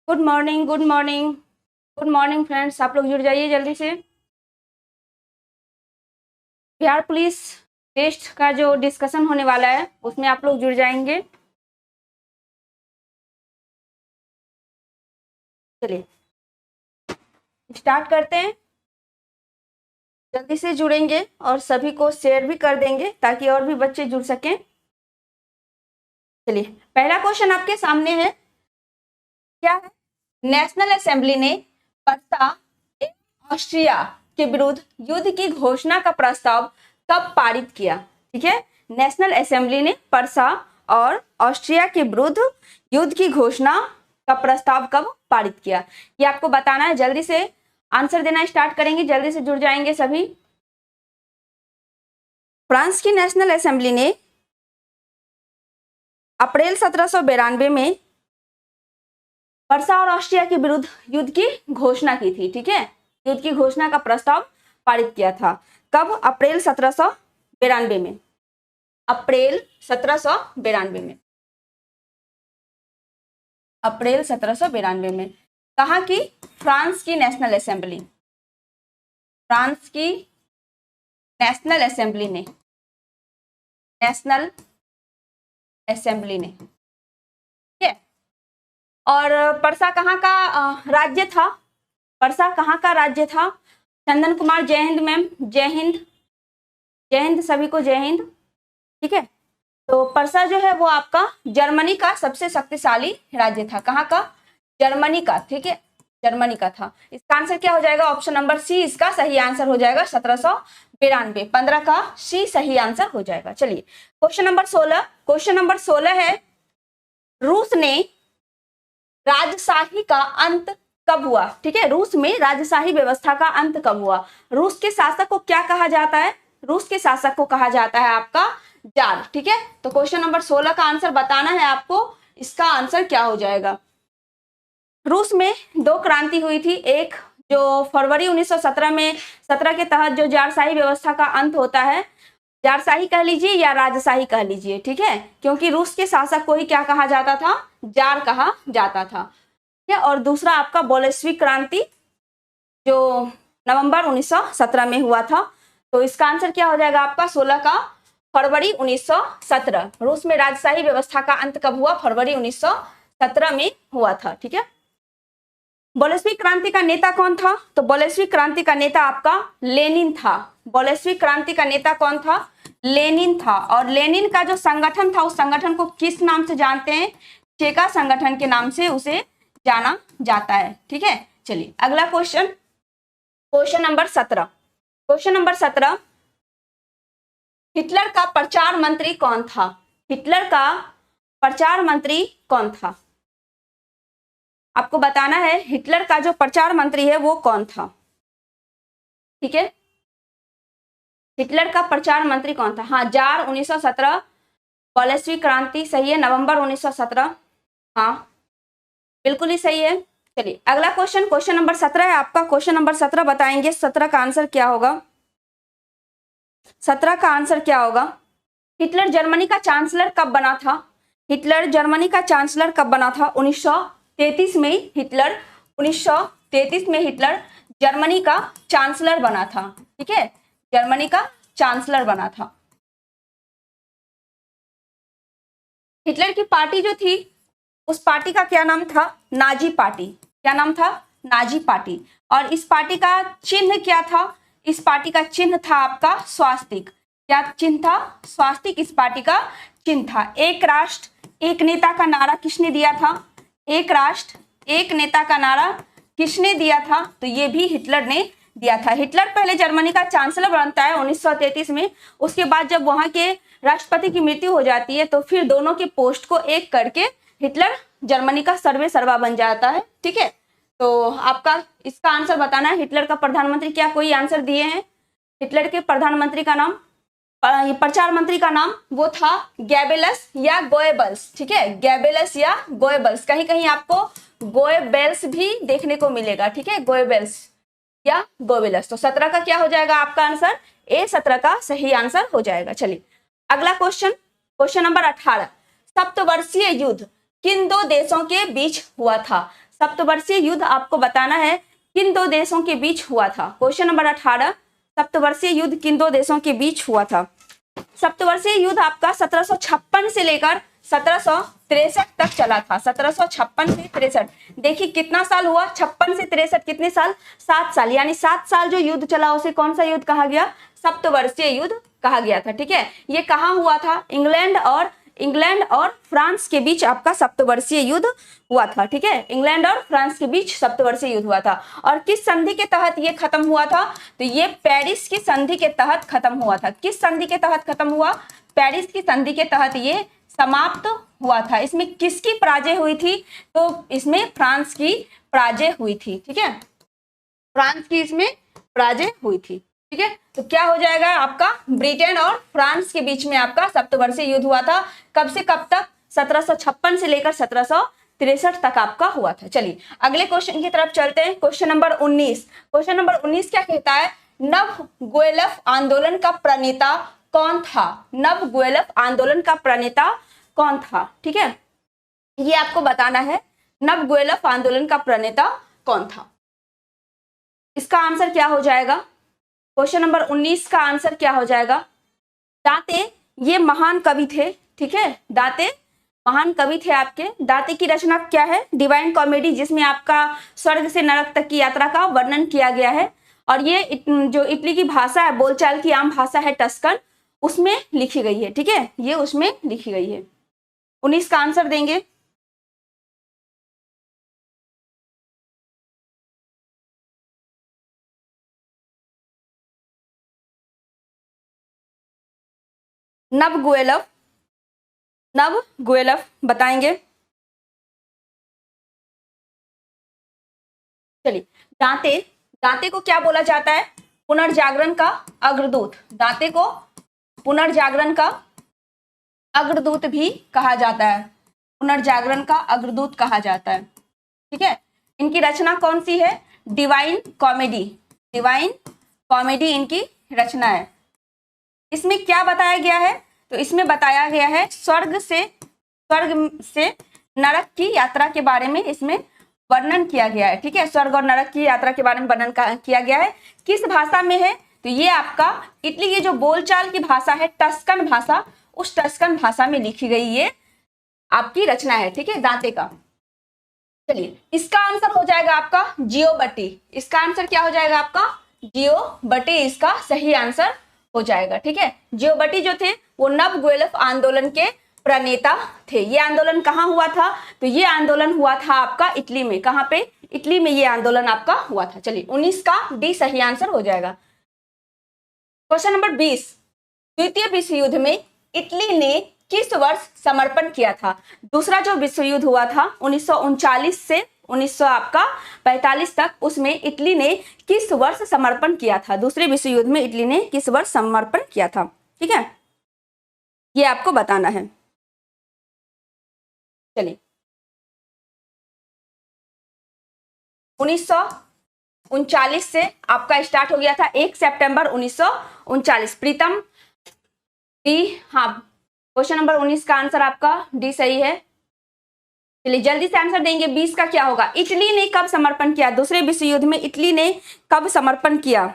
Good morning, good morning, good morning friends. आप लोग जुड़ जाइए जल्दी से। बिहार पुलिस टेस्ट का जो डिस्कशन होने वाला है उसमें आप लोग जुड़ जाएंगे। चलिए स्टार्ट करते हैं। जल्दी से जुड़ेंगे और सभी को शेयर भी कर देंगे ताकि और भी बच्चे जुड़ सकें। चलिए पहला क्वेश्चन आपके सामने है, क्या है? नेशनल असेंबली ने पर्सा एवं ऑस्ट्रिया के विरुद्ध युद्ध की घोषणा का प्रस्ताव कब पारित किया? ठीक है, नेशनल असेंबली ने पर्सा और ऑस्ट्रिया के विरुद्ध युद्ध की घोषणा का प्रस्ताव कब पारित किया, ये आपको बताना है। जल्दी से आंसर देना स्टार्ट करेंगे, जल्दी से जुड़ जाएंगे सभी। फ्रांस की नेशनल असेंबली ने अप्रैल 1792 में पर्सा और ऑस्ट्रिया के विरुद्ध युद्ध की घोषणा की थी। ठीक है, युद्ध की घोषणा का प्रस्ताव पारित किया था। कब? अप्रैल 1792 में। अप्रैल 1792 में। अप्रैल 1792 में। कहाँ की? फ्रांस की नेशनल असेंबली। फ्रांस की नेशनल असेंबली ने, नेशनल असेंबली ने, ठीक है। और पर्सा कहाँ का राज्य था? पर्सा कहाँ का राज्य था? चंदन कुमार, जय हिंद मैम, जय हिंद, जय हिंद सभी को, जय हिंद। ठीक है, तो पर्सा जो है वो आपका जर्मनी का सबसे शक्तिशाली राज्य था। कहाँ का? जर्मनी का। ठीक है, जर्मनी का था। इसका आंसर क्या हो जाएगा? ऑप्शन नंबर सी इसका सही आंसर हो जाएगा। 1792, 15 का सी सही आंसर हो जाएगा। चलिए क्वेश्चन नंबर 16। क्वेश्चन नंबर 16 है, रूस ने राजशाही का अंत कब हुआ? ठीक है, रूस में राजशाही व्यवस्था का अंत कब हुआ? रूस के शासक को क्या कहा जाता है? रूस के शासक को कहा जाता है आपका जार। ठीक है, तो क्वेश्चन नंबर 16 का आंसर बताना है आपको। इसका आंसर क्या हो जाएगा? रूस में दो क्रांति हुई थी। एक जो फरवरी 1917 में 17 के तहत जो जारशाही व्यवस्था का अंत होता है, जारशाही कह लीजिए या राजशाही कह लीजिए, ठीक है, क्योंकि रूस के शासक को ही क्या कहा जाता था? जार कहा जाता था। ठीक है, और दूसरा आपका बोल्शेविक क्रांति जो नवंबर 1917 में हुआ था। तो इसका आंसर क्या हो जाएगा आपका? 16 का फरवरी 1917। रूस में राजशाही व्यवस्था का अंत कब हुआ? फरवरी 1917 में हुआ था। ठीक है, बोल्शेविक क्रांति का नेता कौन था? तो बोल्शेविक क्रांति का नेता आपका लेनिन था। बोल्शेविक क्रांति का नेता कौन था? लेनिन था। और लेनिन का जो संगठन था उस संगठन को किस नाम से जानते हैं? चेका संगठन के नाम से उसे जाना जाता है। ठीक है, चलिए अगला question, question number 17। Question number 17, Hitler का प्रचार मंत्री कौन था? हिटलर का प्रचार मंत्री कौन था? आपको बताना है हिटलर का जो प्रचार मंत्री है वो कौन था। ठीक है, हिटलर का प्रचार मंत्री कौन था? हाँ, जार 1917, बोल्शेविक क्रांति सही है, नवंबर 1917। हाँ बिल्कुल ही सही है। चलिए अगला क्वेश्चन, क्वेश्चन नंबर 17 है आपका। क्वेश्चन नंबर 17 बताएंगे 17 का आंसर क्या होगा? 17 का आंसर क्या होगा? हिटलर जर्मनी का चांसलर कब बना था? हिटलर जर्मनी का चांसलर कब बना था? 1933 में हिटलर 1933 में हिटलर जर्मनी का चांसलर बना था। ठीक है, जर्मनी का चांसलर बना था। हिटलर की पार्टी जो थी उस पार्टी का क्या नाम था? Nazi party. क्या नाम था? Nazi party. और इस पार्टी का चिन्ह क्या था? इस पार्टी का चिन्ह था आपका स्वास्तिक। क्या चिन्ह था? स्वास्तिक इस पार्टी का चिन्ह था। एक राष्ट्र एक नेता का नारा किसने दिया था? एक राष्ट्र एक नेता का नारा किसने दिया था? तो ये भी हिटलर ने दिया था। हिटलर पहले जर्मनी का चांसलर बनता है 1933 में। उसके बाद जब वहां के राष्ट्रपति की मृत्यु हो जाती है तो फिर दोनों के पोस्ट को एक करके हिटलर जर्मनी का सर्वे सर्वा बन जाता है। ठीक है, तो आपका इसका आंसर बताना है। हिटलर का प्रधानमंत्री, क्या कोई आंसर दिए हैं? हिटलर के प्रधानमंत्री का नाम, प्रचार मंत्री का नाम वो था गैबेलस या गोएबल्स। ठीक है, गैबेलस या गोएबल्स, कहीं कहीं आपको गोएबेल्स भी देखने को मिलेगा। ठीक है, गोएबेल्स या गोएबेल्स। तो 17 का क्या हो जाएगा आपका आंसर? ए 17 का सही आंसर हो जाएगा। चलिए अगला क्वेश्चन, क्वेश्चन नंबर 18, सप्तवर्षीय युद्ध किन दो देशों के बीच हुआ था? सप्तवर्षीय युद्ध आपको बताना है किन दो देशों के बीच हुआ था। क्वेश्चन नंबर 18, सप्तवर्षीय युद्ध किन दो देशों के बीच हुआ था। सप्तवर्षीय युद्ध आपका 1756 से लेकर 1763 तक चला था। 1756 से 63, देखिए कितना साल हुआ, 56 से 63 कितने साल, 7 साल, यानी 7 साल जो युद्ध चला उसे कौन सा युद्ध कहा गया, सप्तवर्षीय युद्ध कहा गया था। ठीक है, ये कहाँ हुआ था, इंग्लैंड और फ्रांस के बीच आपका सप्तवर्षीय युद्ध हुआ था। ठीक है, इंग्लैंड और फ्रांस के बीच सप्तवर्षीय युद्ध हुआ था। और किस संधि के तहत ये खत्म हुआ था, तो ये पेरिस की संधि के तहत खत्म हुआ था। किस संधि के तहत खत्म हुआ, पेरिस की संधि के तहत ये समाप्त हुआ था। इसमें किसकी पराजय हुई थी, तो इसमें फ्रांस की पराजय हुई थी। ठीक है, फ्रांस की इसमें पराजय हुई थी। ठीक है, तो क्या हो जाएगा आपका, ब्रिटेन और फ्रांस के बीच में आपका सप्तवर्षीय युद्ध हुआ था। कब से कब तक, 1756 से लेकर 1763 तक आपका हुआ था। चलिए अगले क्वेश्चन की तरफ चलते हैं। क्वेश्चन नंबर 19, क्वेश्चन नंबर 19 क्या कहता है, नव गुएलफ आंदोलन का प्रणेता कौन था। नव गुएलफ आंदोलन का प्रणेता कौन था। ठीक है, ये आपको बताना है, नव गुएलफ आंदोलन का प्रणेता कौन था। इसका आंसर क्या हो जाएगा, क्वेश्चन नंबर 19 का आंसर क्या हो जाएगा, दांते ये महान कवि थे। ठीक है, दांते महान कवि थे आपके। दांते की रचना क्या है, डिवाइन कॉमेडी, जिसमें आपका स्वर्ग से नरक तक की यात्रा का वर्णन किया गया है। और ये जो इटली की भाषा है, बोलचाल की आम भाषा है टस्कन, उसमें लिखी गई है। ठीक है, ये उसमें लिखी गई है। 19 का आंसर देंगे, नव गुएलफ बताएंगे। चलिए, दांते को क्या बोला जाता है, पुनर्जागरण का अग्रदूत। दांते को पुनर्जागरण का अग्रदूत भी कहा जाता है, पुनर्जागरण का अग्रदूत कहा जाता है। ठीक है, इनकी रचना कौन सी है, डिवाइन कॉमेडी। डिवाइन कॉमेडी इनकी रचना है। इसमें क्या बताया गया है, तो इसमें बताया गया है स्वर्ग से नरक की यात्रा के बारे में इसमें वर्णन किया गया है। ठीक है, स्वर्ग और नरक की यात्रा के बारे में वर्णन किया गया है। किस भाषा में है, तो ये आपका इटली की जो बोलचाल की भाषा है टस्कन भाषा, उस टस्कन भाषा में लिखी गई ये आपकी रचना है। ठीक है, दांते का। चलिए, इसका आंसर हो जाएगा आपका जियोबटी। इसका आंसर क्या हो जाएगा आपका, जियोबटी इसका सही आंसर हो जाएगा। ठीक है, जियोबटी जो थे वो नव गुएलफ आंदोलन के प्रणेता थे। ये आंदोलन कहाँ हुआ था, तो ये आंदोलन हुआ था आपका इटली में। कहाँ पे, इटली में ये आंदोलन आपका हुआ था। चलिए 19 का डी सही आंसर हो जाएगा। क्वेश्चन नंबर 20, द्वितीय विश्व युद्ध में इटली ने किस वर्ष समर्पण किया था। दूसरा जो विश्व युद्ध हुआ था 1939 से 1945 तक, उसमें इटली ने किस वर्ष समर्पण किया था। दूसरे विश्व युद्ध में इटली ने किस वर्ष समर्पण किया था। ठीक है, ये आपको बताना है। चलिए, 1939 से आपका स्टार्ट हो गया था, 1 सितंबर 1939। प्रीतम डी, हाँ क्वेश्चन नंबर 19 का आंसर आपका डी सही है। चलिए जल्दी से आंसर देंगे। 20 का क्या होगा, इटली ने कब समर्पण किया, दूसरे विश्व युद्ध में इटली ने कब समर्पण किया।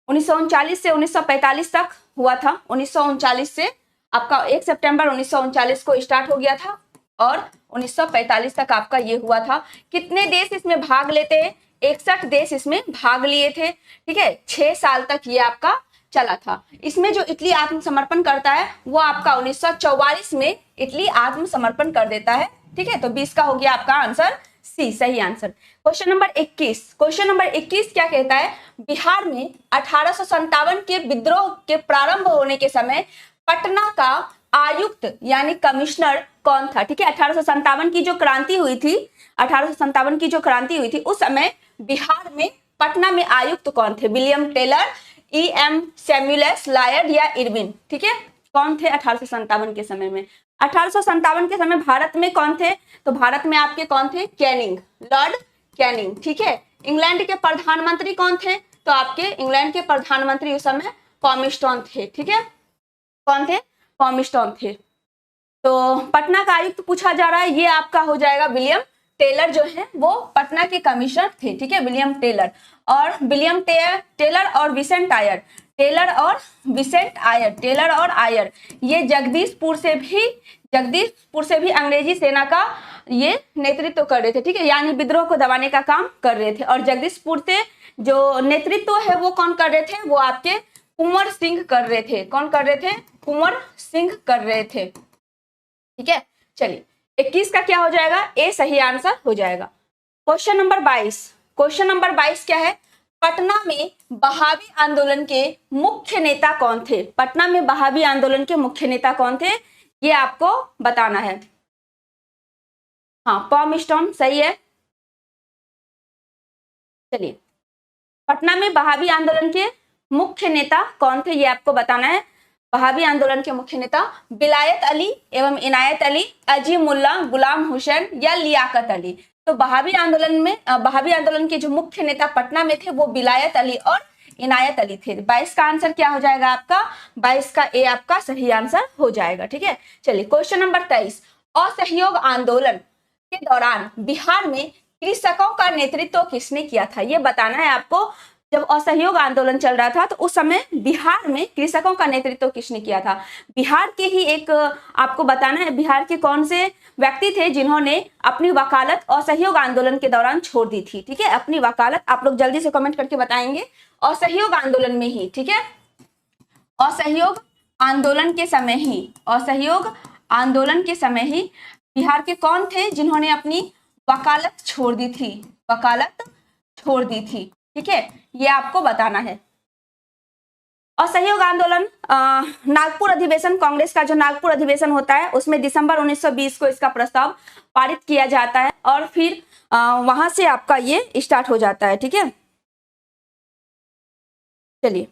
1939 से 1945 तक हुआ था। 1939 से आपका 1 सितंबर 1939 को स्टार्ट हो गया था और 1945 तक आपका ये हुआ था। कितने देश इसमें भाग लेते हैं, 61 देश इसमें भाग लिए थे। ठीक है, 6 साल तक ये आपका चला था। इसमें जो इटली आत्मसमर्पण करता है वो आपका 1944 में इटली आत्मसमर्पण कर देता है। ठीक है, तो 20 का हो गया आपका आंसर सी सही answer. Question number 21, question number 21 क्या कहता है, बिहार में 1857 के विद्रोह के प्रारंभ होने के समय पटना का आयुक्त यानी कमिश्नर कौन था। ठीक है, 1857 की जो क्रांति हुई थी, 1857 की जो क्रांति हुई थी उस समय बिहार में पटना में आयुक्त कौन थे, William Taylor, E.M. Samuels, Lloyd या इरविन। ठीक है, कौन थे 1857 के समय में। 1857 के समय भारत में कौन थे, तो भारत में आपके कौन थे, कैनिंग, लॉर्ड कैनिंग। ठीक है, इंग्लैंड के प्रधानमंत्री कौन थे, तो आपके इंग्लैंड के प्रधानमंत्री उस समय कॉमिस्टॉन थे। ठीक है, कौन थे, कॉमिस्टॉन थे। तो पटना का आयुक्त पूछा जा रहा है, ये आपका हो जाएगा विलियम टेलर जो है वो पटना के कमिश्नर थे, ठीक है, विलियम टेलर। और विलियम टेलर और विसेंट आयर, टेलर और विसेंट आयर, टेलर और आयर, ये जगदीशपुर से भी अंग्रेजी सेना का ये नेतृत्व कर रहे थे, ठीक है, यानी विद्रोह को दबाने का काम कर रहे थे। और जगदीशपुर से जो नेतृत्व है वो कौन कर रहे थे, वो आपके कुंवर सिंह कर रहे थे। कौन कर रहे थे, कुंवर सिंह कर रहे थे, ठीक है। चलिए 21 का क्या हो जाएगा, ए सही आंसर हो जाएगा। क्वेश्चन नंबर 22, क्वेश्चन नंबर 22 क्या है, पटना में बहावी आंदोलन के मुख्य नेता कौन थे। पटना में बहावी आंदोलन के मुख्य नेता कौन थे, ये आपको बताना है। हाँ, पॉम स्टॉम सही है। चलिए, पटना में बहावी आंदोलन के मुख्य नेता कौन थे, ये आपको बताना है। बहावी आंदोलन के मुख्य नेता विलायत अली एवं इनायत अली, अजीमुल्ला, गुलाम हुसैन या लियाकत अली। तो बहावी आंदोलन के जो मुख्य नेता पटना में थे वो विलायत अली और इनायत अली थे। 22 का आंसर क्या हो जाएगा आपका, 22 का ए आपका सही आंसर हो जाएगा, ठीक है। चलिए क्वेश्चन नंबर 23, असहयोग आंदोलन के दौरान बिहार में कृषकों का नेतृत्व किसने किया था, ये बताना है आपको। जब असहयोग आंदोलन चल रहा था तो उस समय बिहार में कृषकों का नेतृत्व किसने किया था। बिहार के ही एक आपको बताना है, बिहार के कौन से व्यक्ति थे जिन्होंने अपनी वकालत असहयोग आंदोलन के दौरान छोड़ दी थी, ठीक है। अपनी वकालत आप लोग जल्दी से कमेंट करके बताएंगे, असहयोग आंदोलन में ही, ठीक है, असहयोग आंदोलन के समय ही, असहयोग आंदोलन के समय ही बिहार के कौन थे जिन्होंने अपनी वकालत छोड़ दी थी, वकालत छोड़ दी थी, ठीक है, ये आपको बताना है। असहयोग आंदोलन नागपुर अधिवेशन, कांग्रेस का जो नागपुर अधिवेशन होता है उसमें दिसंबर 1920 को इसका प्रस्ताव पारित किया जाता है और फिर वहां से आपका ये स्टार्ट हो जाता है, ठीक है। चलिए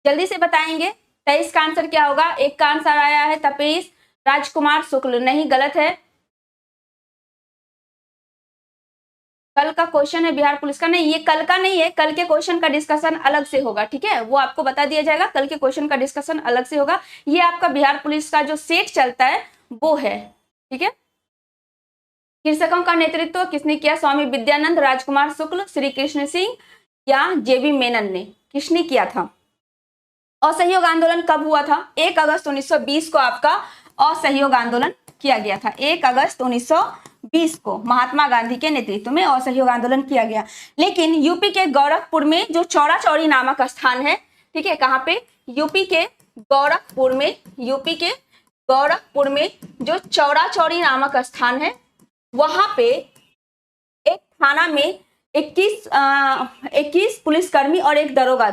जल्दी से बताएंगे, 23 का आंसर क्या होगा। एक का आंसर आया है तपेश राजकुमार शुक्ल, नहीं गलत है। कल का क्वेश्चन है बिहार पुलिस का, नहीं ये कल का नहीं है, कल के क्वेश्चन का डिस्कशन अलग से होगा, ठीक है, वो आपको बता दिया जाएगा, कल के क्वेश्चन का डिस्कशन अलग से होगा। ये आपका बिहार पुलिस का जो सेट चलता है वो है, ठीक है। कृषकों का नेतृत्व किसने किया, स्वामी विद्यानंद, राजकुमार शुक्ल, श्री कृष्ण सिंह या जेबी मेनन ने, किसने किया था। असहयोग आंदोलन कब हुआ था, 1 अगस्त 1920 को आपका असहयोग आंदोलन किया गया था। 1 अगस्त 1920 को महात्मा गांधी के नेतृत्व में असहयोग आंदोलन किया गया। लेकिन यूपी के गोरखपुर में जो चौरा चौरी नामक स्थान है, ठीक है, कहाँ पे, यूपी के गोरखपुर में, यूपी के गोरखपुर में जो चौरा चौरी नामक स्थान है वहां पे एक थाना में 21 पुलिसकर्मी और एक दरोगा,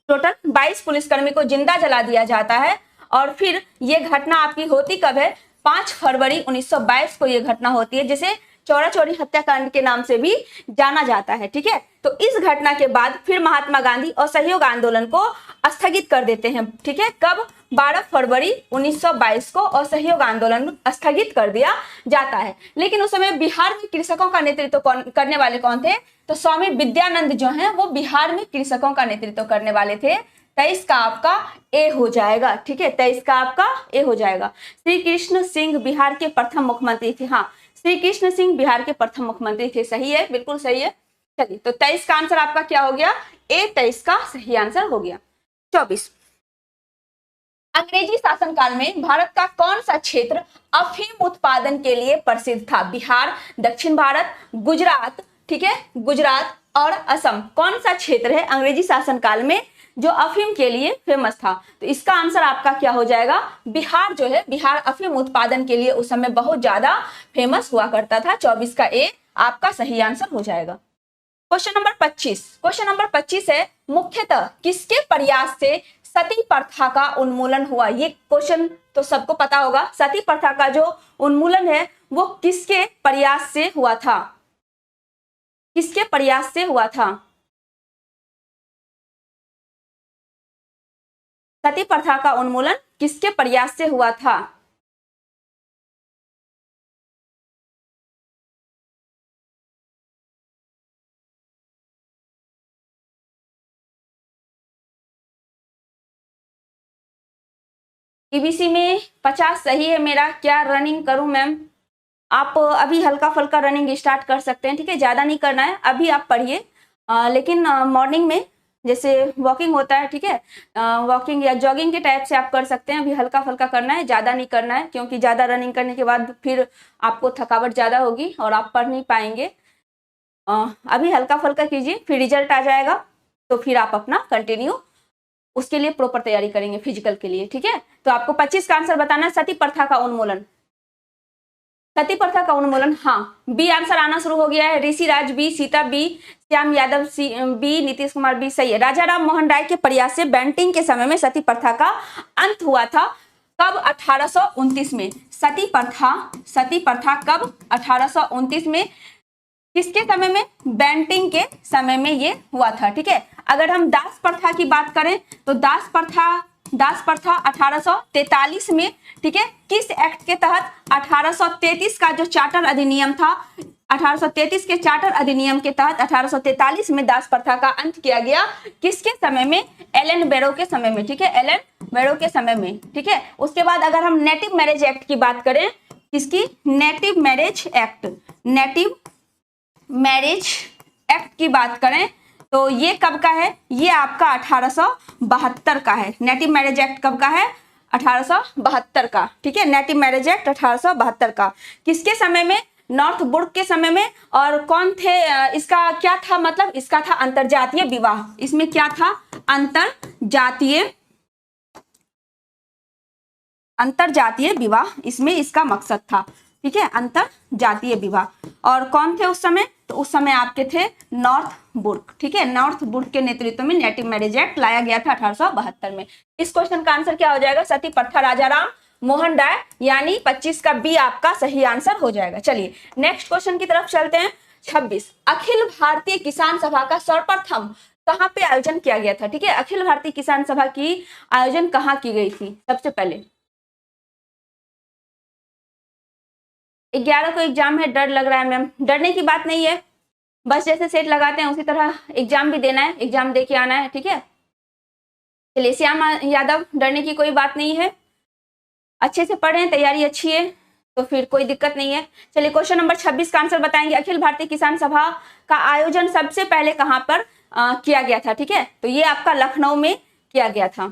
टोटल 22 पुलिसकर्मी को जिंदा जला दिया जाता है। और फिर ये घटना आपकी होती कब है, 5 फरवरी 1922 को ये घटना होती है, जिसे चौरा चौरी हत्याकांड के नाम से भी जाना जाता है, ठीक है। तो इस घटना के बाद फिर महात्मा गांधी असहयोग आंदोलन को स्थगित कर देते हैं, ठीक है। कब, 12 फरवरी 1922 को असहयोग आंदोलन स्थगित कर दिया जाता है। लेकिन उस समय बिहार में कृषकों का नेतृत्व करने वाले कौन थे, तो स्वामी विद्यानंद जो है वो बिहार में कृषकों का नेतृत्व करने वाले थे। 23 का आपका ए हो जाएगा, ठीक है, 23 का आपका ए हो जाएगा। श्री कृष्ण सिंह बिहार के प्रथम मुख्यमंत्री थे, हाँ, श्री कृष्ण सिंह बिहार के प्रथम मुख्यमंत्री थे, सही है, बिल्कुल सही है। चलिए तो 23 का आंसर आपका क्या हो गया, ए 23 का सही आंसर हो गया। 24, अंग्रेजी शासनकाल में भारत का कौन सा क्षेत्र अफीम उत्पादन के लिए प्रसिद्ध था। बिहार, दक्षिण भारत, गुजरात, ठीक है, गुजरात और असम, कौन सा क्षेत्र है अंग्रेजी शासनकाल में जो अफीम के लिए फेमस था। तो इसका आंसर आपका क्या हो जाएगा, बिहार जो है, बिहार अफीम उत्पादन के लिए उस समय बहुत ज्यादा फेमस हुआ करता था। 24 का ए आपका सही आंसर हो जाएगा। क्वेश्चन नंबर 25, क्वेश्चन नंबर 25 है, मुख्यतः किसके प्रयास से सती प्रथा का उन्मूलन हुआ। ये क्वेश्चन तो सबको पता होगा, सती प्रथा का जो उन्मूलन है वो किसके प्रयास से हुआ था, किसके प्रयास से हुआ था। सती प्रथा का उन्मूलन किसके प्रयास से हुआ था। ईबीसी में 50 सही है मेरा। क्या रनिंग करूं मैम? आप अभी हल्का फुल्का रनिंग स्टार्ट कर सकते हैं, ठीक है, ज़्यादा नहीं करना है, अभी आप पढ़िए। लेकिन मॉर्निंग में जैसे वॉकिंग होता है, ठीक है, वॉकिंग या जॉगिंग के टाइप से आप कर सकते हैं। अभी हल्का फुल्का करना है, ज़्यादा नहीं करना है, क्योंकि ज़्यादा रनिंग करने के बाद फिर आपको थकावट ज़्यादा होगी और आप पढ़ नहीं पाएंगे। अभी हल्का फुल्का कीजिए, फिर रिजल्ट आ जाएगा तो फिर आप अपना कंटिन्यू उसके लिए प्रॉपर तैयारी करेंगे फिजिकल के लिए, ठीक है। तो आपको 25 का आंसर बताना है, सती प्रथा का उन्मूलन। सती प्रथा का उन्मूलन, हाँ, बी आंसर आना शुरू हो गया है। Rishiraj B, Sita B, Shyam Yadav C B, Nitish Kumar B, सही है। राजा राम मोहन राय के प्रयास से बैंटिंग के समय में सती प्रथा का अंत हुआ था कब? 1829 में। सती प्रथा कब? 1829 में। किसके समय में? बैंटिंग के समय में ये हुआ था, ठीक है। अगर हम दास प्रथा की बात करें तो दास प्रथा 1843 में, ठीक है। किस एक्ट के तहत? 1833 का जो चार्टर अधिनियम था, 1833 के चार्टर अधिनियम के तहत 1843 में दास प्रथा का अंत किया गया। किसके समय में? एलन बैरो के समय में, ठीक है, एलन बैरो के समय में, ठीक है। उसके बाद अगर हम नेटिव मैरिज एक्ट की बात करें, किसकी? नेटिव मैरिज एक्ट की बात करें तो ये कब का है? ये आपका 1872 का है। नेटिव मैरिज एक्ट कब का है? 1872 का, ठीक है। नेटिव मैरिज एक्ट 1872 का। किसके समय में? नॉर्थ बुर्ग के समय में। और कौन थे? इसका क्या था मतलब? इसका था अंतरजातीय विवाह। इसमें क्या था? अंतरजातीय विवाह इसमें इसका मकसद था, ठीक है, अंतरजातीय विवाह। और कौन थे उस समय? तो उस समय आपके थे नॉर्थ बुर्ग, ठीक है। नॉर्थ बुर्ग के नेतृत्व में नेटिव मैरिज एक्ट लाया गया था 1872 में। इस क्वेश्चन का आंसर क्या हो जाएगा? सती प्रथा, राजा राम मोहन राय, यानी 25 का बी आपका सही आंसर हो जाएगा। चलिए नेक्स्ट क्वेश्चन की तरफ चलते हैं। 26, अखिल भारतीय किसान सभा का सर्वप्रथम कहाँ पे आयोजन किया गया था? ठीक है, अखिल भारतीय किसान सभा की आयोजन कहाँ की गई थी सबसे पहले? 11 को एग्जाम है, डर लग रहा है मैम? डरने की बात नहीं है, बस जैसे सेट लगाते हैं उसी तरह एग्जाम भी देना है, एग्जाम दे के आना है, ठीक है। चलिए श्याम यादव, डरने की कोई बात नहीं है, अच्छे से पढ़ें, तैयारी अच्छी है तो फिर कोई दिक्कत नहीं है। चलिए क्वेश्चन नंबर 26 का आंसर बताएंगे। अखिल भारतीय किसान सभा का आयोजन सबसे पहले कहाँ पर किया गया था? ठीक है, तो ये आपका लखनऊ में किया गया था।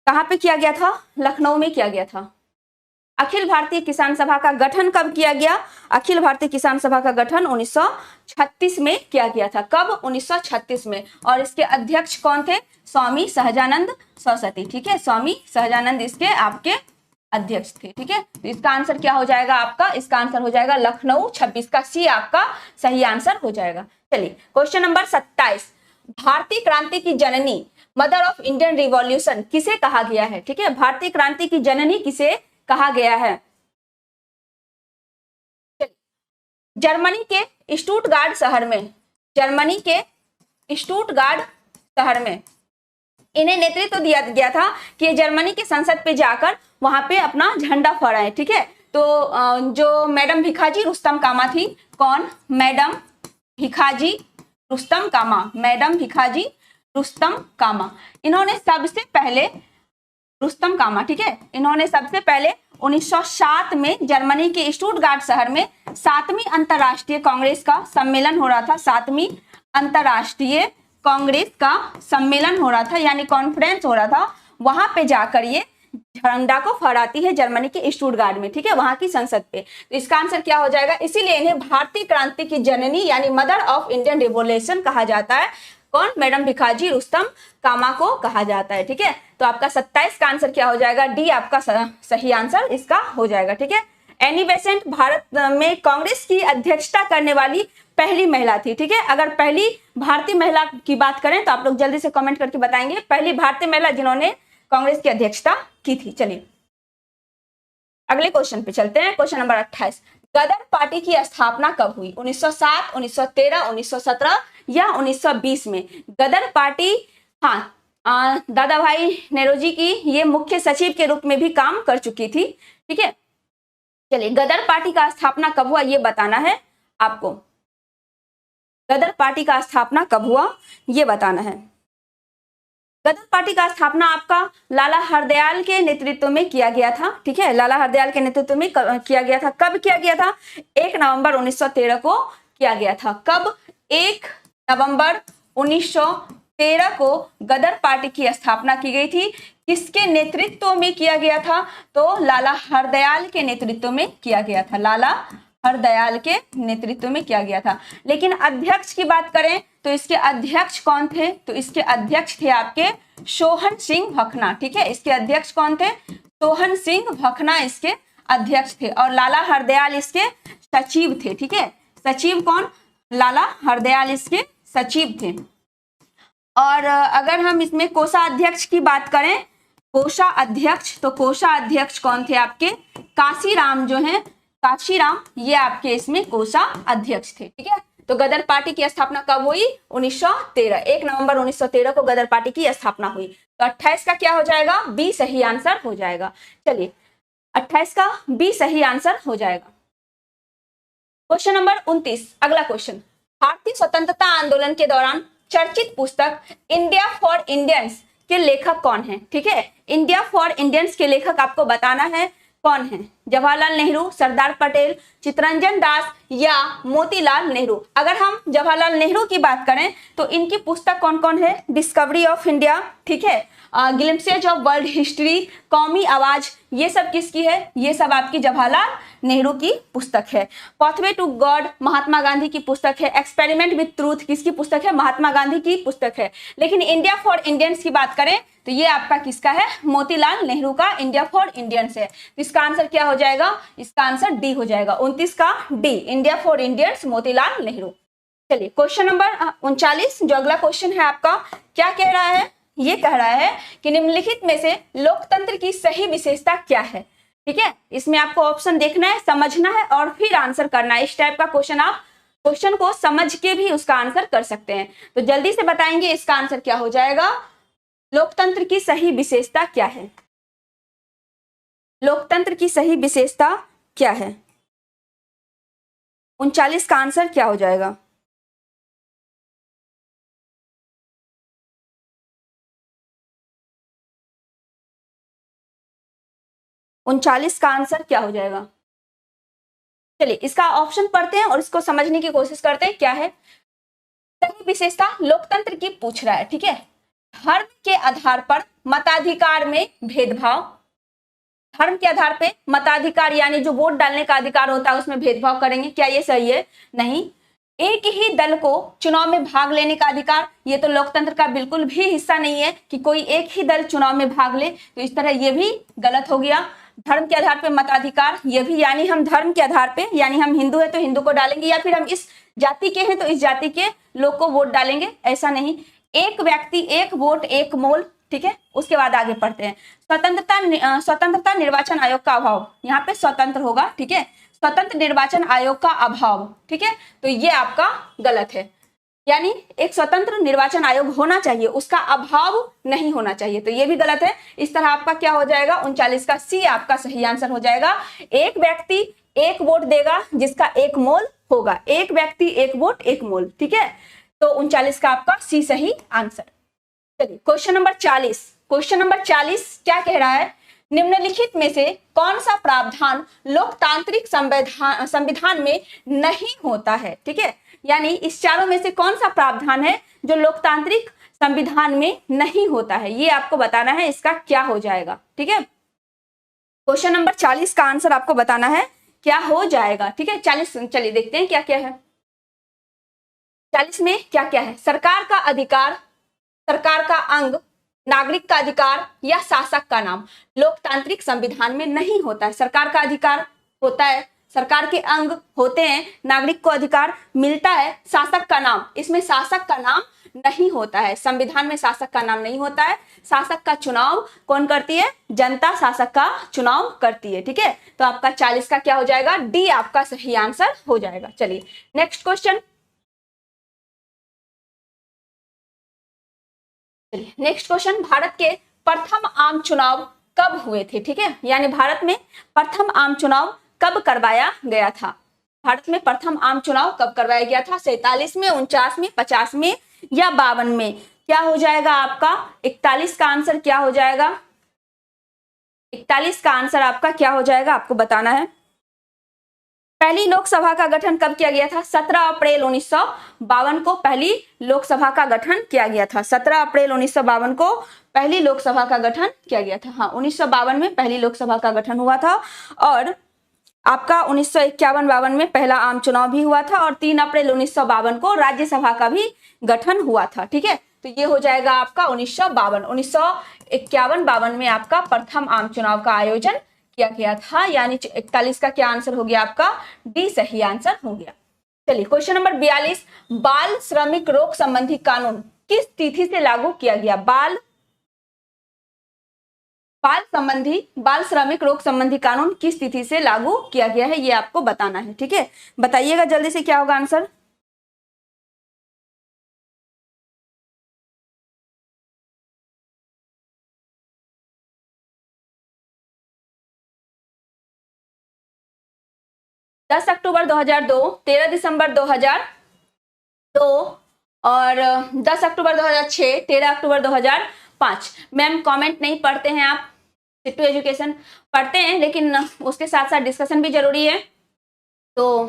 कहाँ पे किया गया था? लखनऊ में किया गया था। अखिल भारतीय किसान सभा का गठन कब किया गया? अखिल भारतीय किसान सभा का गठन 1936 में किया गया था। कब? 1936 में। और इसके अध्यक्ष कौन थे? स्वामी सहजानंद सरस्वती, ठीक है, स्वामी सहजानंद इसके आपके अध्यक्ष थे, ठीक है। तो इसका आंसर क्या हो जाएगा आपका? इसका आंसर हो जाएगा लखनऊ। 26 का सी आपका सही आंसर हो जाएगा। चलिए क्वेश्चन नंबर 27, भारतीय क्रांति की जननी, मदर ऑफ इंडियन रिवॉल्यूशन किसे कहा गया है? ठीक है, भारतीय क्रांति की जननी किसे कहा गया है? जर्मनी के स्टुटगार्ट शहर में, जर्मनी के स्टुटगार्ट शहर में इन्हें नेतृत्व दिया गया था कि जर्मनी के संसद पे जाकर वहां पे अपना झंडा फहराए, ठीक है। तो जो मैडम भिखाजी रुस्तम कामा थी, कौन? मैडम भिखाजी रुस्तम कामा, मैडम भिखाजी रुस्तम कामा। इन्होंने सबसे पहले रुस्तम कामा, ठीक है, इन्होंने सबसे पहले 1907 में जर्मनी के स्टुटगार्ट शहर में 7वीं अंतरराष्ट्रीय कांग्रेस का सम्मेलन हो रहा था। 7वीं अंतरराष्ट्रीय कांग्रेस का सम्मेलन हो रहा था, यानी कॉन्फ्रेंस हो रहा था। वहां पे जाकर ये झंडा को फहराती है जर्मनी के स्टुटगार्ट में, ठीक है, वहां की संसद पे। तो इसका आंसर क्या हो जाएगा? इसीलिए इन्हें भारतीय क्रांति की जननी यानी मदर ऑफ इंडियन रिवॉल्यूशन कहा जाता है। कौन? मैडम भिखाजी रुस्तम कामा को कहा जाता है, ठीक है। तो आपका 27 का आंसर क्या हो जाएगा? डी आपका सही आंसर इसका हो जाएगा, ठीक है। एनी बेसेंट भारत में कांग्रेस की अध्यक्षता करने वाली पहली महिला थी, ठीक है। अगर पहली भारतीय महिला की बात करें तो आप लोग जल्दी से कमेंट करके बताएंगे पहली भारतीय महिला जिन्होंने कांग्रेस की अध्यक्षता की थी। चलिए अगले क्वेश्चन पे चलते हैं। क्वेश्चन नंबर 28, गदर पार्टी की स्थापना कब हुई? 1907, 1913, 1917 या 1920 में? गदर पार्टी, हाँ, दादा भाई नेरोजी की ये मुख्य सचिव के रूप में भी काम कर चुकी थी, ठीक है। चलिए गदर पार्टी का स्थापना कब हुआ ये बताना है आपको। गदर पार्टी का स्थापना कब हुआ ये बताना है। गदर पार्टी का स्थापना आपका लाला हरदयाल के नेतृत्व में किया गया था, ठीक है, लाला हरदयाल के नेतृत्व में किया गया था। कब किया गया था? 1 नवंबर 1913 को किया गया था। कब? 1 नवंबर 1913 को गदर पार्टी की स्थापना की गई थी। किसके नेतृत्व में किया गया था? तो लाला हरदयाल के नेतृत्व में किया गया था, लाला हरदयाल के नेतृत्व में किया गया था। लेकिन अध्यक्ष की बात करें तो इसके अध्यक्ष कौन थे? तो इसके अध्यक्ष थे आपके सोहन सिंह भकना, ठीक है, इसके अध्यक्ष कौन थे? सोहन सिंह भकना इसके अध्यक्ष थे और लाला हरदयाल इसके सचिव थे, ठीक है। सचिव कौन? लाला हरदयाल इसके सचिव थे। और अगर हम इसमें कोषाध्यक्ष की बात करें, कोषाध्यक्ष, तो कोषाध्यक्ष कौन थे आपके? काशीराम जो है, काशीराम, ये आपके इसमें कोषाध्यक्ष थे, ठीक है। तो गदर पार्टी की स्थापना कब हुई? 1913, 1 नवंबर 1913 को गदर पार्टी की स्थापना हुई। तो 28 का क्या हो जाएगा? बी सही आंसर हो जाएगा। चलिए 28 का बी सही आंसर हो जाएगा। क्वेश्चन नंबर 29, अगला क्वेश्चन, भारतीय स्वतंत्रता आंदोलन के दौरान चर्चित पुस्तक इंडिया फॉर इंडियंस के लेखक कौन है? ठीक है, इंडिया फॉर इंडियंस के लेखक आपको बताना है कौन है। जवाहरलाल नेहरू, सरदार पटेल, चित्तरंजन दास या मोतीलाल नेहरू। अगर हम जवाहरलाल नेहरू की बात करें तो इनकी पुस्तक कौन कौन है? डिस्कवरी ऑफ इंडिया, ठीक है, ग्लिम्पसेज ऑफ वर्ल्ड हिस्ट्री, कौमी आवाज, ये सब किसकी है? ये सब आपकी जवाहरलाल नेहरू की पुस्तक है। Pathway to God Mahatma Gandhi की पुस्तक है। एक्सपेरिमेंट विथ ट्रूथ किसकी पुस्तक है? महात्मा गांधी की पुस्तक है। लेकिन इंडिया फॉर इंडियंस की बात करें तो ये आपका किसका है? मोतीलाल नेहरू का इंडिया फॉर इंडियंस है। तो इसका आंसर क्या हो जाएगा? इसका आंसर डी हो जाएगा, 29 का D, India for Indians, Motilal Nehru. चलिए क्वेश्चन नंबर 39, जो अगला क्वेश्चन है आपका, क्या कह रहा है? ये कह रहा है कि निम्नलिखित में से लोकतंत्र की सही विशेषता क्या है? ठीक है, इसमें आपको ऑप्शन देखना है, समझना है और फिर आंसर करना है। इस टाइप का क्वेश्चन आप क्वेश्चन को समझ के भी उसका आंसर कर सकते हैं। तो जल्दी से बताएंगे इसका आंसर क्या हो जाएगा। लोकतंत्र की सही विशेषता क्या है? लोकतंत्र की सही विशेषता क्या है? 39 का आंसर क्या हो जाएगा? उनचालीस का आंसर क्या हो जाएगा? चलिए इसका ऑप्शन पढ़ते हैं और इसको समझने की कोशिश करते हैं क्या है। सही विशेषता लोकतंत्र की पूछ रहा है, ठीक है। धर्म के आधार पर मताधिकार में भेदभाव, धर्म के आधार पे मताधिकार यानी जो वोट डालने का अधिकार होता है उसमें भेदभाव करेंगे, क्या ये सही है? नहीं। एक ही दल को चुनाव में भाग लेने का अधिकार, ये तो लोकतंत्र का बिल्कुल भी हिस्सा नहीं है कि कोई एक ही दल चुनाव में भाग ले, तो इस तरह ये भी गलत हो गया। धर्म के आधार पे मताधिकार, ये भी यानी हम धर्म के आधार पे, यानी हम हिंदू है तो हिंदू को डालेंगे, या फिर हम इस जाति के हैं तो इस जाति के लोग को वोट डालेंगे, ऐसा नहीं। एक व्यक्ति एक वोट एक मोल, ठीक है। उसके बाद आगे पढ़ते हैं। स्वतंत्रता निर्वाचन आयोग का अभाव, यहाँ पे स्वतंत्र होगा, ठीक है, स्वतंत्र निर्वाचन आयोग का अभाव, ठीक है, तो ये आपका गलत है। यानी एक स्वतंत्र निर्वाचन आयोग होना चाहिए, उसका अभाव नहीं होना चाहिए, तो ये भी गलत है। इस तरह आपका क्या हो जाएगा? 39 का सी आपका सही आंसर हो जाएगा। एक व्यक्ति एक वोट देगा जिसका एक मोल होगा, एक व्यक्ति एक वोट एक मोल, ठीक है, तो 39 का आपका सी सही आंसर। चलिए क्वेश्चन नंबर 40, क्वेश्चन नंबर 40 क्या कह रहा है? निम्नलिखित में से कौन सा प्रावधान लोकतांत्रिक संविधान में नहीं होता है? ठीक है, यानी इस चारों में से कौन सा प्रावधान है जो लोकतांत्रिक संविधान में नहीं होता है, ये आपको बताना है। इसका क्या हो जाएगा? ठीक है, क्वेश्चन नंबर 40 का आंसर आपको बताना है क्या हो जाएगा, ठीक है। 40 चलिए देखते हैं क्या क्या है। 40 में क्या क्या है? सरकार का अधिकार, सरकार का अंग, नागरिक का अधिकार या शासक का नाम लोकतांत्रिक संविधान में नहीं होता है। सरकार का अधिकार होता है, सरकार के अंग होते हैं, नागरिक को अधिकार मिलता है, शासक का नाम, इसमें शासक का नाम नहीं होता है। संविधान में शासक का नाम नहीं होता है। शासक का चुनाव कौन करती है? जनता शासक का चुनाव करती है, ठीक है। तो आपका 40 का क्या हो जाएगा? डी आपका सही आंसर हो जाएगा। चलिए नेक्स्ट क्वेश्चन, चलिए नेक्स्ट क्वेश्चन, भारत के प्रथम आम चुनाव कब हुए थे? ठीक है, यानी भारत में प्रथम आम चुनाव कब करवाया गया था? भारत में प्रथम आम चुनाव कब करवाया गया था? 47 में, 49 में, 50 में या 52 में? क्या हो जाएगा आपका 41 का आंसर क्या हो जाएगा? 41 का आंसर आपका क्या हो जाएगा आपको बताना है। पहली लोकसभा का गठन कब किया गया था? 17 अप्रैल 1952 को पहली लोकसभा का गठन किया गया था। 17 अप्रैल 1952 को पहली लोकसभा का गठन किया गया था। हाँ, 1952 में पहली लोकसभा का गठन हुआ था और आपका 1951-52 में पहला आम चुनाव भी हुआ था और 3 अप्रैल 1952 को राज्यसभा का भी गठन हुआ था। ठीक है, तो ये हो जाएगा आपका 1951 में आपका प्रथम आम चुनाव का आयोजन किया गया था, यानी 41 का क्या आंसर हो गया आपका? डी सही आंसर हो गया। चलिए क्वेश्चन नंबर 42, बाल श्रमिक रोक संबंधी कानून किस तिथि से लागू किया गया? बाल श्रमिक रोक संबंधी कानून किस तिथि से लागू किया गया है, ये आपको बताना है। ठीक है, बताइएगा जल्दी से क्या होगा आंसर। दस अक्टूबर 2002, 13 दिसंबर 2002 और 10 अक्टूबर 2006, 13 अक्टूबर 2005। मैम कमेंट नहीं पढ़ते हैं आप? सिट्टू एजुकेशन पढ़ते हैं लेकिन उसके साथ साथ डिस्कशन भी जरूरी है। तो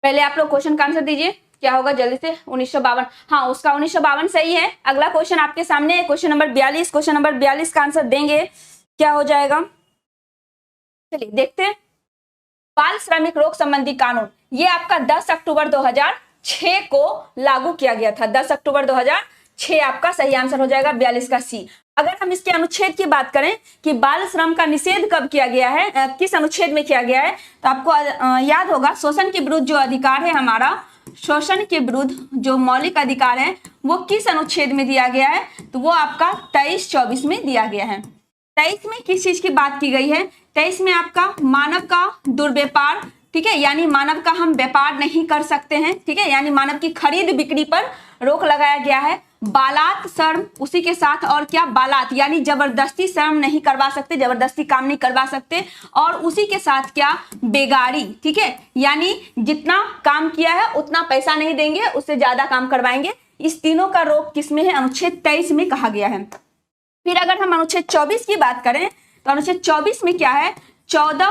पहले आप लोग क्वेश्चन का आंसर दीजिए, क्या होगा जल्दी से। 1952, हाँ उसका 1952 सही है। अगला क्वेश्चन आपके सामने है, क्वेश्चन नंबर 42। क्वेश्चन नंबर 42 का आंसर देंगे, क्या हो जाएगा? चलिए देखते हैं। बाल श्रमिक रोक संबंधी कानून ये आपका 10 अक्टूबर 2006 को लागू किया गया था। 10 अक्टूबर 2006 आपका सही आंसर हो जाएगा 42 का सी। अगर हम इसके अनुच्छेद की बात करें कि बाल श्रम का निषेध कब किया गया है, किस अनुच्छेद में किया गया है, तो आपको याद होगा शोषण के विरुद्ध जो अधिकार है हमारा, शोषण के विरुद्ध जो मौलिक अधिकार है वो किस अनुच्छेद में दिया गया है? तो वो आपका 23-24 में दिया गया है। 23 में किस चीज की बात की गई है? 23 में आपका मानव का दुर्व्यापार, ठीक है, यानी मानव का हम व्यापार नहीं कर सकते हैं। ठीक है, यानी मानव की खरीद बिक्री पर रोक लगाया गया है। बालात श्रम, उसी के साथ और क्या? बालात यानी जबरदस्ती श्रम नहीं करवा सकते, जबरदस्ती काम नहीं करवा सकते। और उसी के साथ क्या? बेगारी, ठीक है, यानी जितना काम किया है उतना पैसा नहीं देंगे, उससे ज्यादा काम करवाएंगे। इस तीनों का रोक किसमें है? अनुच्छेद 23 में कहा गया है। फिर अगर हम अनुच्छेद 24 की बात करें तो अनुच्छेद 24 में क्या है? 14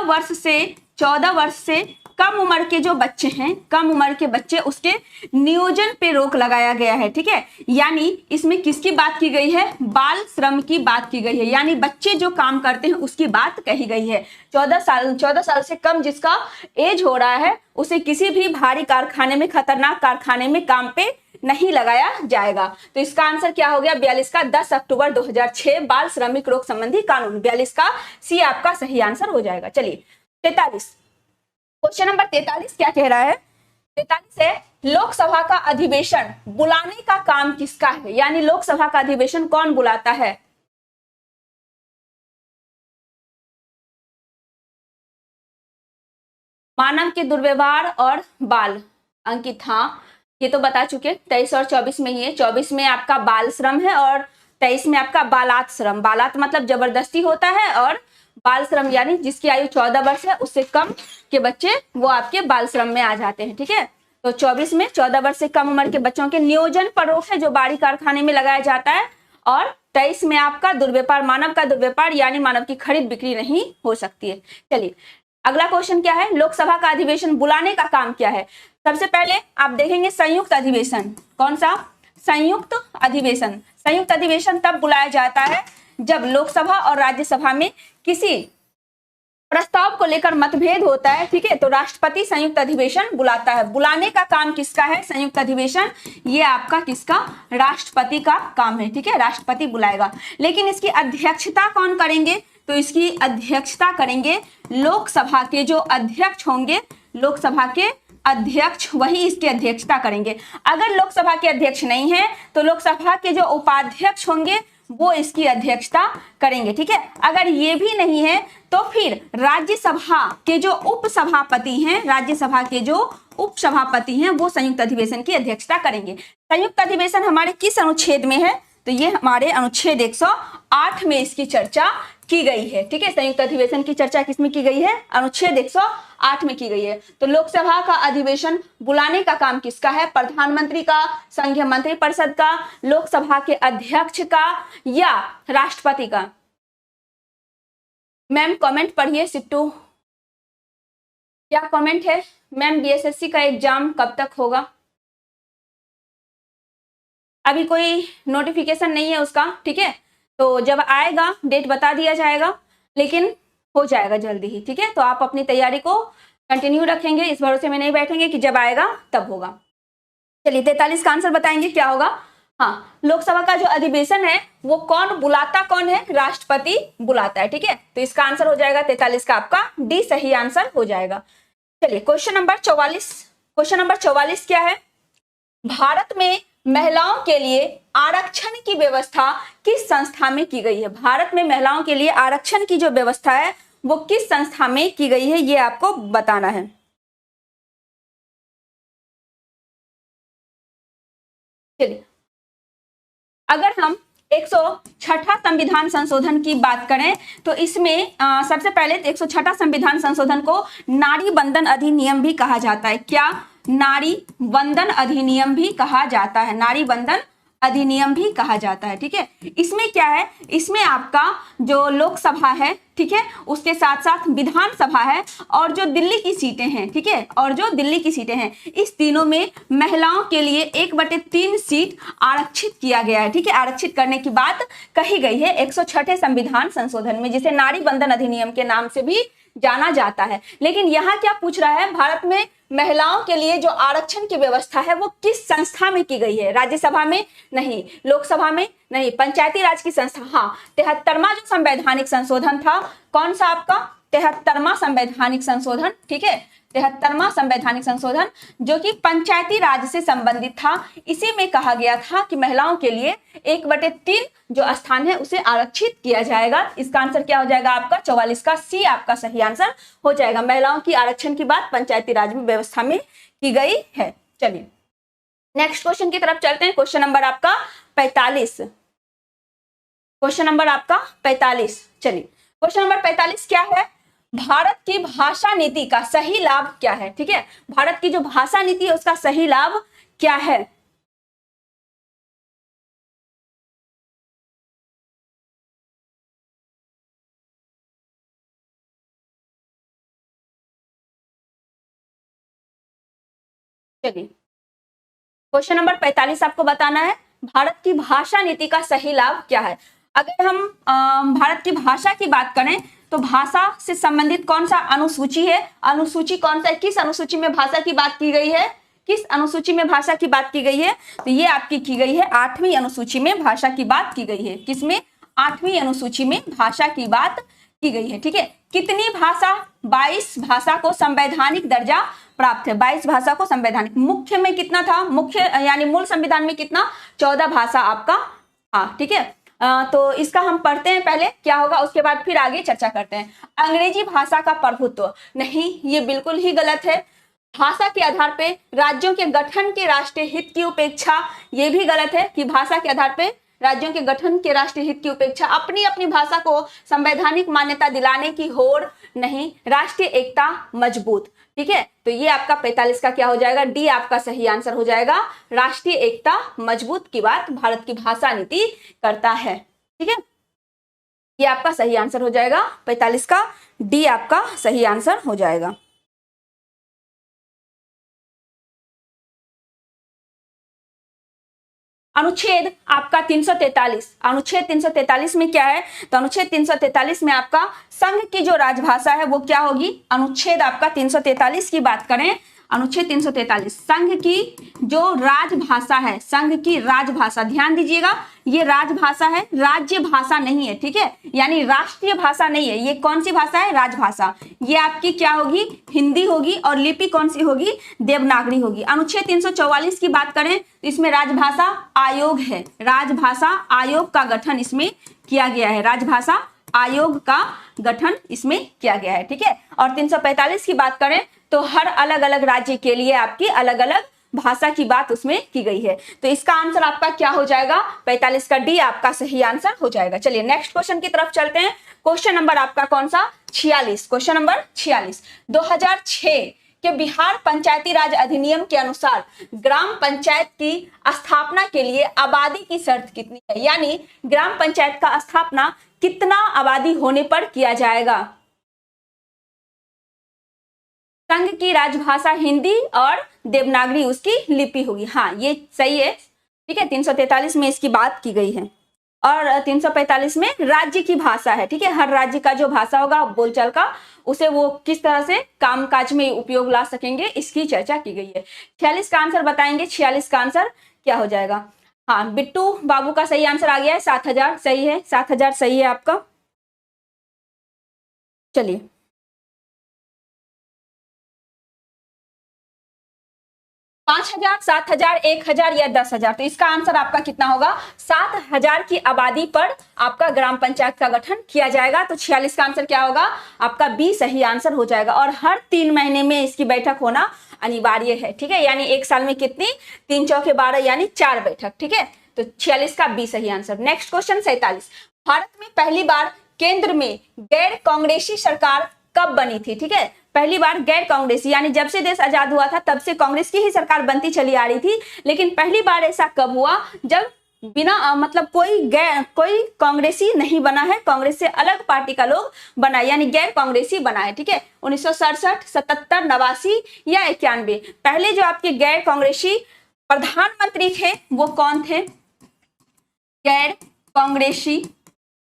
वर्ष से कम उम्र के जो बच्चे हैं, कम उम्र के बच्चे, उसके नियोजन पे रोक लगाया गया है। ठीक है, यानी इसमें किसकी बात की गई है? बाल श्रम की बात की गई है, यानी बच्चे जो काम करते हैं उसकी बात कही गई है। 14 साल से कम जिसका एज हो रहा है उसे किसी भी भारी कारखाने में, खतरनाक कारखाने में काम पे नहीं लगाया जाएगा। तो इसका आंसर क्या हो गया? 42 का 10 अक्टूबर 2006 बाल श्रमिक रोक संबंधी कानून। 42 का सी आपका सही आंसर हो जाएगा। चलिए 43, क्वेश्चन नंबर 43 क्या कह रहा है? 43 है, लोकसभा का अधिवेशन बुलाने का काम किसका है? यानी लोकसभा का अधिवेशन कौन बुलाता है? मानव के दुर्व्यवहार और बाल। अंकित, हाँ ये तो बता चुके। 23 और 24 में ही है। 24 में आपका बाल श्रम है और 23 में आपका बालात श्रम। बालात मतलब जबरदस्ती होता है और बाल श्रम यानी जिसकी आयु 14 वर्ष है उससे कम के बच्चे वो आपके बाल श्रम में आ जाते हैं। ठीक है, तो 24 में 14 वर्ष से कम उम्र के बच्चों के नियोजन पर रोक है जो बाड़ी कारखाने में लगाया जाता है। और 23 में आपका दुर्व्यापार, मानव का दुर्व्यापार यानी मानव की खरीद बिक्री नहीं हो सकती है। चलिए अगला क्वेश्चन क्या है? लोकसभा का अधिवेशन बुलाने का काम क्या है? सबसे पहले आप देखेंगे संयुक्त अधिवेशन। कौन सा? संयुक्त अधिवेशन। संयुक्त अधिवेशन तब बुलाया जाता है जब लोकसभा और राज्यसभा में किसी प्रस्ताव को लेकर मतभेद होता है। ठीक है, तो राष्ट्रपति संयुक्त अधिवेशन बुलाता है। बुलाने का काम किसका है? संयुक्त अधिवेशन ये आपका किसका? राष्ट्रपति का काम है। ठीक है, राष्ट्रपति बुलाएगा। लेकिन इसकी अध्यक्षता कौन करेंगे? तो इसकी अध्यक्षता करेंगे लोकसभा के जो अध्यक्ष होंगे, लोकसभा के अध्यक्ष वही इसकी अध्यक्षता करेंगे। अगर लोकसभा के अध्यक्ष नहीं है तो लोकसभा के जो उपाध्यक्ष होंगे वो इसकी अध्यक्षता करेंगे। ठीक है, अगर ये भी नहीं है तो फिर राज्यसभा के जो उपसभापति हैं, राज्यसभा के जो उपसभापति हैं वो संयुक्त अधिवेशन की अध्यक्षता करेंगे। संयुक्त अधिवेशन हमारे किस अनुच्छेद में है? तो ये हमारे अनुच्छेद 108 में इसकी चर्चा की गई है। ठीक है, संयुक्त अधिवेशन की चर्चा किसमें की गई है? अनुच्छेद 108 में की गई है। तो लोकसभा का अधिवेशन बुलाने का काम किसका है? प्रधानमंत्री का, संघीय मंत्रिपरिषद का, लोकसभा के अध्यक्ष का या राष्ट्रपति का? मैम कमेंट पढ़िए। सिट्टू क्या कमेंट है? मैम बीएसएससी का एग्जाम कब तक होगा? अभी कोई नोटिफिकेशन नहीं है उसका। ठीक है, तो जब आएगा डेट बता दिया जाएगा, लेकिन हो जाएगा जल्दी ही। ठीक है, तो आप अपनी तैयारी को कंटिन्यू रखेंगे, इस भरोसे में नहीं बैठेंगे कि जब आएगा तब होगा। चलिए 43 का आंसर बताएंगे क्या होगा? हाँ, लोकसभा का जो अधिवेशन है वो कौन बुलाता, कौन है? राष्ट्रपति बुलाता है। ठीक है, तो इसका आंसर हो जाएगा 43 का आपका डी सही आंसर हो जाएगा। चलिए क्वेश्चन नंबर 44। क्वेश्चन नंबर 44 क्या है? भारत में महिलाओं के लिए आरक्षण की व्यवस्था किस संस्था में की गई है? भारत में महिलाओं के लिए आरक्षण की जो व्यवस्था है वो किस संस्था में की गई है, ये आपको बताना है। चलिए, अगर हम 106 संविधान संशोधन की बात करें तो इसमें सबसे पहले 106 संविधान संशोधन को नारी बंधन अधिनियम भी कहा जाता है। क्या? नारी बंधन अधिनियम भी कहा जाता है। नारी बंधन अधिनियम भी कहा जाता है। ठीक है, इसमें क्या है? इसमें आपका जो लोकसभा है, ठीक है, उसके साथ साथ विधानसभा है और जो दिल्ली की सीटें हैं, ठीक है, और जो दिल्ली की सीटें हैं, इस तीनों में महिलाओं के लिए 1/3 सीट आरक्षित किया गया है। ठीक है, आरक्षित करने की बात कही गई है 106 संविधान संशोधन में, जिसे नारी बंधन अधिनियम के नाम से भी जाना जाता है। लेकिन यहाँ क्या पूछ रहा है? भारत में महिलाओं के लिए जो आरक्षण की व्यवस्था है वो किस संस्था में की गई है? राज्यसभा में नहीं, लोकसभा में नहीं, पंचायती राज की संस्था। हाँ, 73वां जो संवैधानिक संशोधन था, कौन सा आपका? 73वां संवैधानिक संशोधन। ठीक है, 73वां संवैधानिक संशोधन जो कि पंचायती राज से संबंधित था। इसी में कहा गया था कि महिलाओं के लिए 1/3 जो स्थान है उसे आरक्षित किया जाएगा। इसका आंसर क्या हो जाएगा आपका? 44 का सी आपका सही आंसर हो जाएगा। महिलाओं की आरक्षण की बात पंचायती राज में व्यवस्था में की गई है। चलिए नेक्स्ट क्वेश्चन की तरफ चलते हैं। क्वेश्चन नंबर आपका 45। क्वेश्चन नंबर आपका 45। चलिए क्वेश्चन नंबर 45 क्या है? भारत की भाषा नीति का सही लाभ क्या है? ठीक है, भारत की जो भाषा नीति है उसका सही लाभ क्या है? चलिए क्वेश्चन नंबर 45 आपको बताना है, भारत की भाषा नीति का सही लाभ क्या है। अगर हम भारत की भाषा की बात करें तो भाषा से संबंधित कौन सा अनुसूची है? अनुसूची कौन सा है? किस अनुसूची में भाषा की बात की गई है? किस अनुसूची में भाषा की बात की गई है? तो ये आपकी की गई है 8वीं अनुसूची में भाषा की बात की गई है। किसमें? 8वीं अनुसूची में भाषा की बात की गई है। ठीक है, कितनी भाषा? 22 भाषा को संवैधानिक दर्जा प्राप्त है। 22 भाषा को संवैधानिक। मुख्य में कितना था? मुख्य यानी मूल संविधान में कितना? 14 भाषा आपका। हाँ ठीक है, तो इसका हम पढ़ते हैं पहले क्या होगा, उसके बाद फिर आगे चर्चा करते हैं। अंग्रेजी भाषा का प्रभुत्व नहीं, ये बिल्कुल ही गलत है। भाषा के आधार पे राज्यों के गठन के राष्ट्रीय हित की उपेक्षा, ये भी गलत है कि भाषा के आधार पे राज्यों के गठन के राष्ट्रीय हित की उपेक्षा, अपनी अपनी भाषा को संवैधानिक मान्यता दिलाने की होड़ नहीं, राष्ट्रीय एकता मजबूत। ठीक है, तो ये आपका 45 का क्या हो जाएगा? डी आपका सही आंसर हो जाएगा। राष्ट्रीय एकता मजबूत की बात भारत की भाषा नीति करता है। ठीक है, ये आपका सही आंसर हो जाएगा 45 का डी आपका सही आंसर हो जाएगा। अनुच्छेद आपका 343, अनुच्छेद 343 में क्या है? तो अनुच्छेद 343 में आपका संघ की जो राजभाषा है वो क्या होगी? अनुच्छेद आपका 343 की बात करें, अनुच्छेद 343 संघ की जो राजभाषा है, संघ की राजभाषा, ध्यान दीजिएगा ये राजभाषा है, राज्य भाषा नहीं है। ठीक है, यानी राष्ट्रीय भाषा नहीं है। ये कौन सी भाषा है? राजभाषा। ये आपकी क्या होगी? हिंदी होगी। और लिपि कौन सी होगी? देवनागरी होगी। अनुच्छेद 344 की बात करें तो इसमें राजभाषा आयोग है, राजभाषा आयोग का गठन इसमें किया गया है, राजभाषा आयोग का गठन इसमें किया गया है। ठीक है, और 345 की बात करें तो हर अलग अलग राज्य के लिए आपकी अलग अलग भाषा की बात उसमें की गई है। तो इसका आंसर आपका क्या हो जाएगा? 45 का डी आपका सही आंसर हो जाएगा। चलिए नेक्स्ट क्वेश्चन की तरफ चलते हैं। क्वेश्चन नंबर आपका कौन सा 46, क्वेश्चन नंबर 46। 2006 के बिहार पंचायती राज अधिनियम के अनुसार ग्राम पंचायत की स्थापना के लिए आबादी की शर्त कितनी है, यानी ग्राम पंचायत का स्थापना कितना आबादी होने पर किया जाएगा। संघ की राजभाषा हिंदी और देवनागरी उसकी लिपि होगी। हाँ ये सही है, ठीक है। 343 में इसकी बात की गई है और 345 में राज्य की भाषा है, ठीक है। हर राज्य का जो भाषा होगा बोलचाल का, उसे वो किस तरह से कामकाज में उपयोग ला सकेंगे, इसकी चर्चा की गई है। 46 का आंसर बताएंगे, 46 का आंसर क्या हो जाएगा। हाँ बिट्टू बाबू का सही आंसर आ गया है, 7000 सही है, 7000 सही है आपका। चलिए 5000, 7000, 1000 या 10,000, तो इसका आंसर आपका कितना होगा। 7000 की आबादी पर आपका ग्राम पंचायत का गठन किया जाएगा। तो 46 का आंसर क्या होगा आपका बी सही आंसर हो जाएगा। और हर 3 महीने में इसकी बैठक होना अनिवार्य है, ठीक है। यानी एक साल में कितनी, 3 चौके 12 यानी 4 बैठक, ठीक है। तो 46 का बी सही आंसर। Next question 47। भारत में पहली बार केंद्र में गैर कांग्रेसी सरकार कब बनी थी, ठीक है। पहली बार गैर कांग्रेसी, यानी जब से देश आजाद हुआ था तब से कांग्रेस की ही सरकार बनती चली आ रही थी, लेकिन पहली बार ऐसा कब हुआ जब बिना मतलब कोई कांग्रेसी नहीं बना है, कांग्रेस से अलग पार्टी का लोग बना, यानी गैर कांग्रेसी बना है, ठीक है। 1967, 77, 89 या 91। पहले जो आपके गैर कांग्रेसी प्रधानमंत्री थे वो कौन थे, गैर कांग्रेसी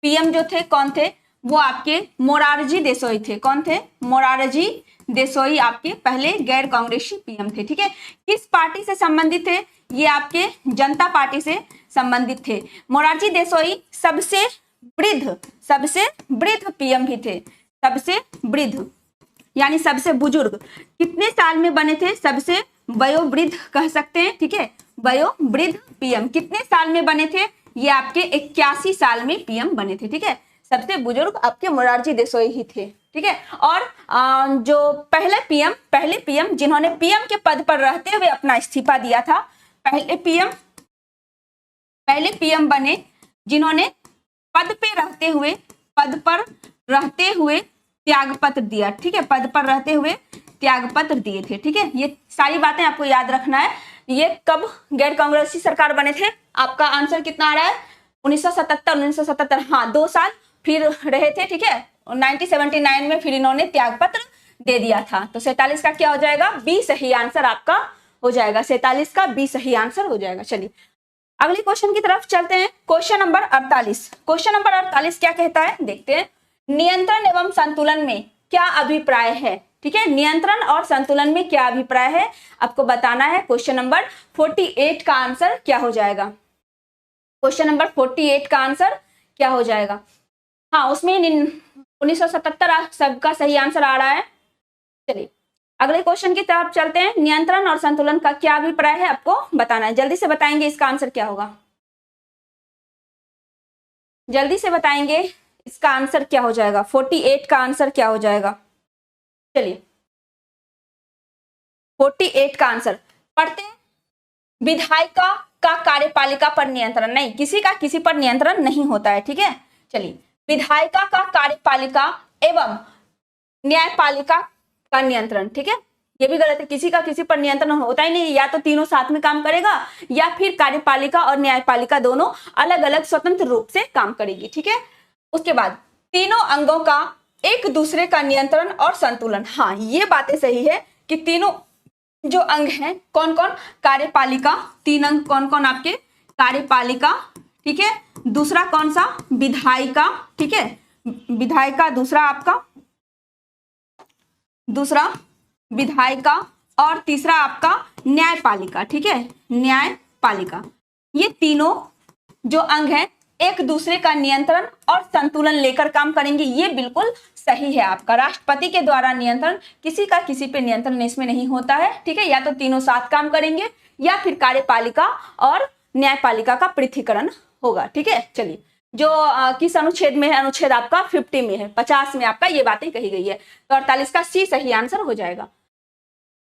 पीएम जो थे कौन थे, वो आपके मोरारजी देसाई थे। कौन थे, मोरारजी देसाई आपके पहले गैर कांग्रेसी पीएम थे, ठीक है। किस पार्टी से संबंधित थे, ये आपके जनता पार्टी से संबंधित थे। मोरारजी देसाई सबसे वृद्ध पीएम भी थे, सबसे वृद्ध यानी सबसे बुजुर्ग। कितने साल में बने थे, सबसे वयोवृद्ध कह सकते हैं, ठीक है। वयोवृद्ध पीएम कितने साल में बने थे, ये आपके 81 साल में पीएम बने थे, ठीक है। सबसे बुजुर्ग आपके मोरारजी देसाई ही थे, ठीक है। और जो पहले पीएम जिन्होंने पीएम के पद पर रहते हुए अपना इस्तीफा दिया था, पहले पीएम बने जिन्होंने पद पर रहते हुए त्यागपत्र दिया, ठीक है। पद पर रहते हुए त्यागपत्र दिए थे, ठीक है। ये सारी बातें आपको याद रखना है। ये कब गैर कांग्रेसी सरकार बने थे, आपका आंसर कितना आ रहा है 1977। हाँ 2 साल फिर रहे थे, ठीक है। 1979 में फिर इन्होंने त्यागपत्र दे दिया था। तो 47 का क्या हो जाएगा, बी सही आंसर आपका हो जाएगा। 47 का बी सही आंसर हो जाएगा। चलिए अगले क्वेश्चन की तरफ चलते हैं। Question number 48। क्वेश्चन नंबर 48 क्या कहता है, देखते हैं। नियंत्रण एवं संतुलन में क्या अभिप्राय है, ठीक है। नियंत्रण और संतुलन में क्या अभिप्राय है आपको बताना है। क्वेश्चन नंबर 48 का आंसर क्या हो जाएगा, क्वेश्चन नंबर 48 का आंसर क्या हो जाएगा। हाँ उसमें 1977 सबका सही आंसर आ रहा है। चलिए अगले क्वेश्चन की तरफ चलते हैं। नियंत्रण और संतुलन का क्या अभिप्राय है आपको बताना है, जल्दी से बताएंगे इसका आंसर क्या होगा, जल्दी से बताएंगे इसका आंसर क्या हो जाएगा। 48 का आंसर क्या हो जाएगा, चलिए 48 का आंसर पढ़ते हैं। विधायिका का कार्यपालिका पर नियंत्रण नहीं, किसी का किसी पर नियंत्रण नहीं होता है, ठीक है। चलिए विधायिका का कार्यपालिका एवं न्यायपालिका का नियंत्रण, ठीक है। ये भी गलत है, किसी का किसी पर नियंत्रण होता ही नहीं, या तो तीनों साथ में काम करेगा या फिर कार्यपालिका और न्यायपालिका दोनों अलग अलग स्वतंत्र रूप से काम करेगी, ठीक है। उसके बाद तीनों अंगों का एक दूसरे का नियंत्रण और संतुलन। हाँ ये बातें सही है कि तीनों जो अंग हैं कौन कौन, कार्यपालिका, 3 अंग कौन कौन आपके, कार्यपालिका, ठीक है। दूसरा कौन सा, विधायिका, ठीक है, विधायिका। दूसरा विधायिका और तीसरा आपका न्यायपालिका, ठीक है, न्यायपालिका। ये तीनों जो अंग हैं एक दूसरे का नियंत्रण और संतुलन लेकर काम करेंगे, ये बिल्कुल सही है आपका। राष्ट्रपति के द्वारा नियंत्रण, किसी का किसी पे नियंत्रण इसमें नहीं होता है, ठीक है। या तो तीनों साथ काम करेंगे या फिर कार्यपालिका और न्यायपालिका का पृथकीकरण होगा, ठीक है। चलिए जो किस अनुच्छेद में है, अनुच्छेद आपका 50 में है, 50 में आपका ये बातें कही गई है। तो 48 का सी सही आंसर हो जाएगा।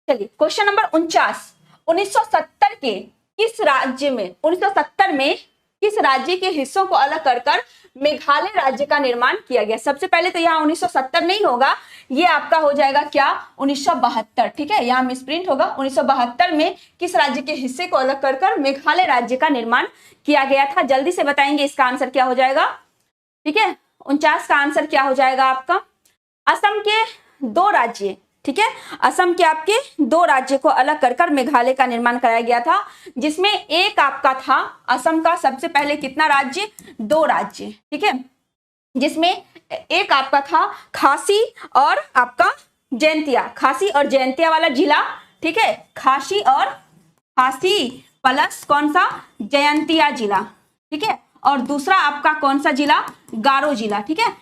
चलिए क्वेश्चन नंबर 49। 1970 के किस राज्य में, 1970 में किस राज्य के हिस्सों को अलग कर कर मेघालय राज्य का निर्माण किया गया? सबसे पहले तो यहाँ 1970 नहीं होगा, ये आपका हो जाएगा क्या 1972, ठीक है, यहाँ मिसप्रिंट होगा। 1972 में किस राज्य के हिस्से को अलग कर कर मेघालय राज्य का निर्माण किया गया था? जल्दी से बताएंगे इसका आंसर क्या हो जाएगा, ठीक है। 49 का आंसर क्या हो जाएगा आपका? असम के 2 राज्य, ठीक है, असम के आपके 2 राज्य को अलग कर कर मेघालय का निर्माण कराया गया था, जिसमें एक आपका था असम का सबसे पहले कितना राज्य? 2 राज्य, ठीक है, जिसमें एक आपका था खासी और आपका जैंतिया, खासी और जैंतिया वाला जिला, ठीक है, खासी प्लस कौन सा? जयंतिया जिला, ठीक है, और दूसरा आपका कौन सा जिला? गारो जिला, ठीक है।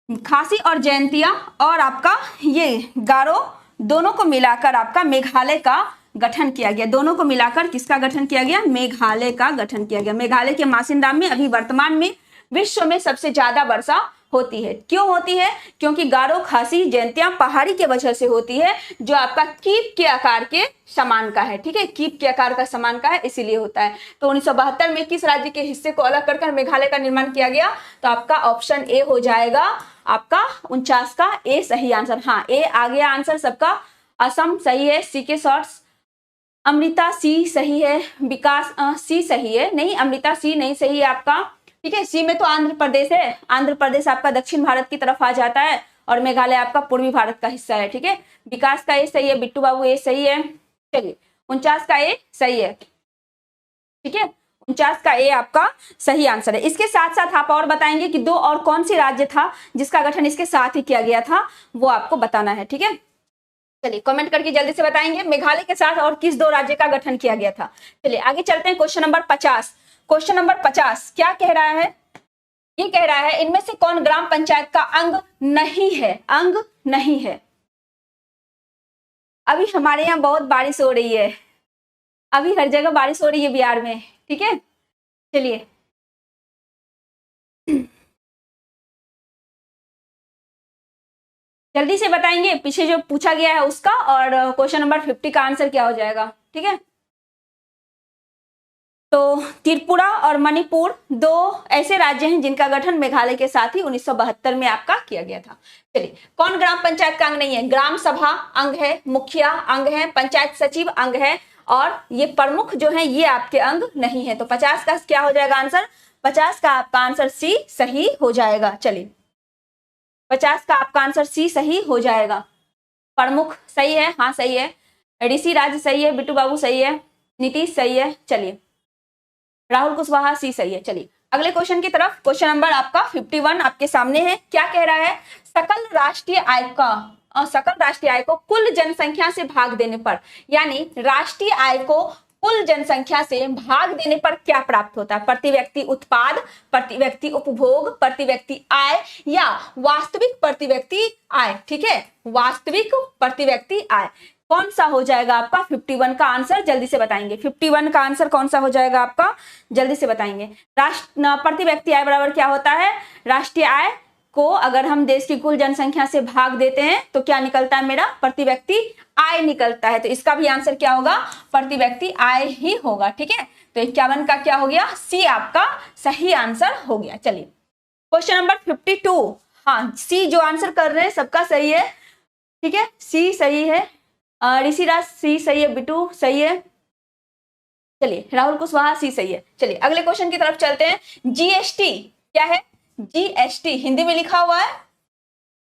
खासी और जयंतिया और आपका ये गारो दोनों को मिलाकर आपका मेघालय का गठन किया गया। दोनों को मिलाकर किसका गठन किया गया? मेघालय का गठन किया गया। मेघालय के मासिनराम में अभी वर्तमान में विश्व में सबसे ज्यादा वर्षा होती है। क्यों होती है? क्योंकि गारो, खासी, जयंतिया पहाड़ी के वजह से होती है, जो आपका कीप के आकार के समान का है, ठीक है, कीप के आकार का समान का है, इसीलिए होता है। तो 1972 में किस राज्य के हिस्से को अलग कर मेघालय का निर्माण किया गया? तो आपका ऑप्शन ए हो जाएगा, आपका 49 का ए सही आंसर। हाँ, ए आ गया आंसर सबका। असम सही है, सी के शॉर्ट्स। अमृता सी सही है, विकास सी सही है, नहीं अमृता सी नहीं सही है आपका, ठीक है। सी में तो आंध्र प्रदेश है, आंध्र प्रदेश आपका दक्षिण भारत की तरफ आ जाता है और मेघालय आपका पूर्वी भारत का हिस्सा है, ठीक है। विकास का ए सही है, बिट्टू बाबू ए सही है। चलिए 49 का ए सही है, ठीक है, 49 का ए आपका सही आंसर है। इसके साथ साथ आप और बताएंगे कि 2 और कौन सी राज्य था जिसका गठन इसके साथ ही किया गया था, वो आपको बताना है, ठीक है। चलिए कमेंट करके जल्दी से बताएंगे मेघालय के साथ और किस 2 राज्य का गठन किया गया था। चलिए आगे चलते हैं। Question number 50। क्वेश्चन नंबर 50 क्या कह रहा है? ये कह रहा है इनमें से कौन ग्राम पंचायत का अंग नहीं है? अंग नहीं है। अभी हमारे यहाँ बहुत बारिश हो रही है, अभी हर जगह बारिश हो रही है बिहार में, ठीक है। चलिए जल्दी से बताएंगे पीछे जो पूछा गया है उसका, और क्वेश्चन नंबर 50 का आंसर क्या हो जाएगा, ठीक है। तो त्रिपुरा और मणिपुर 2 ऐसे राज्य हैं जिनका गठन मेघालय के साथ ही 1972 में आपका किया गया था। चलिए कौन ग्राम पंचायत का अंग नहीं है? ग्राम सभा अंग है, मुखिया अंग है, पंचायत सचिव अंग है, और ये प्रमुख जो है ये आपके अंग नहीं है। तो 50 का क्या हो जाएगा आंसर? 50 का आपका आंसर सी सही हो जाएगा। चलिए 50 का आपका आंसर सी सही हो जाएगा। प्रमुख सही है, हाँ सही है। ऋषि राज सही है, बिट्टू बाबू सही है, नीतीश सही है। चलिए राहुल कुशवाहा सी सही है। चलिए अगले क्वेश्चन की तरफ। क्वेश्चन नंबर आपका 51 आपके सामने है। क्या कह रहा है? सकल राष्ट्रीय आय को कुल जनसंख्या से भाग देने पर, यानी राष्ट्रीय आय को कुल जनसंख्या से भाग देने पर क्या प्राप्त होता है? प्रति व्यक्ति उत्पाद, प्रति व्यक्ति उपभोग, प्रति व्यक्ति आय, या वास्तविक प्रति व्यक्ति आय, ठीक है, वास्तविक प्रति व्यक्ति आय। कौन सा हो जाएगा आपका 51 का आंसर? जल्दी से बताएंगे 51 का आंसर कौन सा हो जाएगा आपका? जल्दी से बताएंगे। प्रति व्यक्ति आय बराबर क्या होता है? राष्ट्रीय आय को अगर हम देश की कुल जनसंख्या से भाग देते हैं तो क्या निकलता है मेरा? प्रति व्यक्ति आय निकलता है। तो इसका भी आंसर क्या होगा? प्रति व्यक्ति आय ही होगा, ठीक है। तो 51 का क्या हो गया? सी आपका सही आंसर हो गया। चलिए क्वेश्चन नंबर 52। हाँ सी जो आंसर कर रहे हैं सबका सही है, ठीक है, सी सही है। ऋषिराज सी सही है, बिट्टू सही है। चलिए राहुल कुशवाहा सी सही है। चलिए अगले क्वेश्चन की तरफ चलते हैं। जीएसटी क्या है? जीएसटी हिंदी में लिखा हुआ है।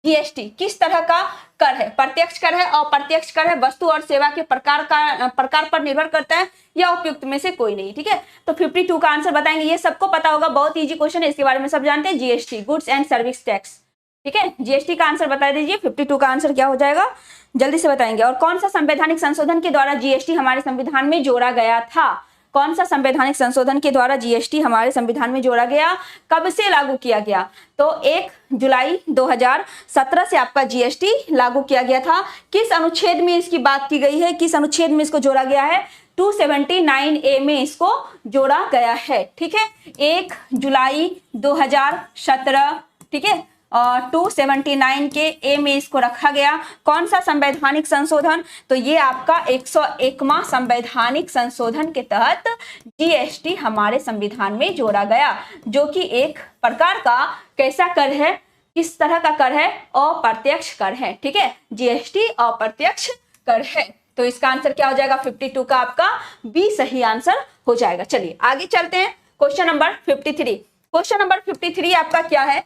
जीएसटी किस तरह का कर है? प्रत्यक्ष कर है, अप्रत्यक्ष कर है, वस्तु और सेवा के प्रकार पर निर्भर करता है, या उपयुक्त में से कोई नहीं, ठीक है। तो 52 का आंसर बताएंगे। ये सबको पता होगा, बहुत इजी क्वेश्चन है, इसके बारे में सब जानते हैं। GST goods and service tax, ठीक है। जीएसटी का आंसर बता दीजिए। 52 का आंसर क्या हो जाएगा? जल्दी से बताएंगे। और कौन सा संवैधानिक संशोधन के द्वारा जीएसटी हमारे संविधान में जोड़ा गया था? कौन सा संवैधानिक संशोधन के द्वारा जीएसटी हमारे संविधान में जोड़ा गया? कब से लागू किया गया? तो 1 जुलाई 2017 से आपका जीएसटी लागू किया गया था। किस अनुच्छेद में इसकी बात की गई है? किस अनुच्छेद में इसको जोड़ा गया है? 279A में इसको जोड़ा गया है, ठीक है। 1 जुलाई 2017, ठीक है, 279 के ए में इसको रखा गया। कौन सा संवैधानिक संशोधन? तो ये आपका 101वां संवैधानिक संशोधन के तहत जीएसटी हमारे संविधान में जोड़ा गया, जो कि एक प्रकार का कैसा कर है, किस तरह का कर है? अप्रत्यक्ष कर है। ठीक है, जीएसटी अप्रत्यक्ष कर है। तो इसका आंसर क्या हो जाएगा? 52 का आपका बी सही आंसर हो जाएगा। चलिए आगे चलते हैं। Question number 53। क्वेश्चन नंबर 53 आपका क्या है?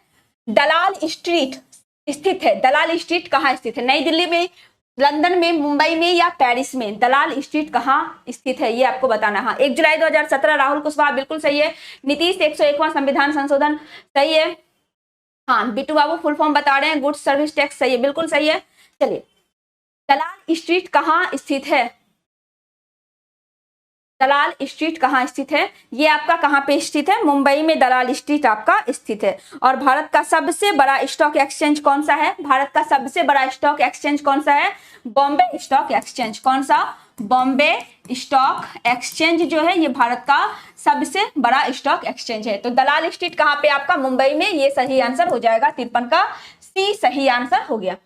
दलाल स्ट्रीट स्थित है। दलाल स्ट्रीट कहाँ स्थित है? नई दिल्ली में, लंदन में, मुंबई में या पेरिस में? दलाल स्ट्रीट कहाँ स्थित है ये आपको बताना। हाँ, 1 जुलाई 2017 राहुल कुशवाहा बिल्कुल सही है। नीतीश 101वां संविधान संशोधन सही है। हाँ, बिट्टू बाबू फुल फॉर्म बता रहे हैं। गुड्स सर्विस टैक्स सही है, बिल्कुल सही है। चलिए, दलाल स्ट्रीट कहाँ स्थित है? दलाल स्ट्रीट कहाँ स्थित है? ये आपका कहाँ पे स्थित है? मुंबई में दलाल स्ट्रीट आपका स्थित है। और भारत का सबसे बड़ा स्टॉक एक्सचेंज कौन सा है? भारत का सबसे बड़ा स्टॉक एक्सचेंज कौन सा है? Bombay stock exchange. कौन सा? बॉम्बे स्टॉक एक्सचेंज जो है ये भारत का सबसे बड़ा स्टॉक एक्सचेंज है। तो दलाल स्ट्रीट कहाँ पे आपका? मुंबई में। ये सही आंसर हो जाएगा। 53 का सी सही आंसर हो गया।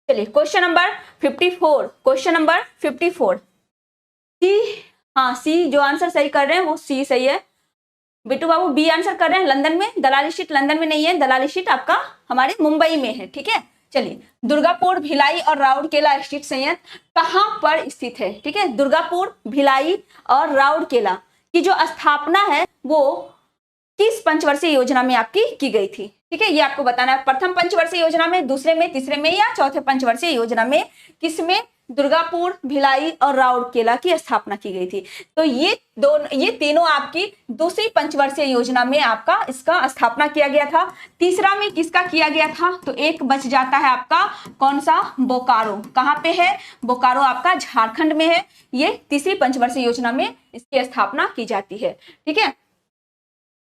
चलिए क्वेश्चन नंबर 54। क्वेश्चन नंबर 54 सी, हाँ सी जो आंसर सही कर रहे हैं वो सी सही है। बिट्टू बाबू बी आंसर कर रहे हैं। लंदन में, दलाल स्ट्रीट लंदन में नहीं है, दलाल स्ट्रीट आपका हमारे मुंबई में है। ठीक है, चलिए दुर्गापुर, भिलाई और राउरकेला स्ट्रीट संयंत्र कहाँ पर स्थित है? ठीक है, दुर्गापुर, भिलाई और राउरकेला की जो स्थापना है वो किस पंचवर्षीय योजना में आपकी की गई थी? ठीक है, ये आपको बताना है। प्रथम पंचवर्षीय योजना में, दूसरे में, तीसरे में या चौथे पंचवर्षीय योजना में किसमें दुर्गापुर, भिलाई और राउरकेला की स्थापना की गई थी? तो ये तीनों आपकी दूसरी पंचवर्षीय योजना में आपका इसका स्थापना किया गया था। तीसरा में किसका किया गया था? तो एक बच जाता है आपका, कौन सा? बोकारो। कहाँ पे है? बोकारो आपका झारखंड में है। ये तीसरी पंचवर्षीय योजना में इसकी स्थापना की जाती है। ठीक है,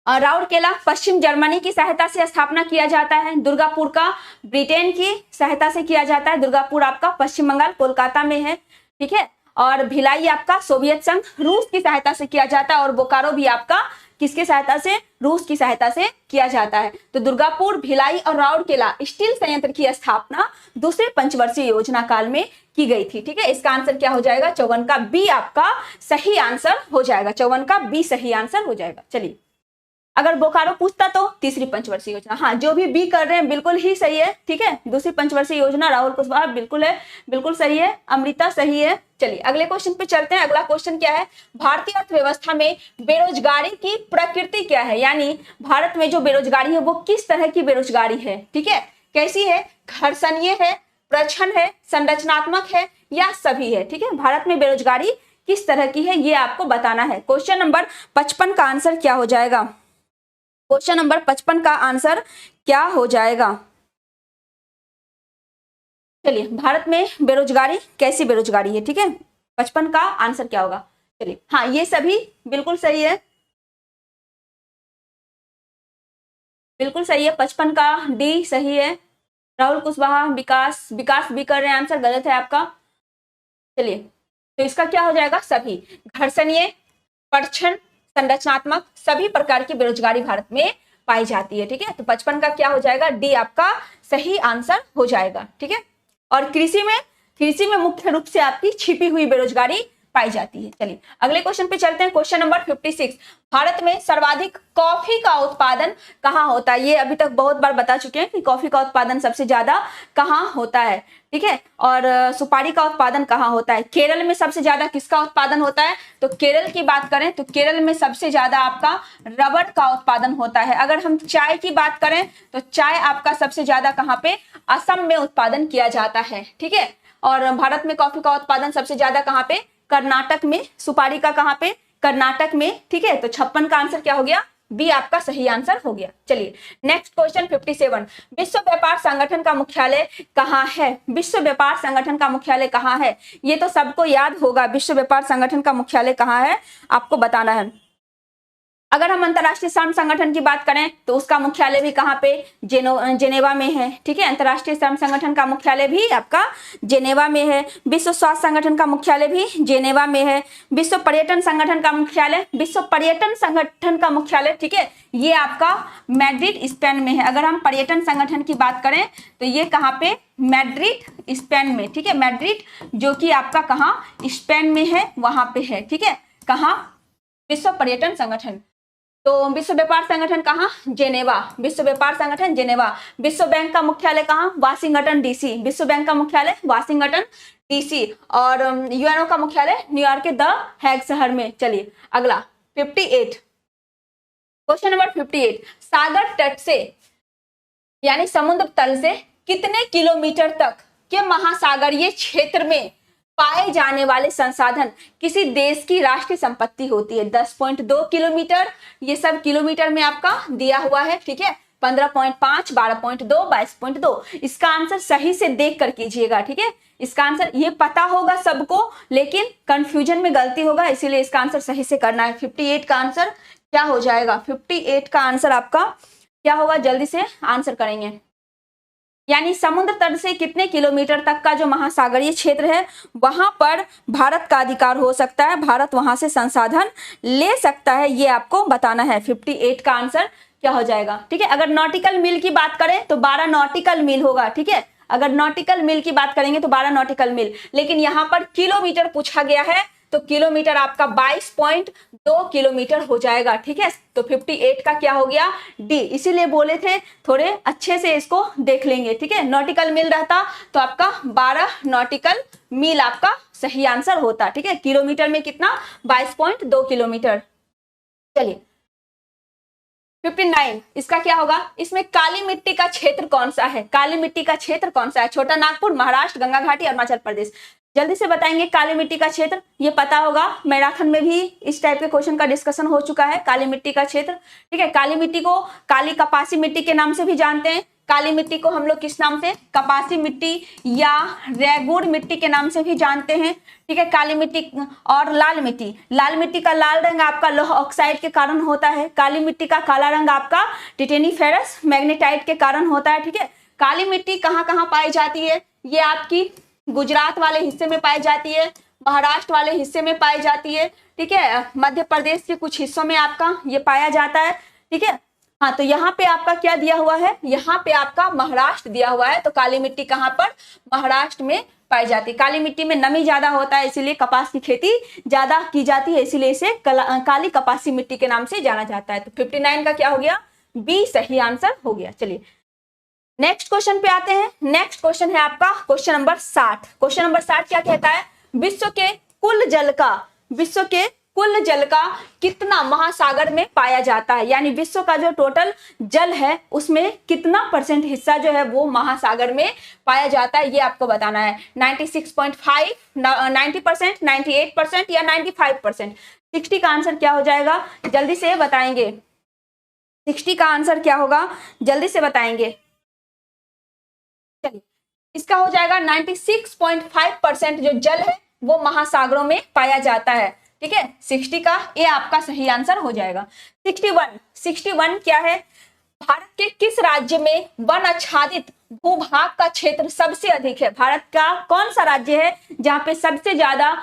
राउरकेला पश्चिम जर्मनी की सहायता से स्थापना किया जाता है। दुर्गापुर का ब्रिटेन की सहायता से किया जाता है। दुर्गापुर आपका पश्चिम बंगाल कोलकाता में है। ठीक है, और भिलाई आपका सोवियत संघ रूस की सहायता से किया जाता है। और बोकारो भी आपका किसकी सहायता से? रूस की सहायता से किया जाता है। तो दुर्गापुर, भिलाई और राउरकेला स्टील संयंत्र की स्थापना दूसरे पंचवर्षीय योजना काल में की गई थी। ठीक है, इसका आंसर क्या हो जाएगा? 54 का बी आपका सही आंसर हो जाएगा। 54 का बी सही आंसर हो जाएगा। चलिए, अगर बोकारो पूछता तो तीसरी पंचवर्षीय योजना। हाँ, जो भी बी कर रहे हैं बिल्कुल ही सही है। ठीक है, दूसरी पंचवर्षीय योजना राहुल कुशवाहा बिल्कुल है, बिल्कुल सही है। अमृता सही है। चलिए अगले क्वेश्चन पे चलते हैं। अगला क्वेश्चन क्या है? भारतीय अर्थव्यवस्था में बेरोजगारी की प्रकृति क्या है? यानी भारत में जो बेरोजगारी है वो किस तरह की बेरोजगारी है? ठीक है, कैसी है? घर्षणीय है, प्रच्छन्न है, संरचनात्मक है या सभी है? ठीक है, भारत में बेरोजगारी किस तरह की है ये आपको बताना है। क्वेश्चन नंबर 55 का आंसर क्या हो जाएगा? क्वेश्चन नंबर 55 का आंसर क्या हो जाएगा? चलिए, भारत में बेरोजगारी कैसी बेरोजगारी है? ठीक है, 55 का आंसर क्या होगा? चलिए, हाँ ये सभी बिल्कुल सही है, बिल्कुल सही है। 55 का डी सही है। राहुल कुशवाहा, विकास भी कर रहे हैं, आंसर गलत है आपका। चलिए, तो इसका क्या हो जाएगा? सभी। घर्षणीय, प्रच्छन्न, संरचनात्मक सभी प्रकार की बेरोजगारी भारत में पाई जाती है। ठीक है, तो 55 का क्या हो जाएगा? डी आपका सही आंसर हो जाएगा। ठीक है, और कृषि में मुख्य रूप से आपकी छिपी हुई बेरोजगारी पाई जाती है। चलिए अगले क्वेश्चन पे चलते हैं। क्वेश्चन नंबर 56, भारत में सर्वाधिक कॉफी का उत्पादन कहाँ होता है? ये अभी तक बहुत बार बता चुके हैं कि कॉफी का उत्पादन सबसे ज्यादा कहाँ होता है। ठीक है, और सुपारी का उत्पादन कहाँ होता है? केरल में सबसे ज्यादा किसका उत्पादन होता है? तो केरल की बात करें तो केरल में सबसे ज्यादा आपका रबर का उत्पादन होता है। अगर हम चाय की बात करें तो चाय आपका सबसे ज्यादा कहाँ पे? असम में उत्पादन किया जाता है। ठीक है, और भारत में कॉफी का उत्पादन सबसे ज्यादा कहाँ पे? कर्नाटक में। सुपारी का कहाँ पे? कर्नाटक में। ठीक है, तो 56 का आंसर क्या हो गया? बी आपका सही आंसर हो गया। चलिए नेक्स्ट क्वेश्चन 57, विश्व व्यापार संगठन का मुख्यालय कहाँ है? विश्व व्यापार संगठन का मुख्यालय कहाँ है? ये तो सबको याद होगा। विश्व व्यापार संगठन का मुख्यालय कहाँ है आपको बताना है। अगर हम अंतर्राष्ट्रीय श्रम संगठन की बात करें तो उसका मुख्यालय भी कहाँ पे, जेनेवा में है, ठीक है। अंतर्राष्ट्रीय श्रम संगठन का मुख्यालय भी आपका जेनेवा में है। विश्व स्वास्थ्य संगठन का मुख्यालय भी जेनेवा में है। विश्व पर्यटन संगठन का मुख्यालय, विश्व पर्यटन संगठन का मुख्यालय, ठीक है, ये आपका मैड्रिड स्पेन में है। अगर हम पर्यटन संगठन की बात करें तो ये कहाँ पे, मैड्रिड स्पेन में, ठीक है। मैड्रिड जो कि आपका कहाँ, स्पेन में है, वहां पे है, ठीक है। कहाँ, विश्व पर्यटन संगठन। तो विश्व व्यापार संगठन कहाँ, जेनेवा, विश्व व्यापार संगठन जेनेवा। विश्व बैंक का मुख्यालय कहाँ, वाशिंगटन डीसी, विश्व बैंक का मुख्यालय वाशिंगटन डीसी। और यूएनओ का मुख्यालय न्यूयॉर्क के द हैग शहर में। चलिए अगला 58, क्वेश्चन नंबर 58, सागर तट से यानी समुद्र तल से कितने किलोमीटर तक के महासागरीय क्षेत्र में पाए जाने वाले संसाधन किसी देश की राष्ट्रीय संपत्ति होती है। 10.2 किलोमीटर, ये सब किलोमीटर में आपका दिया हुआ है, ठीक है। 15.5, 12.2, 22.2। इसका आंसर सही से देख कर कीजिएगा, ठीक है। इसका आंसर ये पता होगा सबको, लेकिन कंफ्यूजन में गलती होगा, इसीलिए इसका आंसर सही से करना है। 58 का आंसर क्या हो जाएगा, 58 का आंसर आपका क्या होगा, जल्दी से आंसर करेंगे। यानी समुद्र तट से कितने किलोमीटर तक का जो महासागरीय क्षेत्र है वहां पर भारत का अधिकार हो सकता है, भारत वहां से संसाधन ले सकता है, ये आपको बताना है। 58 का आंसर क्या हो जाएगा, ठीक है। अगर नॉटिकल मील की बात करें तो 12 नॉटिकल मील होगा, ठीक है। अगर नॉटिकल मील की बात करेंगे तो 12 नॉटिकल मील, लेकिन यहाँ पर किलोमीटर पूछा गया है तो किलोमीटर आपका 22.2 किलोमीटर हो जाएगा, ठीक है। तो 58 का क्या हो गया, डी। इसीलिए बोले थे थोड़े अच्छे से इसको देख लेंगे, ठीक है। नॉटिकल मील रहता तो आपका 12 नॉटिकल मील आपका सही आंसर होता, ठीक है। किलोमीटर में कितना, 22.2 किलोमीटर। चलिए 59, इसका क्या होगा, इसमें काली मिट्टी का क्षेत्र कौन सा है, काली मिट्टी का क्षेत्र कौन सा है। छोटा नागपुर, महाराष्ट्र, गंगा घाटी, अरुणाचल प्रदेश। जल्दी से बताएंगे काली मिट्टी का क्षेत्र, ये पता होगा, मैराथन में भी इस टाइप के क्वेश्चन का डिस्कशन हो चुका है। काली मिट्टी का क्षेत्र, ठीक है। काली मिट्टी को काली कपासी मिट्टी के नाम से भी जानते हैं। काली मिट्टी को हम लोग किस नाम से, कपासी मिट्टी या रेगुड़ मिट्टी के नाम से भी जानते हैं, ठीक है। काली मिट्टी और लाल मिट्टी, लाल मिट्टी का लाल रंग आपका लौह ऑक्साइड के कारण होता है। काली मिट्टी का काला रंग आपका टिटेनीफेरस मैग्नेटाइट के कारण होता है, ठीक है। काली मिट्टी कहाँ कहाँ पाई जाती है, ये आपकी गुजरात वाले हिस्से में पाई जाती है, महाराष्ट्र वाले हिस्से में पाई जाती है, ठीक है। मध्य प्रदेश के कुछ हिस्सों में आपका ये पाया जाता है, ठीक है। हाँ, तो यहाँ पे आपका क्या दिया हुआ है, यहाँ पे आपका महाराष्ट्र दिया हुआ है। तो काली मिट्टी कहाँ पर, महाराष्ट्र में पाई जाती है। काली मिट्टी में नमी ज्यादा होता है, इसीलिए कपास की खेती ज्यादा की जाती है, इसीलिए इसे काली कपासी मिट्टी के नाम से जाना जाता है। तो 59 का क्या हो गया, बी सही आंसर हो गया। चलिए नेक्स्ट क्वेश्चन पे आते हैं। नेक्स्ट क्वेश्चन है आपका क्वेश्चन नंबर 60। क्वेश्चन नंबर 60 क्या कहता है, विश्व के कुल जल का कितना महासागर में पाया जाता है। यानी विश्व का जो टोटल जल है उसमें कितना % हिस्सा जो है वो महासागर में पाया जाता है, ये आपको बताना है। 96.5, 90%, 98% या 95%। 60 का आंसर क्या हो जाएगा, जल्दी से बताएंगे। 60 का आंसर क्या होगा, जल्दी से बताएंगे। चलिए इसका हो जाएगा 96.5% जो जल है वो महासागरों में पाया जाता है, ठीक है। 60 का ये आपका सही आंसर हो जाएगा। 61 क्या है, भारत के किस राज्य में वन आच्छादित भूभाग का क्षेत्र सबसे अधिक है। भारत का कौन सा राज्य है जहाँ पे सबसे ज्यादा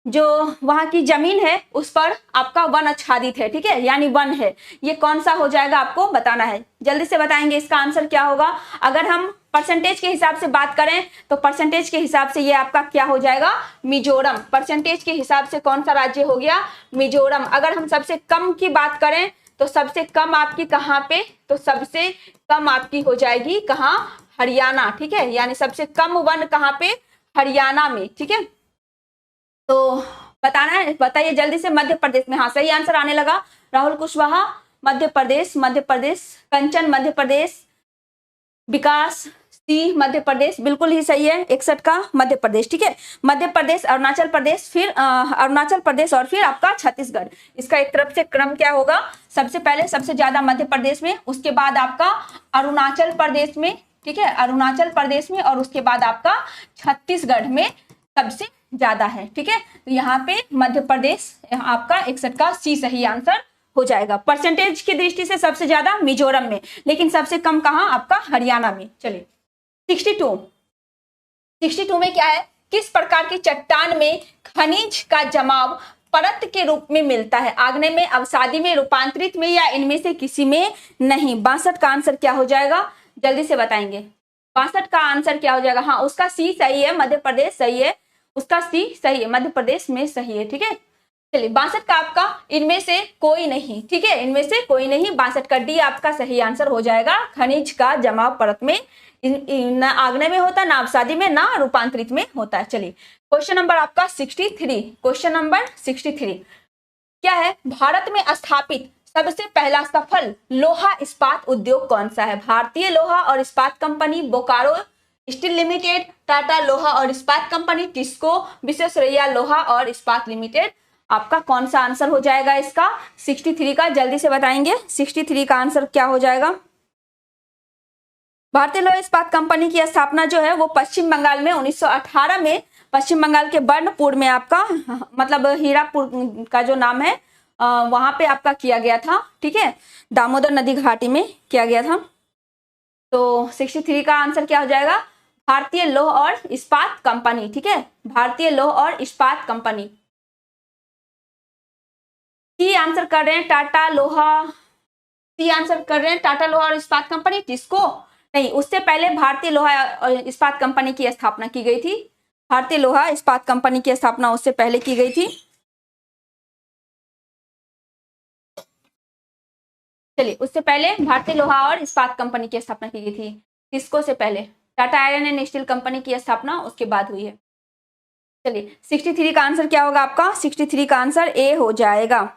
जो वहां की जमीन है उस पर आपका वन आच्छादित है, ठीक है, यानी वन है। ये कौन सा हो जाएगा आपको बताना है, जल्दी से बताएंगे इसका आंसर क्या होगा। अगर हम परसेंटेज के हिसाब से बात करें तो परसेंटेज के हिसाब से ये आपका क्या हो जाएगा, मिजोरम। परसेंटेज के हिसाब से कौन सा राज्य हो गया, मिजोरम। अगर हम सबसे कम की बात करें तो सबसे कम आपकी कहाँ पे, तो सबसे कम आपकी हो जाएगी कहाँ, हरियाणा, ठीक है। यानी सबसे कम वन कहाँ पे, हरियाणा में, ठीक है। तो बताना है, बताइए जल्दी से। मध्य प्रदेश में, हाँ सही आंसर आने लगा। राहुल कुशवाहा मध्य प्रदेश, कंचन मध्य प्रदेश, विकास सी मध्य प्रदेश, बिल्कुल ही सही है। 61 का मध्य प्रदेश, ठीक है। मध्य प्रदेश, अरुणाचल प्रदेश, फिर अरुणाचल प्रदेश और फिर आपका छत्तीसगढ़। इसका एक तरफ से क्रम क्या होगा, सबसे पहले सबसे ज्यादा मध्य प्रदेश में, उसके बाद आपका अरुणाचल प्रदेश में, ठीक है, अरुणाचल प्रदेश में, और उसके बाद आपका छत्तीसगढ़ में सबसे ज्यादा है, ठीक है। तो यहाँ पे मध्य प्रदेश आपका 61 का सी सही आंसर हो जाएगा। परसेंटेज की दृष्टि से सबसे ज्यादा मिजोरम में, लेकिन सबसे कम कहाँ, आपका हरियाणा में। चलिए 62 में क्या है, किस प्रकार की चट्टान में खनिज का जमाव परत के रूप में मिलता है, आग्नेय में, अवसादी में, रूपांतरित में, या इनमें से किसी में नहीं। 62 का आंसर क्या हो जाएगा, जल्दी से बताएंगे। 62 का आंसर क्या हो जाएगा, हाँ उसका सी सही है, मध्य प्रदेश सही है, उसका सी सही है, मध्य प्रदेश में सही है। ठीक है, चलिए 62 का आपका इनमें से कोई नहीं, ठीक है, इनमें से कोई नहीं। 62 का डी आपका सही आंसर हो जाएगा। खनिज का जमाव परत में न आग्नेय में होता है, ना अवसादी में, ना रूपांतरित में होता है। चलिए क्वेश्चन नंबर आपका 63, क्वेश्चन नंबर 63 क्या है, भारत में स्थापित सबसे पहला सफल लोहा इस्पात उद्योग कौन सा है। भारतीय लोहा और इस्पात company, Bokaro steel limited, Tata लोहा और इस्पात कंपनी, टिस्को, विश्वेश्वरैया लोहा और इस्पात लिमिटेड। आपका कौन सा आंसर हो जाएगा इसका, 63 का, जल्दी से बताएंगे। 63 का आंसर क्या हो जाएगा। भारतीय लोहा इस्पात कंपनी की स्थापना जो है वो पश्चिम बंगाल में 1918 में, पश्चिम बंगाल के बर्नपुर में, आपका मतलब हीरापुर का जो नाम है वहां पे आपका किया गया था। ठीक है, दामोदर नदी घाटी में किया गया था। तो 63 का आंसर क्या हो जाएगा, भारतीय लौह और इस्पात कंपनी। ठीक है, भारतीय लौह और इस्पात कंपनी। सी आंसर कर रहे हैं टाटा लोहा, सी आंसर कर रहे हैं टाटा लोहा और इस्पात कंपनी। टिस्को नहीं, उससे पहले भारतीय लोहा और इस्पात कंपनी की स्थापना की गई थी। भारतीय लोहा इस्पात कंपनी की स्थापना उससे पहले की गई थी। चलिए, उससे पहले भारतीय लोहा और इस्पात कंपनी की स्थापना की गई थी, टिस्को से पहले। Tata iron and steel company की स्थापना उसके बाद हुई है। चलिए 63 का आंसर क्या होगा आपका, 63 का आंसर ए हो जाएगा।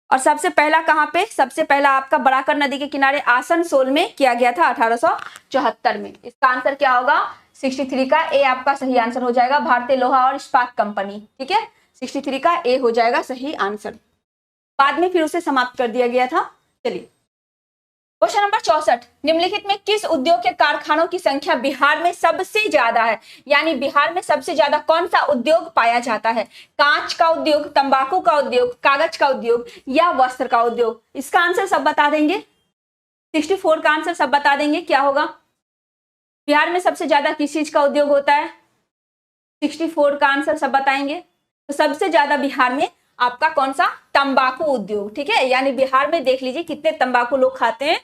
और सबसे पहला कहां पे, सबसे पहला आपका बराकर नदी के किनारे आसनसोल में किया गया था 1874 में। इसका आंसर क्या होगा, 63 का ए आपका सही आंसर हो जाएगा, भारतीय लोहा और इस्पात कंपनी। ठीक है, 63 का ए हो जाएगा सही आंसर, बाद में फिर उसे समाप्त कर दिया गया था। चलिए क्वेश्चन नंबर 64, निम्नलिखित में किस उद्योग के कारखानों की संख्या बिहार में सबसे ज्यादा है, यानी बिहार में सबसे ज्यादा कौन सा उद्योग पाया जाता है। कांच का उद्योग, तंबाकू का उद्योग, कागज का उद्योग, या वस्त्र का उद्योग। इसका आंसर सब बता देंगे, 64 का आंसर सब बता देंगे क्या होगा। बिहार में सबसे ज्यादा किस चीज का उद्योग होता है, 64 का आंसर सब बताएंगे। तो सबसे ज्यादा बिहार में आपका कौन सा, तंबाकू उद्योग। ठीक है, यानी बिहार में देख लीजिए कितने तंबाकू लोग खाते हैं,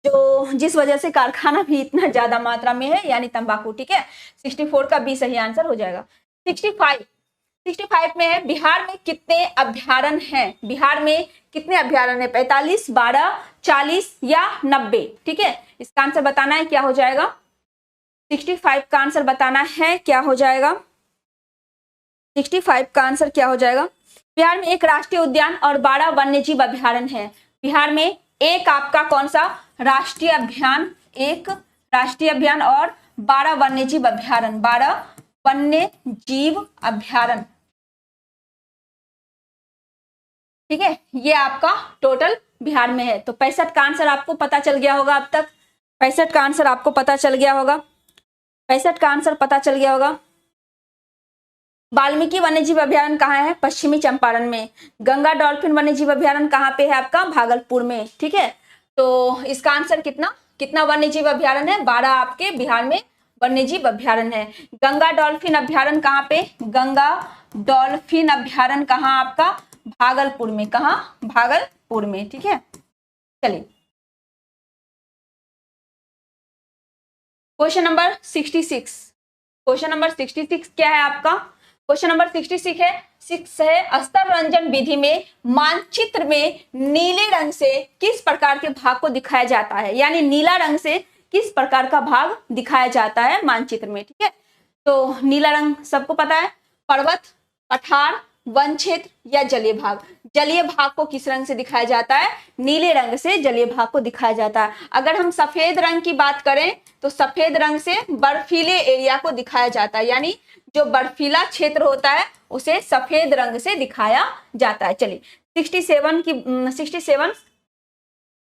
जो जिस वजह से कारखाना भी इतना ज्यादा मात्रा में है, यानी तंबाकू। ठीक है, 64 का बी सही आंसर हो जाएगा। 65 में है, बिहार में कितने अभ्यारण्य हैं। बिहार में कितने अभ्यारण्य है, 45, 12, 40 या 90। ठीक है, इसका आंसर बताना है, क्या हो जाएगा। 65 का आंसर बताना है, क्या हो जाएगा। 65 का आंसर क्या हो जाएगा। बिहार में एक राष्ट्रीय उद्यान और 12 वन्यजीव अभ्यारण्य है। बिहार में एक आपका कौन सा राष्ट्रीय अभियान, एक राष्ट्रीय अभियान और 12 वन्यजीव अभ्यारण्य, 12 वन्यजीव अभ्यारण्य। ठीक है, ये आपका टोटल बिहार में है। तो 65 का आंसर आपको पता चल गया होगा अब तक, 65 का आंसर आपको पता चल गया होगा, 65 का आंसर पता चल गया होगा। वाल्मीकि वन्यजीव अभ्यारण्य कहाँ है, पश्चिमी चंपारण में। गंगा डॉल्फिन वन्यजीव अभ्यारण्य कहाँ पे है आपका, भागलपुर में। ठीक है, तो इसका आंसर कितना वन्यजीव अभ्यारण्य है, 12 आपके बिहार में वन्यजीव अभ्यारण्य है। गंगा डॉल्फिन अभ्यारण्य कहाँ पे, गंगा डॉल्फिन अभ्यारण्य कहाँ आपका, भागलपुर में। कहाँ, भागलपुर में। ठीक है, चलिए क्वेश्चन नंबर 66, क्वेश्चन नंबर 66 क्या है आपका, क्वेश्चन नंबर 66 है स्तर रंजन विधि में मानचित्र में नीले रंग से किस प्रकार के भाग को दिखाया जाता है, यानी नीला रंग से किस प्रकार का भाग दिखाया जाता है मानचित्र में। ठीक है, तो नीला रंग सबको पता है, पर्वत, पठार, वन क्षेत्र या जलीय भाग। जलीय भाग को किस रंग से दिखाया जाता है, नीले रंग से जलीय भाग को दिखाया जाता है। अगर हम सफेद रंग की बात करें तो सफेद रंग से बर्फीले एरिया को दिखाया जाता है, यानी जो बर्फीला क्षेत्र होता है उसे सफेद रंग से दिखाया जाता है। चलिए 67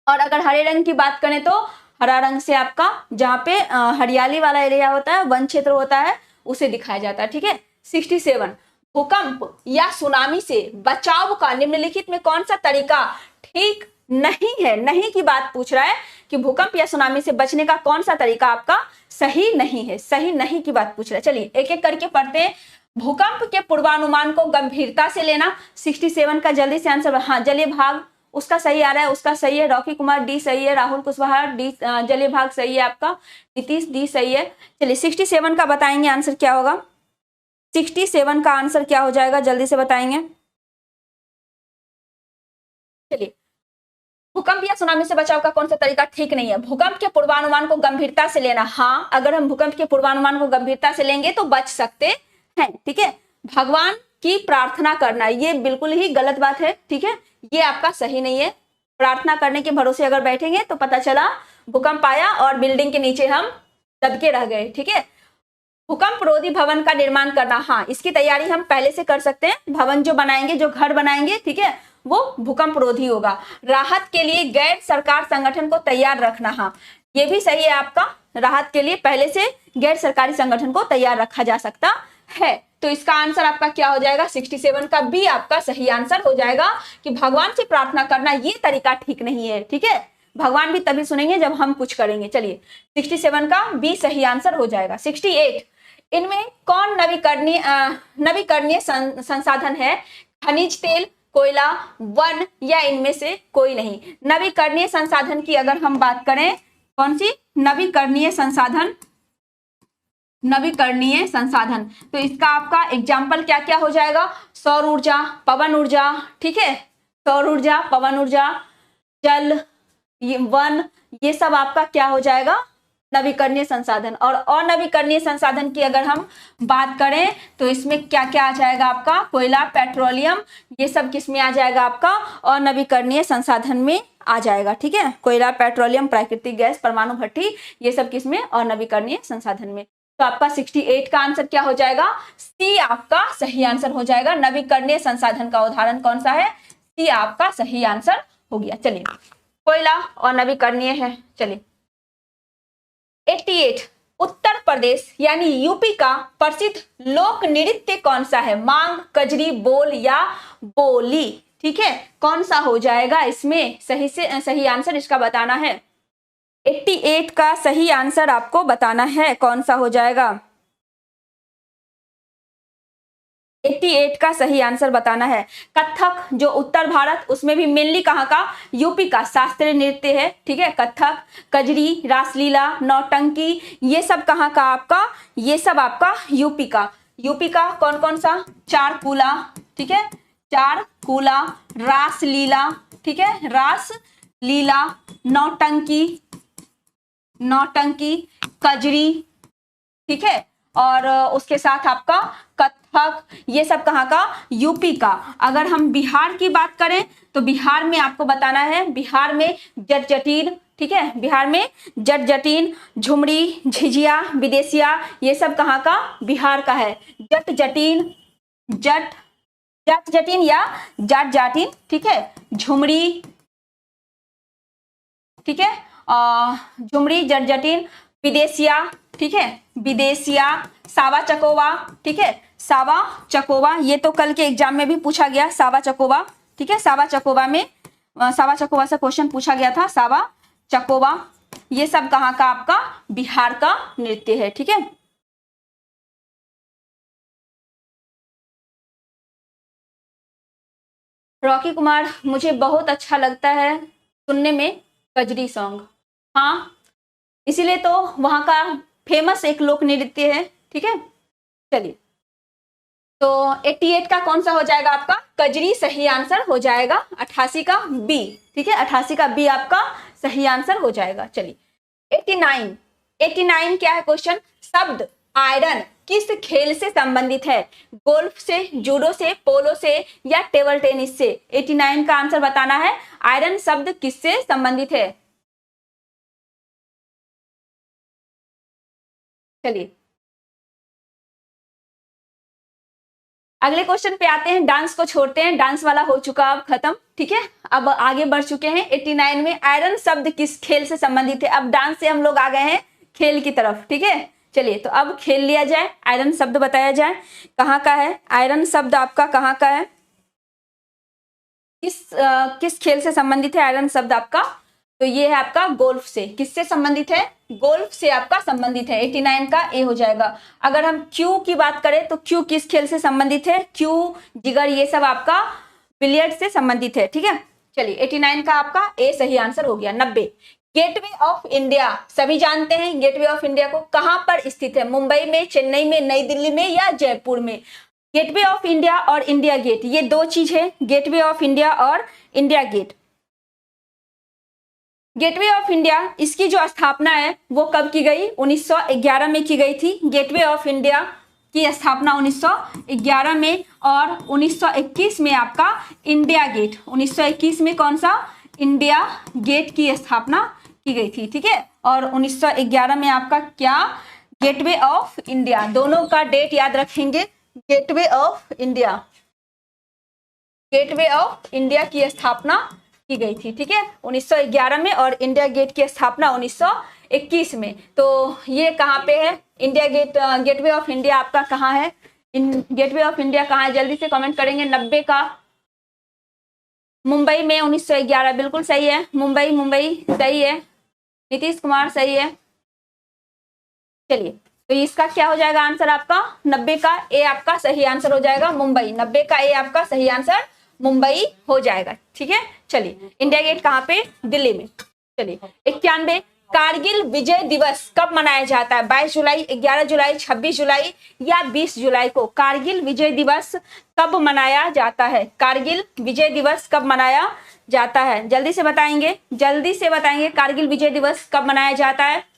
और अगर हरे रंग की बात करें तो हरा रंग से आपका जहाँ पे हरियाली वाला एरिया होता है, वन क्षेत्र होता है, उसे दिखाया जाता है। ठीक है, 67 भूकंप या सुनामी से बचाव का निम्नलिखित में कौन सा तरीका ठीक नहीं है? नहीं की बात पूछ रहा है कि भूकंप या सुनामी से बचने का कौन सा तरीका आपका सही नहीं है, सही नहीं की बात पूछ रहा है। चलिए एक एक करके पढ़ते हैं। भूकंप के पूर्वानुमान को गंभीरता से लेना, 67 का जल्दी से आंसर। हाँ, जलीय भाग उसका सही आ रहा है, उसका सही है। रॉकी कुमार डी सही है, राहुल कुशवाहा डी, जलीय भाग सही है आपका, नीतीश डी सही है। चलिए 67 का बताएंगे आंसर क्या होगा। 67 का आंसर क्या हो जाएगा, जल्दी से बताएंगे। चलिए, भूकंप या सुनामी से बचाव का कौन सा तरीका ठीक नहीं है? भूकंप के पूर्वानुमान को गंभीरता से लेना। हाँ, अगर हम भूकंप के पूर्वानुमान को गंभीरता से लेंगे तो बच सकते हैं, ठीक है। भगवान की प्रार्थना करना, ये बिल्कुल ही गलत बात है, ठीक है, ये आपका सही नहीं है। प्रार्थना करने के भरोसे अगर बैठेंगे तो पता चला भूकंप आया और बिल्डिंग के नीचे हम दबके रह गए, ठीक है। भूकंप रोधी भवन का निर्माण करना, हाँ, इसकी तैयारी हम पहले से कर सकते हैं। भवन जो बनाएंगे, जो घर बनाएंगे, ठीक है, वो भूकंप रोधी होगा। राहत के लिए गैर सरकार संगठन को तैयार रखना, हाँ, ये भी सही है आपका। राहत के लिए पहले से गैर सरकारी संगठन को तैयार रखा जा सकता है। तो इसका आंसर आपका क्या हो जाएगा? 67 का बी आपका सही आंसर हो जाएगा कि भगवान से प्रार्थना करना ये तरीका ठीक नहीं है, ठीक है। भगवान भी तभी सुनेंगे जब हम कुछ करेंगे। चलिए 67 का बी सही आंसर हो जाएगा। 68, इनमें कौन नवीकरणीय संसाधन है? खनिज तेल, कोयला, वन या इनमें से कोई नहीं। नवीकरणीय संसाधन की अगर हम बात करें, कौन सी नवीकरणीय संसाधन? नवीकरणीय संसाधन, तो इसका आपका एग्जाम्पल क्या क्या हो जाएगा? सौर ऊर्जा, पवन ऊर्जा, ठीक है, सौर ऊर्जा, पवन ऊर्जा, जल, वन, ये सब आपका क्या हो जाएगा? नवीकरणीय संसाधन। और अनवीकरणीय संसाधन की अगर हम बात करें तो इसमें क्या क्या आ जाएगा आपका? कोयला, पेट्रोलियम, ये सब किस में आ जाएगा आपका? अनवीकरणीय संसाधन में आ जाएगा, ठीक है। कोयला, पेट्रोलियम, प्राकृतिक गैस, परमाणु भट्टी, ये सब किस में? अनवीकरणीय संसाधन में। तो आपका 68 का आंसर क्या हो जाएगा? सी आपका सही आंसर हो जाएगा। नवीकरणीय संसाधन का उदाहरण कौन सा है? सी आपका सही आंसर हो गया। चलिए, कोयला और नवीकरणीय है। चलिए 88, उत्तर प्रदेश यानी यूपी का प्रसिद्ध लोक नृत्य कौन सा है? मांग, कजरी, बोल या बोली, ठीक है, कौन सा हो जाएगा इसमें? सही आंसर इसका बताना है। 88 का सही आंसर आपको बताना है, कौन सा हो जाएगा? 88 का सही आंसर बताना है। कथक जो उत्तर भारत, उसमें भी मेनली कहाँ का? यूपी का शास्त्रीय नृत्य है, ठीक है। कथक, कजरी, रासलीला, नौटंकी, ये सब कहाँ का आपका? ये सब आपका यूपी का। यूपी का कौन कौन सा? चार कूला, ठीक है, चार कूला, रासलीला, ठीक है, रासलीला, नौटंकी, नौटंकी, कजरी, ठीक है, और उसके साथ आपका कथक, ये सब कहाँ का? यूपी का। अगर हम बिहार की बात करें तो बिहार में आपको बताना है, बिहार में जट जटिन, ठीक है, बिहार में जट जटिन, झुमरी, झिझिया, विदेशिया, ये सब कहाँ का? बिहार का है। जट जटिन, जट जटिन या जाट जाटिन, ठीक है, झुमरी, ठीक है, झुमरी, जट जटिन, विदेशिया, ठीक है, विदेशिया, सावा चकोवा, ठीक है, सावा चकोवा, ये तो कल के एग्जाम में भी पूछा गया, सावा चकोवा, ठीक है, सावा चकोवा में, सावा चकोवा से क्वेश्चन पूछा गया था, सावा चकोवा, ये सब कहाँ का? आपका बिहार का नृत्य है, ठीक है। रॉकी कुमार, मुझे बहुत अच्छा लगता है सुनने में कजरी सॉन्ग, हाँ, इसीलिए तो वहां का फेमस एक लोक नृत्य है, ठीक है। चलिए, तो 88 का कौन सा हो जाएगा आपका? कजरी सही आंसर हो जाएगा। 88 का बी, ठीक है, 88 का बी आपका सही आंसर हो जाएगा। चलिए 89 क्या है क्वेश्चन? शब्द आयरन किस खेल से संबंधित है? गोल्फ से, जूडो से, पोलो से या टेबल टेनिस से? 89 का आंसर बताना है। आयरन शब्द किससे संबंधित है? चलिए अगले क्वेश्चन पे आते हैं। डांस को छोड़ते हैं, डांस वाला हो चुका अब खत्म, ठीक है। अब आगे बढ़ चुके हैं 89 में। आयरन शब्द किस खेल से संबंधित है? अब डांस से हम लोग आ गए हैं खेल की तरफ, ठीक है। चलिए तो अब खेल लिया जाए, आयरन शब्द बताया जाए कहाँ का है। आयरन शब्द आपका कहाँ का है, किस खेल से संबंधित है आयरन शब्द आपका? तो ये है आपका गोल्फ से। किससे संबंधित है? गोल्फ से आपका संबंधित है। 89 का ए हो जाएगा। अगर हम क्यू की बात करें तो क्यू किस खेल से संबंधित है? क्यू, जिगर, ये सब आपका बिलियर्ड से संबंधित है। ठीक है, चलिए 89 का आपका ए सही आंसर हो गया। 90, गेटवे ऑफ इंडिया, सभी जानते हैं गेटवे ऑफ इंडिया को कहां पर स्थित है? मुंबई में, चेन्नई में, नई दिल्ली में या जयपुर में? गेटवे ऑफ इंडिया और इंडिया गेट ये दो चीज है, गेटवे ऑफ इंडिया और India Gate. Gateway of India, इसकी जो स्थापना है वो कब की गई? 1911 में की गई थी। गेटवे ऑफ इंडिया की स्थापना 1911 में, और 1921 में आपका इंडिया गेट, 1921 में कौन सा? इंडिया गेट की स्थापना की गई थी। ठीक है, और 1911 में आपका क्या? Gateway of India. दोनों का डेट याद रखेंगे। Gateway of India, gateway of India की स्थापना की गई थी। ठीक है, 1911 में, और इंडिया गेट की स्थापना 1921 में। तो ये कहाँ पे है India Gate? Gateway of India आपका कहाँ है? गेटवे ऑफ इंडिया कहाँ है? जल्दी से कमेंट करेंगे। 90 का मुंबई में, 1911 बिल्कुल सही है। मुंबई, मुंबई सही है। नीतीश कुमार सही है। चलिए तो इसका क्या हो जाएगा आंसर आपका? 90 का ए आपका सही आंसर हो जाएगा मुंबई। 90 का ए आपका सही आंसर मुंबई हो जाएगा। ठीक है, चलिए इंडिया गेट कहाँ पे? दिल्ली में। चलिए 91, कारगिल विजय दिवस कब मनाया जाता है? 22 जुलाई, 11 जुलाई, 26 जुलाई या 20 जुलाई को? कारगिल विजय दिवस कब मनाया जाता है? कारगिल विजय दिवस कब मनाया जाता है? जल्दी से बताएंगे, जल्दी से बताएंगे, कारगिल विजय दिवस कब मनाया जाता है?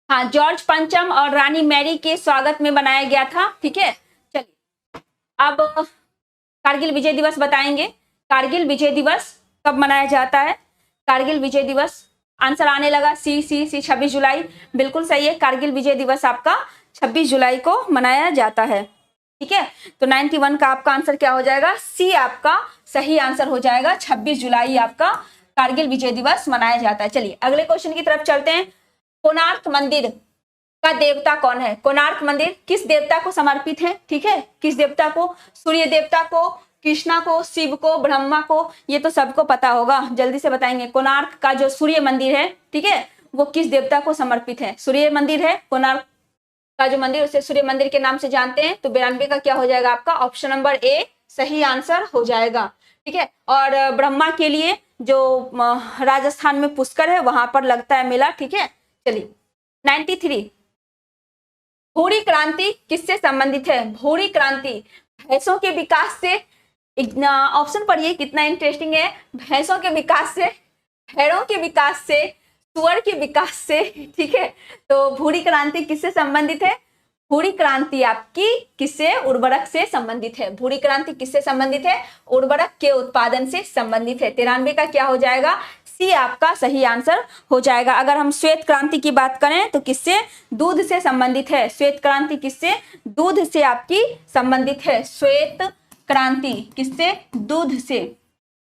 हाँ, जॉर्ज पंचम और रानी मैरी के स्वागत में बनाया गया था। ठीक है, चलिए अब कारगिल विजय दिवस बताएंगे। कारगिल विजय दिवस कब मनाया जाता है? कारगिल विजय दिवस, आंसर आने लगा। सी 26 जुलाई बिल्कुल सही है। कारगिल विजय दिवस आपका 26 जुलाई को मनाया जाता है। ठीक है, तो 91 का आपका आंसर क्या हो जाएगा? सी आपका सही आंसर हो जाएगा। 26 जुलाई आपका कारगिल विजय दिवस मनाया जाता है। चलिए अगले क्वेश्चन की तरफ चलते हैं। कोणार्क मंदिर का देवता कौन है? कोणार्क मंदिर किस देवता को समर्पित है? ठीक है, किस देवता को? सूर्य देवता को, कृष्णा को, शिव को, ब्रह्मा को? ये तो सबको पता होगा, जल्दी से बताएंगे। कोणार्क का जो सूर्य मंदिर है, ठीक है, वो किस देवता को समर्पित है? सूर्य मंदिर है कोणार्क का जो मंदिर, उसे सूर्य मंदिर के नाम से जानते हैं। तो 92 का क्या हो जाएगा आपका? ऑप्शन नंबर ए सही आंसर हो जाएगा। ठीक है, और ब्रह्मा के लिए जो राजस्थान में पुष्कर है वहां पर लगता है मेला। ठीक है, चलिए 93, भूरी क्रांति किससे संबंधित है? भूरी क्रांति भैंसों के विकास से। ऑप्शन पढ़िए कितना इंटरेस्टिंग है। भैंसों के विकास से, भेड़ों के विकास से, सुअर के विकास से। ठीक है, तो भूरी क्रांति किससे संबंधित है? भूरी क्रांति आपकी किससे? उर्वरक से संबंधित है। भूरी क्रांति किससे संबंधित है? उर्वरक के उत्पादन से संबंधित है। 93 का क्या हो जाएगा? सी आपका सही आंसर हो जाएगा। अगर हम श्वेत क्रांति की बात करें तो किससे? दूध से संबंधित है। श्वेत क्रांति किससे? दूध से आपकी संबंधित है। श्वेत क्रांति किससे? दूध से।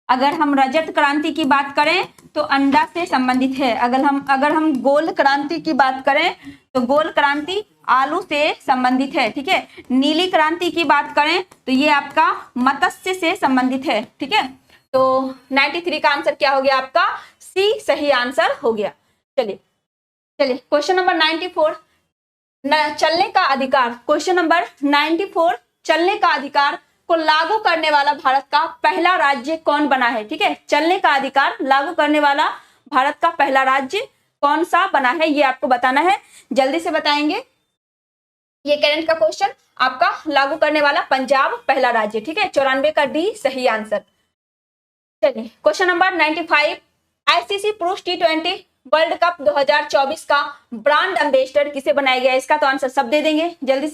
अगर हम रजत क्रांति की बात करें तो अंडा से संबंधित है। अगर हम गोल क्रांति की बात करें तो गोल क्रांति आलू से संबंधित है। ठीक है, नीली क्रांति की बात करें तो ये आपका मत्स्य से संबंधित है। ठीक है, तो 93 का आंसर क्या हो गया आपका? सी सही आंसर हो गया। चलिए क्वेश्चन नंबर 94, चलने का अधिकार। क्वेश्चन नंबर 94, चलने का अधिकार को लागू करने वाला भारत का पहला राज्य कौन बना है? ठीक है, चलने का अधिकार लागू करने वाला भारत का पहला राज्य कौन सा बना है, ये आपको बताना है। जल्दी से बताएंगे। ये करंट का क्वेश्चन आपका, लागू करने वाला पंजाब पहला राज्य। ठीक है, 94 का डी सही आंसर। चलिए क्वेश्चन नंबर 95, आईसीसी पुरुष T20 वर्ल्ड कप 2024 का ब्रांड एम्बेसडर किसे बनाया गया? इसका तो आंसर सब दे देंगे। जल्दी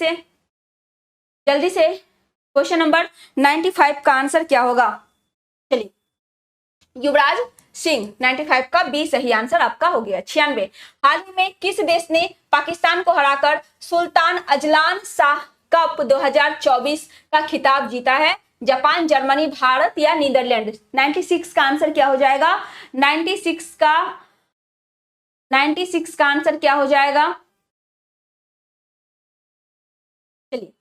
से क्वेश्चन नंबर 95 का आंसर क्या होगा? चलिए युवराज सिंह। 95 का बी सही आंसर आपका हो गया। 96, हाल ही में किस देश ने पाकिस्तान को हराकर सुल्तान अजलान शाह कप 2024 का खिताब जीता है? जापान, जर्मनी, भारत या नीदरलैंड? 96 का आंसर क्या हो जाएगा? 96 का आंसर क्या हो जाएगा? चलिए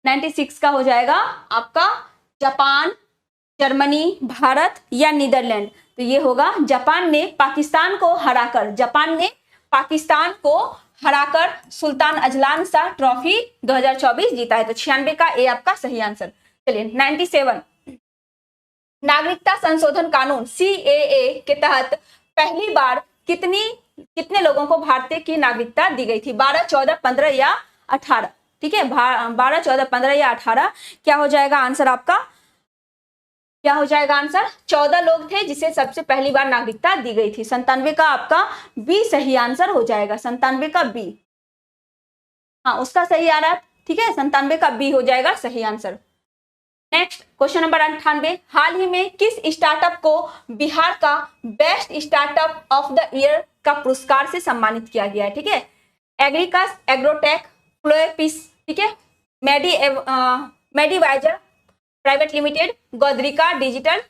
96 का हो जाएगा आपका जापान, जर्मनी, भारत या नीदरलैंड। तो ये होगा जापान ने पाकिस्तान को हराकर सुल्तान अजलान शाह ट्रॉफी 2024 जीता है। तो 96 का ए आपका सही आंसर। चलिए 97, नागरिकता संशोधन कानून CAA के तहत पहली बार कितने लोगों को भारतीय की नागरिकता दी गई थी? 12, 14, 15 या 18? ठीक है, 12, 14, 15 या 18 क्या हो जाएगा आंसर आपका? क्या हो जाएगा आंसर? 14 लोग थे जिसे सबसे पहली बार नागरिकता दी गई थी। 97 का आपका बी सही आंसर हो जाएगा। 97 का बी, हाँ उसका सही आ रहा है। ठीक है, 97 का बी हो जाएगा सही आंसर। नेक्स्ट क्वेश्चन नंबर 98, हाल ही में किस स्टार्टअप को बिहार का best startup of the year का पुरस्कार से सम्मानित किया गया है? ठीक है, एग्रीकस, एग्रोटेक, फ्लोएपिस, ठीक है, मेडिवाइजर प्राइवेट लिमिटेड, गोदरिका डिजिटल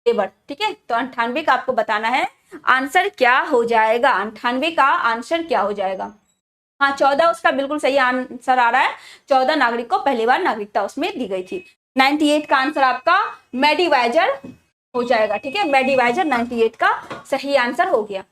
लेबर। ठीक है, तो 98 का आपको बताना है आंसर क्या हो जाएगा। 98 का आंसर क्या हो जाएगा? हाँ 14 उसका बिल्कुल सही आंसर आ रहा है। 14 नागरिक को पहली बार नागरिकता उसमें दी गई थी। 98 का आंसर आपका मेडिवाइजर हो जाएगा। ठीक है, मेडिवाइजर 98 का सही आंसर हो गया।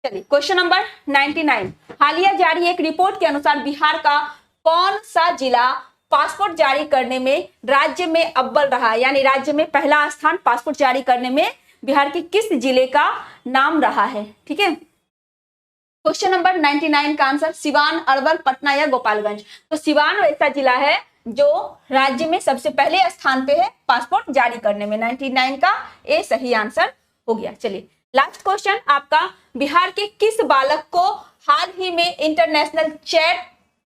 चलिए क्वेश्चन नंबर 99, हालिया जारी एक रिपोर्ट के अनुसार बिहार का कौन सा जिला पासपोर्ट जारी करने में राज्य में अव्वल रहा? यानी राज्य में पहला स्थान पासपोर्ट जारी करने में बिहार के किस जिले का नाम रहा है? ठीक है, क्वेश्चन नंबर 99 का आंसर सिवान, अरवल, पटना या गोपालगंज? तो सिवान ऐसा जिला है जो राज्य में सबसे पहले स्थान पे है पासपोर्ट जारी करने में। 99 का ए सही आंसर हो गया। चलिए लास्ट क्वेश्चन आपका, बिहार के किस बालक को हाल ही में इंटरनेशनल चेस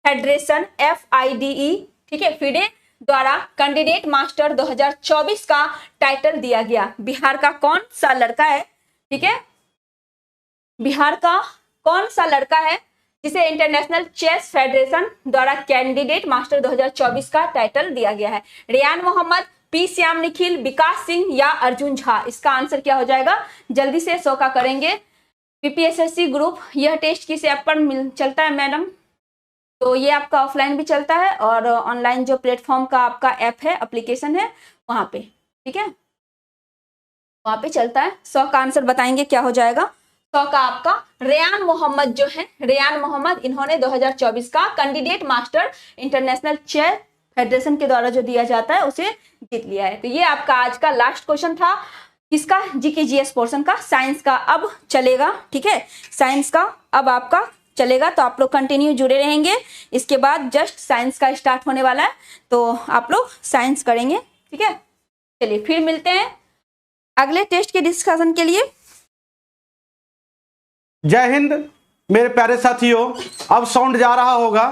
फेडरेशन FIDE, ठीक है, FIDE द्वारा कैंडिडेट मास्टर 2024 का टाइटल दिया गया? बिहार का कौन सा लड़का है? ठीक है, बिहार का कौन सा लड़का है जिसे इंटरनेशनल चेस फेडरेशन द्वारा कैंडिडेट मास्टर 2024 का टाइटल दिया गया है? रेयान मोहम्मद, P श्याम निखिल, विकास सिंह या अर्जुन झा? इसका आंसर क्या हो जाएगा? जल्दी से 100 का करेंगे। PPSSC ग्रुप, यह टेस्ट किस ऐप पर चलता है मैडम? तो ये आपका ऑफलाइन भी चलता है और ऑनलाइन जो प्लेटफॉर्म का आपका ऐप है, एप्लीकेशन है, वहां पे, ठीक है, वहां पे चलता है। 100 का आंसर बताएंगे क्या हो जाएगा? 100 का आपका रेयान मोहम्मद जो है, रेयान मोहम्मद, इन्होंने 2024 का candidate master International Chess Federation के द्वारा जो दिया जाता है उसे जीत लिया है। तो ये आपका आज का लास्ट क्वेश्चन था। किसका? जीके जीएस पोर्शन का, साइंस का अब चलेगा। ठीक है, साइंस का अब आपका चलेगा, तो आप लोग कंटिन्यू जुड़े रहेंगे। इसके बाद जस्ट साइंस का स्टार्ट होने वाला है, तो आप लोग साइंस करेंगे। ठीक है, चलिए फिर मिलते हैं अगले टेस्ट के डिस्कशन के लिए। जय हिंद मेरे प्यारे साथियों। अब साउंड जा रहा होगा,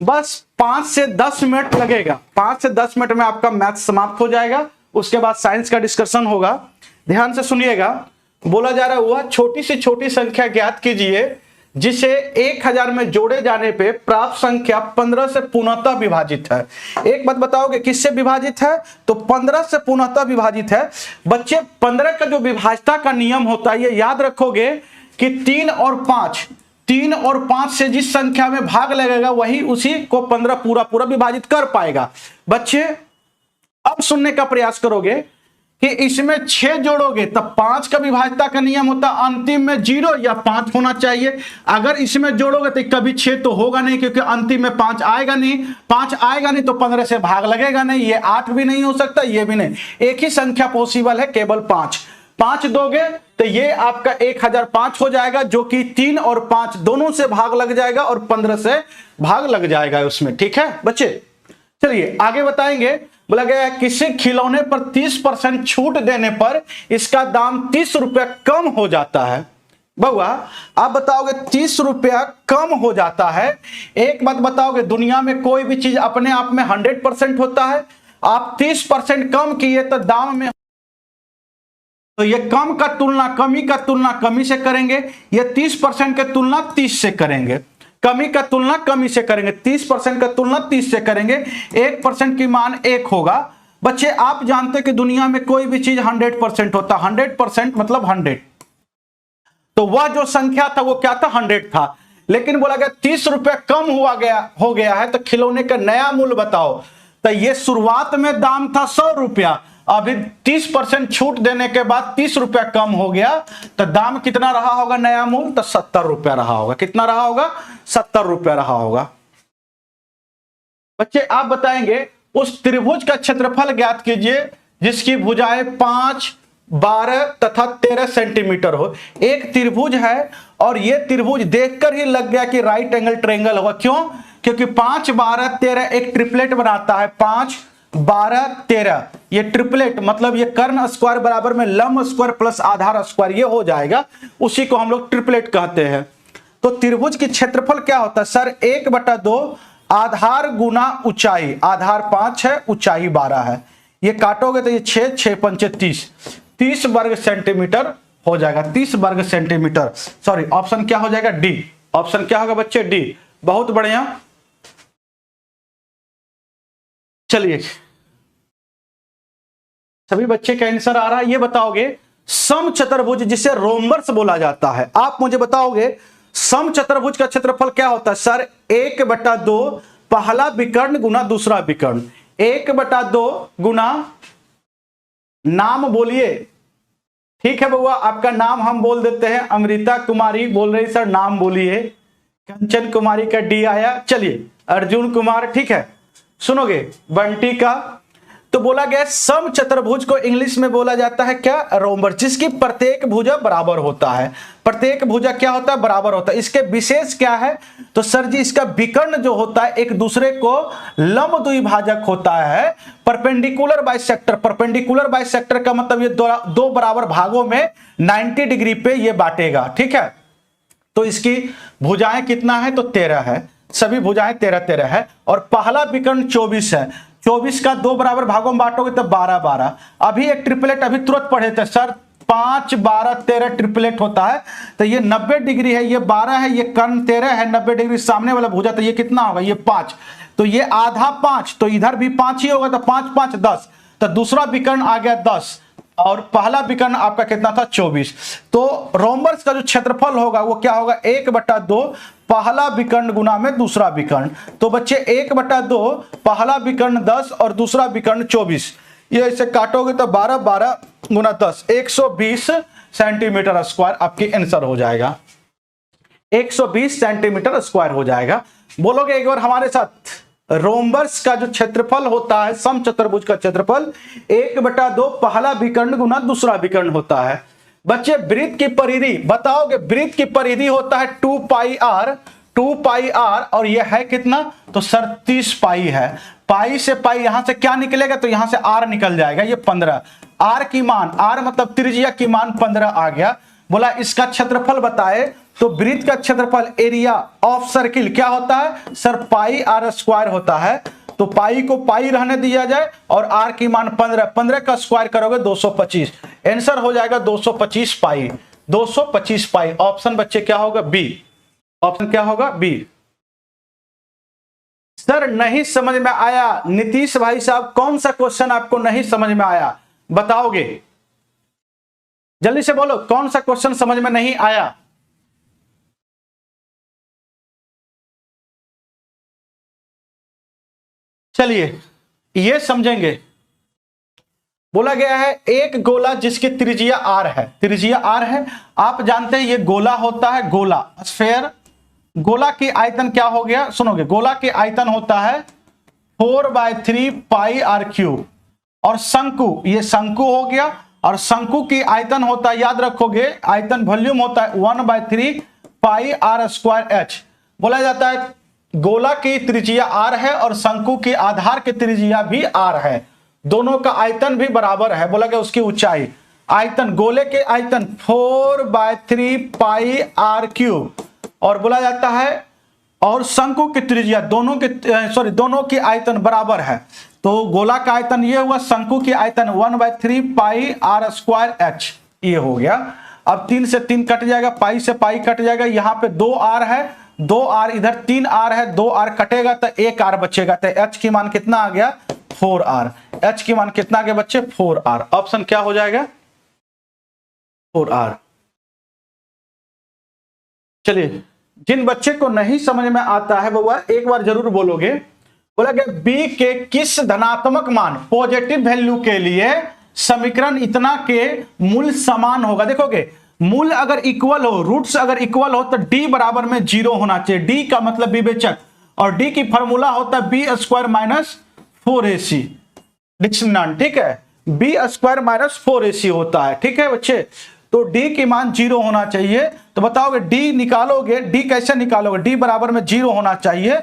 बस 5 से 10 मिनट लगेगा। 5 से 10 मिनट में आपका मैथ समाप्त हो जाएगा। उसके बाद साइंस का डिस्कशन होगा। ध्यान से सुनिएगा, बोला जा रहा है वह छोटी से छोटी संख्या ज्ञात कीजिए जिसे 1000 में जोड़े जाने पे प्राप्त संख्या 15 से पूर्णतः विभाजित है। एक बात बताओगे किससे विभाजित है? तो 15 से पूर्णतः विभाजित है। बच्चे 15 का जो विभाजता का नियम होता है ये याद रखोगे कि 3 और 5 से जिस संख्या में भाग लगेगा वही उसी को 15 पूरा विभाजित कर पाएगा। बच्चे अब सुनने का प्रयास करोगे कि इसमें 6 जोड़ोगे तब 5 का विभाजता का नियम होता है अंतिम में 0 या 5 होना चाहिए। अगर इसमें जोड़ोगे तो कभी 6 तो होगा नहीं, क्योंकि अंतिम में 5 आएगा नहीं। 5 आएगा नहीं तो 15 से भाग लगेगा नहीं। ये 8 भी नहीं हो सकता, ये भी नहीं। एक ही संख्या पॉसिबल है, केवल 5। 5 दोगे तो ये आपका 1005 हो जाएगा, जो कि 3 और 5 दोनों से भाग लग जाएगा और 15 से भाग लग जाएगा उसमें। ठीक है बच्चे, चलिए आगे बताएंगे। बोला गया है किसी खिलौने पर 30% छूट देने पर इसका दाम 30 रुपया कम हो जाता है। बउआ आप बताओगे 30 रुपया कम हो जाता है। एक बात बताओगे, दुनिया में कोई भी चीज अपने आप में 100% होता है? आप 30% कम किए तो दाम में, तो ये कम का तुलना कमी से करेंगे, ये 30% की तुलना 30 से करेंगे, कमी का तुलना कमी से करेंगे, 30% का तुलना 30 से करेंगे। 1% की मान 1 होगा। बच्चे आप जानते हैं कि दुनिया में कोई भी चीज 100% होता, 100% मतलब 100, तो वह जो संख्या था वो क्या था, 100 था। लेकिन बोला गया 30 रुपया कम हो गया है, तो खिलौने का नया मूल्य बताओ। तो ये शुरुआत में दाम था 100 रुपया, अभी 30% छूट देने के बाद 30 रुपया कम हो गया, तो दाम कितना रहा होगा नया मूल्य, तो 70 रुपया रहा होगा। कितना रहा होगा, 70 रुपया रहा होगा। बच्चे आप बताएंगे उस त्रिभुज का क्षेत्रफल ज्ञात कीजिए जिसकी भुजाएं 5, 12 तथा 13 सेंटीमीटर हो। एक त्रिभुज है और यह त्रिभुज देखकर ही लग गया कि राइट एंगल ट्रायंगल होगा। क्यों, क्योंकि 5, 12, 13 एक ट्रिपलेट बनाता है। 5, 12, 13 ये ट्रिपलेट, मतलब ये कर्ण स्क्वायर बराबर में लंब स्क्वायर प्लस आधार स्क्वायर, ये हो जाएगा, उसी को हम लोग ट्रिपलेट कहते हैं। तो त्रिभुज की क्षेत्रफल क्या होता है सर, 1/2 आधार गुना ऊंचाई। आधार 5 है, ऊंचाई 12 है। ये काटोगे तो ये 6, 6 पंचे 30, 30 वर्ग सेंटीमीटर हो जाएगा। 30 वर्ग सेंटीमीटर, सॉरी ऑप्शन क्या हो जाएगा, डी। ऑप्शन क्या होगा बच्चे, डी। बहुत बढ़िया। चलिए सभी बच्चे का आंसर आ रहा है। ये बताओगे समचतुर्भुज जिसे रोम्बर्स बोला जाता है, आप मुझे बताओगे समचतुर्भुज का क्षेत्रफल क्या होता है सर, 1/2 पहला विकर्ण गुना दूसरा विकर्ण। 1/2 गुना, नाम बोलिए, ठीक है बउआ, आपका नाम हम बोल देते हैं। अमृता कुमारी बोल रही सर, नाम बोलिए। कंचन कुमारी का डी आया। चलिए अर्जुन कुमार, ठीक है। सुनोगे बंटी का, तो बोला गया समचतुर्भुज को इंग्लिश में बोला जाता है क्या, रोम्बस, जिसकी प्रत्येक भुजा बराबर होता है। प्रत्येक भुजा क्या होता है, बराबर होता है। इसके विशेष क्या है, तो सर जी इसका विकर्ण जो होता है एक दूसरे को लंब द्विभाजक होता है। परपेंडिकुलर बाइसेक्टर, परपेंडिकुलर बाइसेक्टर का मतलब ये दो बराबर भागों में 90 डिग्री पे ये बांटेगा, ठीक है। तो इसकी भुजाएं कितना है, तो 13 है, सभी भुजाएं 13 है। और पहला विकर्ण 24 है। 24 का 2 बराबर भागों में बांटोगे तो 12, 12। अभी एक ट्रिपलेट अभी तुरंत पढ़े थे सर, 5, 12, 13 ट्रिपलेट होता है। तो ये 90 डिग्री है, ये 12 है, ये कर्ण 13 है, 90 डिग्री सामने वाला भुजा, तो ये कितना होगा, ये 5। तो ये आधा 5, तो इधर भी 5 ही होगा, तो 5, 5, 10। तो दूसरा विकर्ण आ गया 10 और पहला विकर्ण आपका कितना था, 24। तो रोम्बस का जो क्षेत्रफल होगा वो क्या होगा, 1/2 पहला विकर्ण गुना में दूसरा विकर्ण। तो बच्चे 1/2 पहला विकर्ण 10 और दूसरा विकर्ण 24, ये ऐसे काटोगे तो 12, 12 गुना 10, 120 सेंटीमीटर स्क्वायर आपकी आंसर हो जाएगा। 120 सेंटीमीटर स्क्वायर हो जाएगा। बोलोगे एक बार हमारे साथ, रोम्बस का जो क्षेत्रफल होता है समचतुर्भुज का क्षेत्रफल 1/2 पहला विकर्ण गुना दूसरा विकर्ण होता है। बच्चे वृत्त की परिधि बताओगे, वृत्त की परिधि होता है 2 पाई आर और यह है कितना, तो सर 30 पाई है। पाई से पाई यहां से क्या निकलेगा, तो यहां से आर निकल जाएगा, ये 15। आर की मान, आर मतलब त्रिज्या की मान 15 आ गया। बोला इसका क्षेत्रफल बताए, तो वृत्त का क्षेत्रफल एरिया ऑफ सर्किल क्या होता है सर, पाई आर स्क्वायर होता है। तो पाई को पाई रहने दिया जाए और आर की मान 15, 15 का स्क्वायर करोगे 225, आंसर हो जाएगा 225 पाई। 225 पाई, ऑप्शन बच्चे क्या होगा, बी। ऑप्शन क्या होगा, बी। सर नहीं समझ में आया, नीतीश भाई साहब कौन सा क्वेश्चन आपको नहीं समझ में आया, बताओगे, जल्दी से बोलो कौन सा क्वेश्चन समझ में नहीं आया। चलिए ये समझेंगे। बोला गया है एक गोला जिसकी त्रिज्या r है, त्रिज्या r है। आप जानते हैं ये गोला होता है, गोला स्फेयर। गोला की आयतन क्या हो गया, सुनोगे, गोला की आयतन होता है 4/3 पाई आर क्यूब। और शंकु, ये शंकु हो गया, और शंकु की आयतन होता है, याद रखोगे, आयतन वॉल्यूम होता है 1/3 पाई आर स्क्वायर एच। बोला जाता है गोला की त्रिज्या r है और शंकु की आधार की त्रिज्या भी r है, दोनों का आयतन भी बराबर है। बोला गया उसकी ऊंचाई, आयतन, गोले के आयतन 4/3 पाई आर क्यूब, और बोला जाता है और शंकु की त्रिज्या, दोनों की आयतन बराबर है। तो गोला का आयतन ये हुआ, शंकु की आयतन 1/3 पाई आर स्क्वायर एच, ये हो गया। अब 3 से 3 कट जाएगा, पाई से पाई कट जाएगा, यहाँ पे 2 आर है, 2 आर, इधर 3 आर है, 2 आर कटेगा तो 1 आर बचेगा। तो एच की मान कितना आ गया, 4r। h की मान कितना के बच्चे 4r। ऑप्शन क्या हो जाएगा 4r। चलिए, जिन बच्चे को नहीं समझ में आता है वो एक बार जरूर बोलोगे। बोला कि b के किस धनात्मक मान पॉजिटिव वैल्यू के लिए समीकरण इतना के मूल समान होगा। देखोगे मूल अगर इक्वल हो, रूट्स अगर इक्वल हो तो d बराबर में 0 होना चाहिए। d का मतलब विवेचक, और d की फॉर्मूला होता है b square minus 4ac dictionary, ठीक है। b स्क्वायर माइनस 4ac होता है, ठीक है बच्चे। तो d की मान 0 होना चाहिए। तो बताओगे d निकालोगे, d कैसे निकालोगे, d बराबर में 0 होना चाहिए,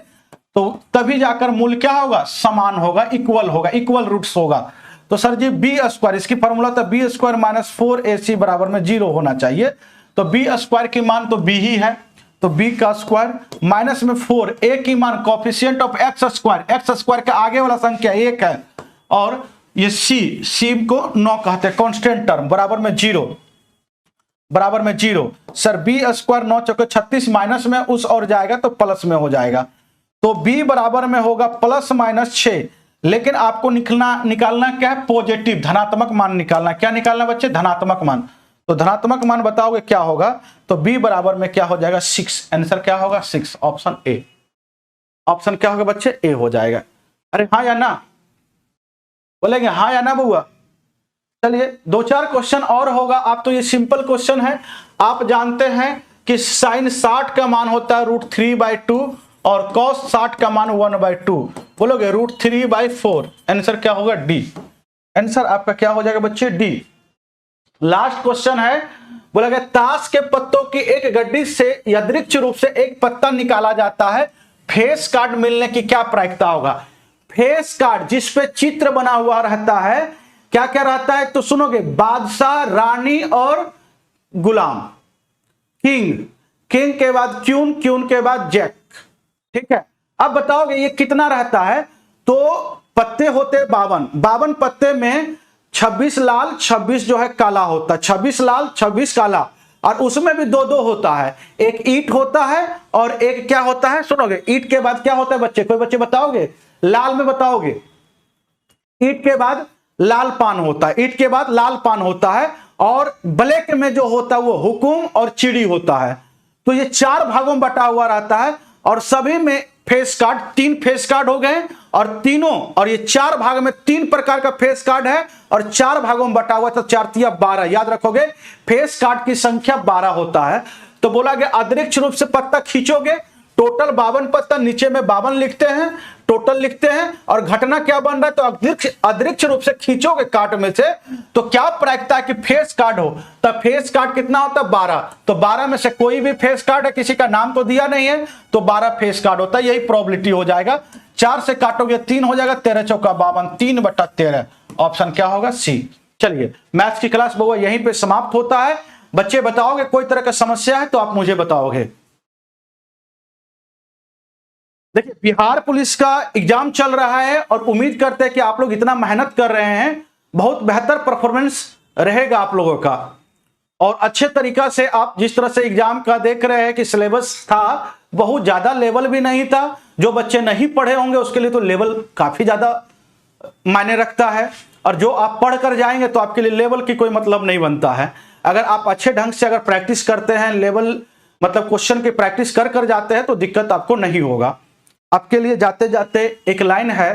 तो तभी जाकर मूल क्या होगा समान होगा, इक्वल होगा, इक्वल रूट्स होगा। तो सर जी बी स्क्वायर, इसकी फॉर्मूला था बी स्क्वायर माइनस 4ac बराबर में 0 होना चाहिए। तो बी स्क्वायर की मान तो बी ही है, तो बी का स्क्वायर माइनस में 4, ए की मान कोफिशिएंट ऑफ एक्स स्क्वायर का आगे वाला संख्या 1 है, और ये सी को 9 कहते हैं कांस्टेंट टर्म, बराबर में 0, बराबर में 0। सर बी स्क्वायर 9 चौके 36 माइनस में उस और जाएगा तो प्लस में हो जाएगा। तो b बराबर में होगा प्लस माइनस 6, लेकिन आपको निकालना क्या है पॉजिटिव धनात्मक मान निकालना। क्या निकालना बच्चे धनात्मक मान। तो धनात्मक मान बताओगे क्या होगा, तो b बराबर में क्या हो जाएगा 6। आंसर क्या होगा 6, ऑप्शन ए। ऑप्शन क्या होगा बच्चे ए हो जाएगा। अरे हाँ या ना बोलेंगे, हाँ या ना बुआ। चलिए 2-4 क्वेश्चन और होगा। आप तो ये सिंपल क्वेश्चन है, आप जानते हैं कि साइन 60 का मान होता है √3/2 और cos 60 का मान 1/2। बोलोगे √3/4। आंसर क्या होगा डी। आंसर आपका क्या हो जाएगा बच्चे डी। लास्ट क्वेश्चन है, बोला गया ताश के पत्तों की एक गड्डी से यादृच्छिक रूप से एक पत्ता निकाला जाता है, फेस कार्ड मिलने की क्या प्रायिकता होगा। फेस कार्ड जिस पे चित्र बना हुआ रहता है, क्या क्या रहता है तो सुनोगे, बादशाह, रानी और गुलाम, किंग, किंग के बाद क्यून, क्यून के बाद जैक, ठीक है। अब बताओगे ये कितना रहता है, तो पत्ते होते 52, 52 पत्ते में 26 लाल 26 जो है काला होता है, 26 लाल 26 काला, और उसमें भी 2-2 होता है, एक ईंट होता है और एक क्या होता है, सुनोगे ईंट के बाद क्या होता है बच्चे, कोई बच्चे बताओगे, लाल में बताओगे, ईंट के बाद लाल पान होता है, ईंट के बाद लाल पान होता है, और ब्लैक में जो होता है वो हुकुम और चिड़ी होता है। तो ये 4 भागों में बटा हुआ रहता है, और सभी में फेस कार्ड 3 फेस कार्ड हो गए, और तीनों, और ये 4 भाग में 3 प्रकार का फेस कार्ड है, और 4 भागों में बटा हुआ, तो 4×3 12, याद रखोगे फेस कार्ड की संख्या 12 होता है। तो बोला गया अतिरिक्त रूप से पत्ता खींचोगे, टोटल 52 पत्ता, नीचे में 52 लिखते हैं, टोटल लिखते हैं, और घटना क्या बन रहा है, तो अतिरिक्त रूप से खींचोगे कार्ड में से, तो क्या प्रायिकता है कि फेस कार्ड हो, तब फेस कार्ड कितना होता है 12, तो 12 में से कोई भी फेस कार्ड है, किसी का नाम तो दिया नहीं है, तो 12 फेस कार्ड होता है, यही प्रोबेबिलिटी हो जाएगा। 4 से काटोगे 3 हो जाएगा, 13 चौका 52, 3/13, ऑप्शन क्या होगा सी। चलिए मैथ्स की क्लास बहुआ यहीं पे समाप्त होता है। बच्चे बताओगे कोई तरह का समस्या है तो आप मुझे बताओगे। देखिए बिहार पुलिस का एग्जाम चल रहा है, और उम्मीद करते हैं कि आप लोग इतना मेहनत कर रहे हैं, बहुत बेहतर परफॉर्मेंस रहेगा आप लोगों का, और अच्छे तरीका से आप जिस तरह से एग्जाम का देख रहे हैं कि सिलेबस था, बहुत ज्यादा लेवल भी नहीं था, जो बच्चे नहीं पढ़े होंगे उसके लिए तो लेवल काफी ज्यादा मायने रखता है, और जो आप पढ़ कर जाएंगे तो आपके लिए लेवल की कोई मतलब नहीं बनता है। अगर आप अच्छे ढंग से अगर प्रैक्टिस करते हैं, लेवल मतलब क्वेश्चन की प्रैक्टिस कर कर जाते हैं, तो दिक्कत आपको नहीं होगा। आपके लिए जाते जाते एक लाइन है,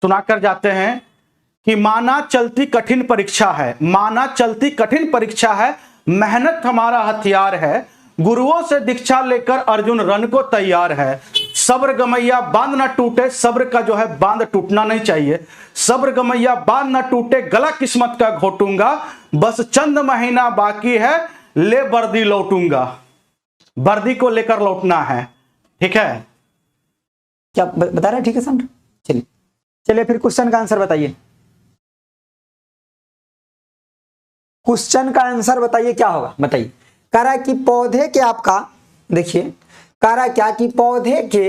सुनाकर जाते हैं कि माना चलती कठिन परीक्षा है, माना चलती कठिन परीक्षा है, मेहनत हमारा हथियार है, गुरुओं से दीक्षा लेकर अर्जुन रण को तैयार है, सब्र गमैया बांध ना टूटे, सब्र का जो है बांध टूटना नहीं चाहिए, सब्र गमैया बांध ना टूटे, गला किस्मत का घोटूंगा, बस चंद महीना बाकी है, ले वर्दी लौटूंगा, वर्दी को लेकर लौटना है, ठीक है। क्या बता रहे हैं, ठीक है समझ। चलिए चलिए फिर क्वेश्चन का आंसर बताइए, क्वेश्चन का आंसर बताइए क्या होगा, बताइए। कह रहा है कि पौधे के आपका, देखिए कह रहा है क्या कि पौधे के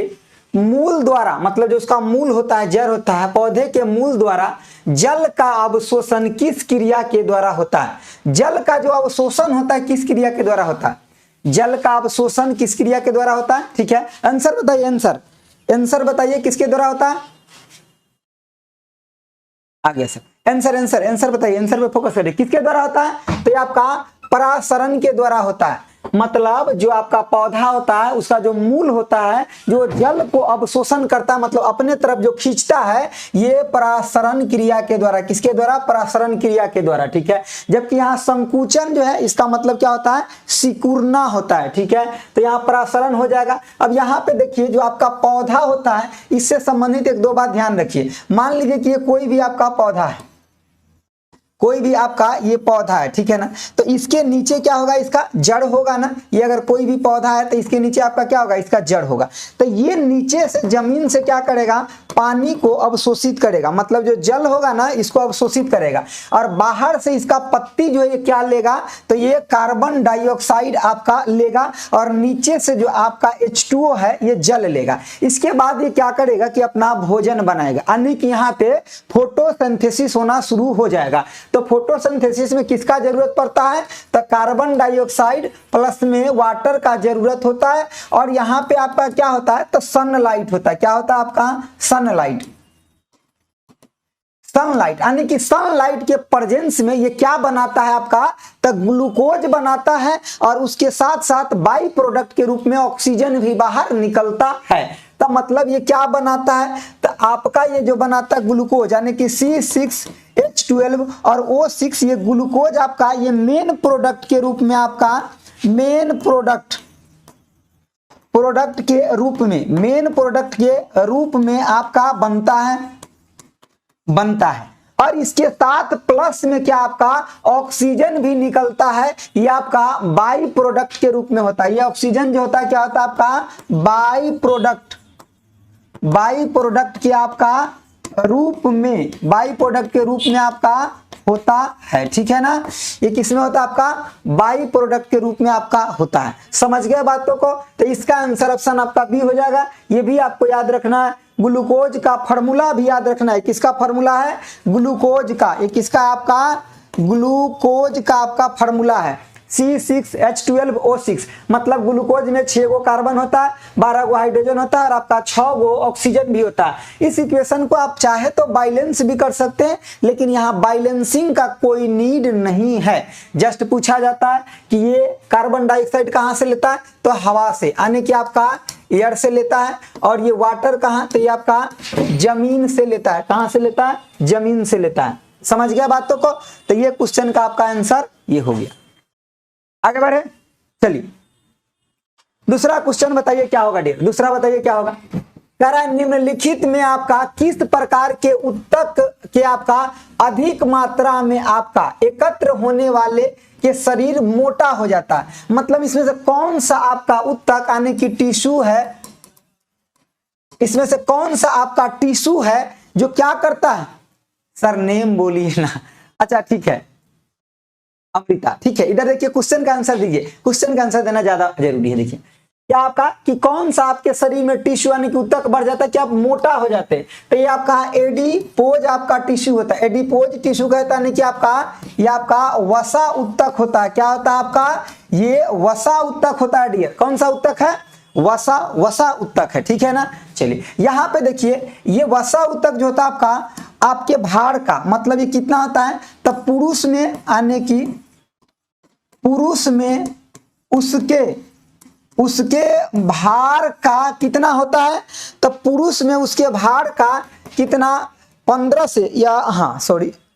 मूल द्वारा, मतलब जो उसका मूल होता है, जड़ होता है, पौधे के मूल द्वारा जल का अवशोषण किस क्रिया के द्वारा होता है। जल का जो अवशोषण होता है किस क्रिया के द्वारा होता है, जल का अवशोषण किस क्रिया के द्वारा होता है, ठीक है। आंसर बताइए, आंसर बताइए किसके द्वारा होता है। आ गया सर। आंसर आंसर आंसर बताइए, आंसर पे फोकस करिए। किसके द्वारा होता है? तो ये आपका परासरण के द्वारा होता है। मतलब जो आपका पौधा होता है उसका जो मूल होता है जो जल को अवशोषण करता है, मतलब अपने तरफ जो खींचता है, ये परासरण क्रिया के द्वारा। किसके द्वारा? परासरण क्रिया के द्वारा, ठीक है। जबकि यहाँ संकुचन जो है इसका मतलब क्या होता है? सिकुड़ना होता है, ठीक है। तो यहाँ परासरण हो जाएगा। अब यहाँ पे देखिए जो आपका पौधा होता है इससे संबंधित एक दो बात ध्यान रखिए। मान लीजिए कि ये कोई भी आपका पौधा है, कोई भी आपका ये पौधा है, ठीक है ना। तो इसके नीचे क्या होगा? इसका जड़ होगा ना। ये अगर कोई भी पौधा है तो इसके नीचे आपका क्या होगा? इसका जड़ होगा। तो ये नीचे से जमीन से क्या करेगा? पानी को अवशोषित करेगा, मतलब जो जल होगा ना इसको अवशोषित करेगा। और बाहर से इसका पत्ती जो है ये क्या लेगा? तो ये कार्बन डाइऑक्साइड आपका लेगा, और नीचे से जो आपका H2O है ये जल लेगा। इसके बाद ये क्या करेगा कि अपना भोजन बनाएगा, यानी कि यहाँ पे फोटोसिंथेसिस होना शुरू हो जाएगा। तो फोटोसिंथेसिस में किसका जरूरत पड़ता है? तो कार्बन डाइऑक्साइड प्लस में वाटर का जरूरत होता है। और यहाँ पे आपका क्या होता है? तो सनलाइट होता है। क्या होता है आपका? सनलाइट। सनलाइट यानी कि सनलाइट के प्रेजेंस में ये क्या बनाता है आपका? तो ग्लूकोज बनाता है, और उसके साथ साथ बाई प्रोडक्ट के रूप में ऑक्सीजन भी बाहर निकलता है। तो मतलब ये क्या बनाता है? तो आपका ये जो बनाता है ग्लूकोज, यानी कि C6H12 और O6, ये ग्लूकोज आपका ये मेन प्रोडक्ट के रूप में, आपका मेन प्रोडक्ट के रूप में, मेन प्रोडक्ट के रूप में आपका बनता है। और इसके साथ प्लस में क्या आपका ऑक्सीजन भी निकलता है। ये आपका बाई प्रोडक्ट के रूप में होता है। ये ऑक्सीजन जो होता है क्या होता है आपका? बाई प्रोडक्ट के आपका रूप में, बाई प्रोडक्ट के रूप में आपका होता है, ठीक है ना। ये किसमें होता है आपका? बाई प्रोडक्ट के रूप में आपका होता है। समझ गए बातों को? तो इसका आंसर ऑप्शन आपका बी हो जाएगा। ये भी आपको याद रखना है। ग्लूकोज का फॉर्मूला भी याद रखना है। किसका फॉर्मूला है? ग्लूकोज का। ये किसका आपका? ग्लूकोज का आपका फॉर्मूला है C6H12O6। मतलब ग्लूकोज में 6 गो कार्बन होता है, 12 गो हाइड्रोजन होता है, और आपका 6 गो ऑक्सीजन भी होता है। इस इक्वेशन को आप चाहे तो बाइलेंस भी कर सकते हैं, लेकिन यहाँ बाइलेंसिंग का कोई नीड नहीं है। जस्ट पूछा जाता है कि ये कार्बन डाइऑक्साइड कहाँ से लेता है? तो हवा से, यानी कि आपका एयर से लेता है। और ये वाटर कहाँ? तो ये आपका जमीन से लेता है। कहाँ से लेता है? जमीन से लेता है। समझ गया बातों को? तो ये क्वेश्चन का आपका आंसर ये हो गया। आगे बढ़े, चलिए दूसरा क्वेश्चन बताइए क्या होगा डियर। दूसरा बताइए क्या होगा? कह रहा है निम्नलिखित में आपका किस प्रकार के उत्तक के आपका अधिक मात्रा में आपका एकत्र होने वाले के शरीर मोटा हो जाता है। मतलब इसमें से कौन सा आपका उत्तक यानी कि टिश्यू है, इसमें से कौन सा आपका टिश्यू है जो क्या करता है? सर नेम बोलिए ना। अच्छा ठीक है, अमृता, ठीक है। इधर देखिए क्वेश्चन का आंसर दीजिए। क्वेश्चन का आंसर देना ज्यादा जरूरी है। देखिए क्या आपका कि कौन सा आपके शरीर में टिश्यू यानी कि उत्तक बढ़ जाता है कि आप मोटा हो जाते हैं? तो ये आपका एडिपोज आपका टिश्यू होता है। एडिपोज टिश्यू कहता है कि आपका ये आपका वसा उत्तक होता है। क्या होता है आपका? ये वसा उत्तक होता है डियर। कौन सा उत्तक है? वसा उत्तक है, ठीक है ना। चलिए यहाँ पे देखिए ये वसा उत्तक जो होता है आपका आपके भार का, मतलब ये कितना होता है? तब पुरुष में आने की, पुरुष में उसके भार का कितना होता है? तो पुरुष में उसके भार का कितना? 15 से या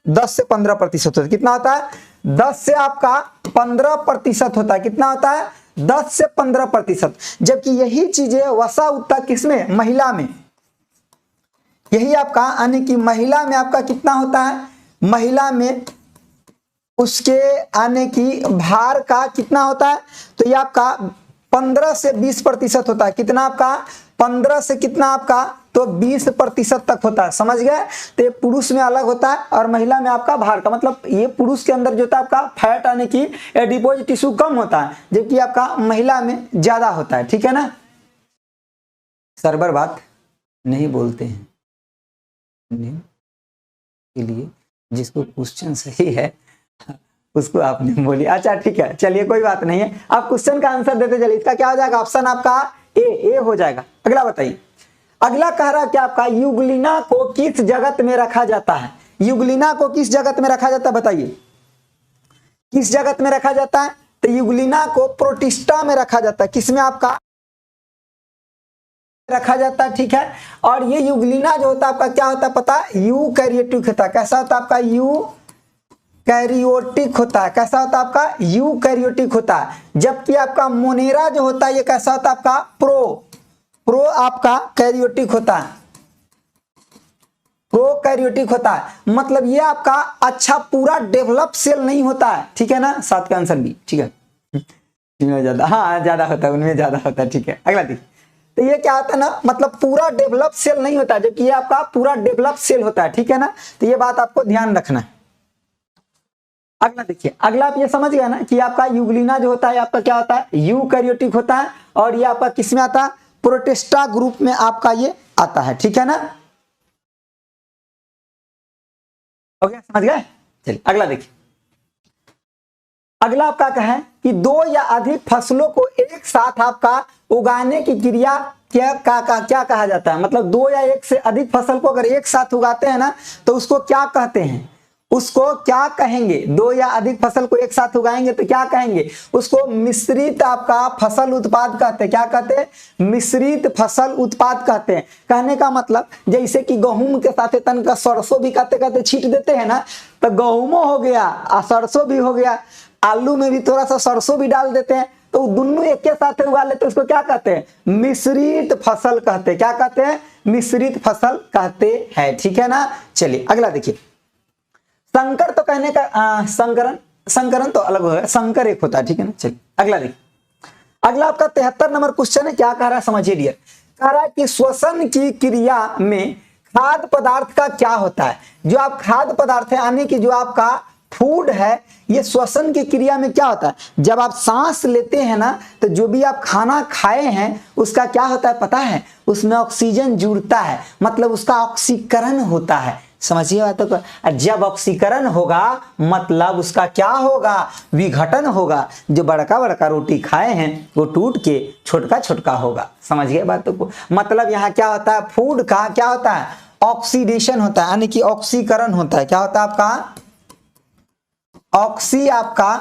10 से 15% होता है। कितना होता है? 10 से आपका 15% होता है। कितना होता है? 10 से 15%। जबकि यही चीजें वसा उत्तक किसमें? महिला में। यही आपका यानी कि महिला में आपका कितना होता है? महिला में उसके आने की भार का कितना होता है? तो ये आपका 15 से 20% होता है। कितना आपका? 15 से कितना आपका? तो 20% तक होता है। समझ गए? तो ये पुरुष में अलग होता है और महिला में आपका भार का, मतलब ये पुरुष के अंदर जो होता है आपका फैट आने की एडिपोज टिश्यू कम होता है, जबकि आपका महिला में ज्यादा होता है, ठीक है ना। सरबर बात नहीं बोलते हैं के लिए, जिसको क्वेश्चन सही है उसको आपने बोली। अच्छा ठीक है, चलिए कोई बात नहीं है। आप क्वेश्चन का आंसर देते चलिए। इसका क्या हो जाएगा? ऑप्शन आपका ए हो जाएगा। अगला बताइए। अगला कह रहा है कि आपका यूग्लिना को किस जगत में रखा जाता है? युगलिना को किस जगत में रखा जाता है बताइए, किस जगत में रखा जाता है? तो युगलिना को प्रोटिस्टा में रखा जाता है। किसमें आपका रखा जाता है, ठीक है। और ये युगलिना जो होता है आपका क्या होता है पता है? यूकैरियोटिक होता है। कैसा होता है आपका? यूकैरियोटिक होता है। कैसा होता है आपका? यूकैरियोटिक होता है। जबकि आपका मोनेरा जो होता है ये कैसा होता है आपका? प्रो आपका कैरियोटिक होता है, प्रोकैरियोटिक होता है। मतलब ये आपका अच्छा पूरा डेवलप सेल नहीं होता है, ठीक है ना। 7 का आंसर बी, ठीक है। इनमें ज्यादा, हाँ ज्यादा होता है, उनमें ज्यादा होता है, ठीक है। अगला देखिए, तो ये क्या होता है ना, मतलब पूरा डेवलप सेल नहीं होता, जबकि ये आपका पूरा डेवलप सेल होता है, ठीक है ना। तो ये बात आपको ध्यान रखना है। अगला देखिए, अगला आप ये समझ गया ना कि आपका युगलिना जो होता है आपका क्या होता है? यूकैरियोटिक होता है। और ये आपका किसमें आता है? प्रोटिस्टा ग्रुप में आपका ये आता है, ठीक है ना। ओके, समझ गए। चलिए अगला देखिए, अगला आपका क्या है कि 2 या अधिक फसलों को एक साथ आपका उगाने की क्रिया क्या कहा जाता है? मतलब 2 या 1 से अधिक फसल को अगर एक साथ उगाते हैं ना तो उसको क्या कहते हैं? उसको क्या कहेंगे? 2 या अधिक फसल को एक साथ उगाएंगे तो क्या कहेंगे? उसको मिश्रित आपका फसल उत्पाद कहते हैं। क्या कहते हैं? मिश्रित फसल उत्पाद कहते हैं। कहने का मतलब जैसे कि गेहूं के साथ तन का सरसों भी कहते कहते छीट देते हैं ना, तो गेहूं हो गया और सरसों भी हो गया। आलू में भी थोड़ा सा सरसों भी डाल देते हैं, तो दोनों एक के साथ उगा लेते हैं। उसको क्या कहते हैं? मिश्रित फसल कहते हैं। क्या कहते हैं? मिश्रित फसल कहते हैं, ठीक है ना। चलिए अगला देखिए, संकर तो कहने का संकरण तो अलग होगा, संकर एक होता है, ठीक है ना। चलिए अगला देखिए, अगला आपका 73 नंबर क्वेश्चन है। क्या कह रहा है समझिए डियर। कह रहा है कि श्वसन की क्रिया में खाद्य पदार्थ का क्या होता है? जो आप खाद्य पदार्थ है यानी कि जो आपका फूड है, ये श्वसन की क्रिया में क्या होता है? जब आप सांस लेते हैं ना तो जो भी आप खाना खाए हैं उसका क्या होता है पता है? उसमें ऑक्सीजन जुड़ता है, मतलब उसका ऑक्सीकरण होता है। समझिए बातों को। जब ऑक्सीकरण होगा मतलब उसका क्या होगा? विघटन होगा। जो बड़का बड़का रोटी खाए हैं वो टूट के छोटका छोटका होगा। समझिए बातों को। मतलब यहाँ क्या होता है? फूड का क्या होता है? ऑक्सीडेशन होता है, यानी कि ऑक्सीकरण होता है। क्या होता है आपका? ऑक्सी आपका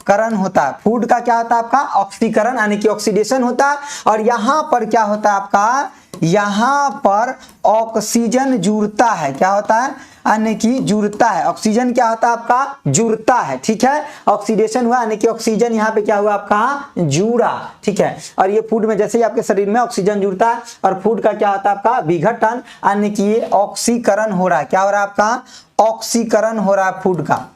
करण होता है। फूड का क्या होता है आपका? ऑक्सीकरण यानी कि ऑक्सीडेशन होता है। और यहां पर क्या होता है आपका? यहां पर ऑक्सीजन जुड़ता है। क्या होता है? यानी कि जुड़ता है। ऑक्सीजन क्या होता है आपका? जुड़ता है, ठीक है। ऑक्सीडेशन हुआ यानी कि ऑक्सीजन यहाँ पे क्या हुआ आपका? जुड़ा, ठीक है। और ये फूड में जैसे ही आपके शरीर में ऑक्सीजन जुड़ता है और फूड का क्या होता है आपका? विघटन, यानी कि ये ऑक्सीकरण हो रहा है। क्या हो रहा है आपका? ऑक्सीकरण हो रहा है फूड का।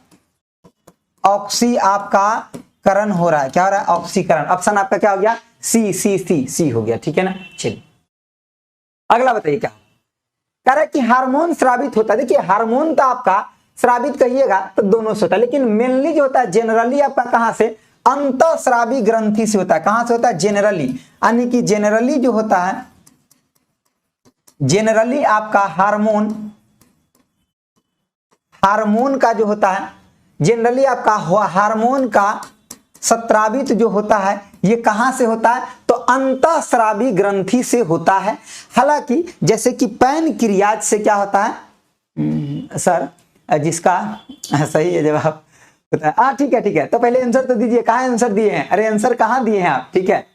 ऑक्सी आपका करण हो रहा है। क्या हो रहा है? ऑक्सीकरण। ऑप्शन आपका क्या हो गया? सी हो गया, ठीक है ना। चलिए अगला बताइए क्या कह रहा है कि हार्मोन स्रावित होता है। देखिए हार्मोन तो आपका स्रावित कहिएगा तो दोनों से होता है, लेकिन मेनली जो होता है जनरली आपका कहां से? अंतःस्रावी ग्रंथि से होता है। कहां से होता है? जनरली, यानी कि जनरली जो होता है, जनरली आपका हार्मोन का जो होता है, जनरली आपका हार्मोन का स्रावित जो होता है ये कहां से होता है? तो अंतःस्रावी ग्रंथि से होता है। हालांकि जैसे कि पैनक्रियाज से क्या होता है? सर जिसका सही है जवाब होता है। हाँ ठीक है, तो पहले आंसर तो दीजिए। कहाँ आंसर दिए हैं? अरे आंसर कहाँ दिए हैं आप? ठीक है,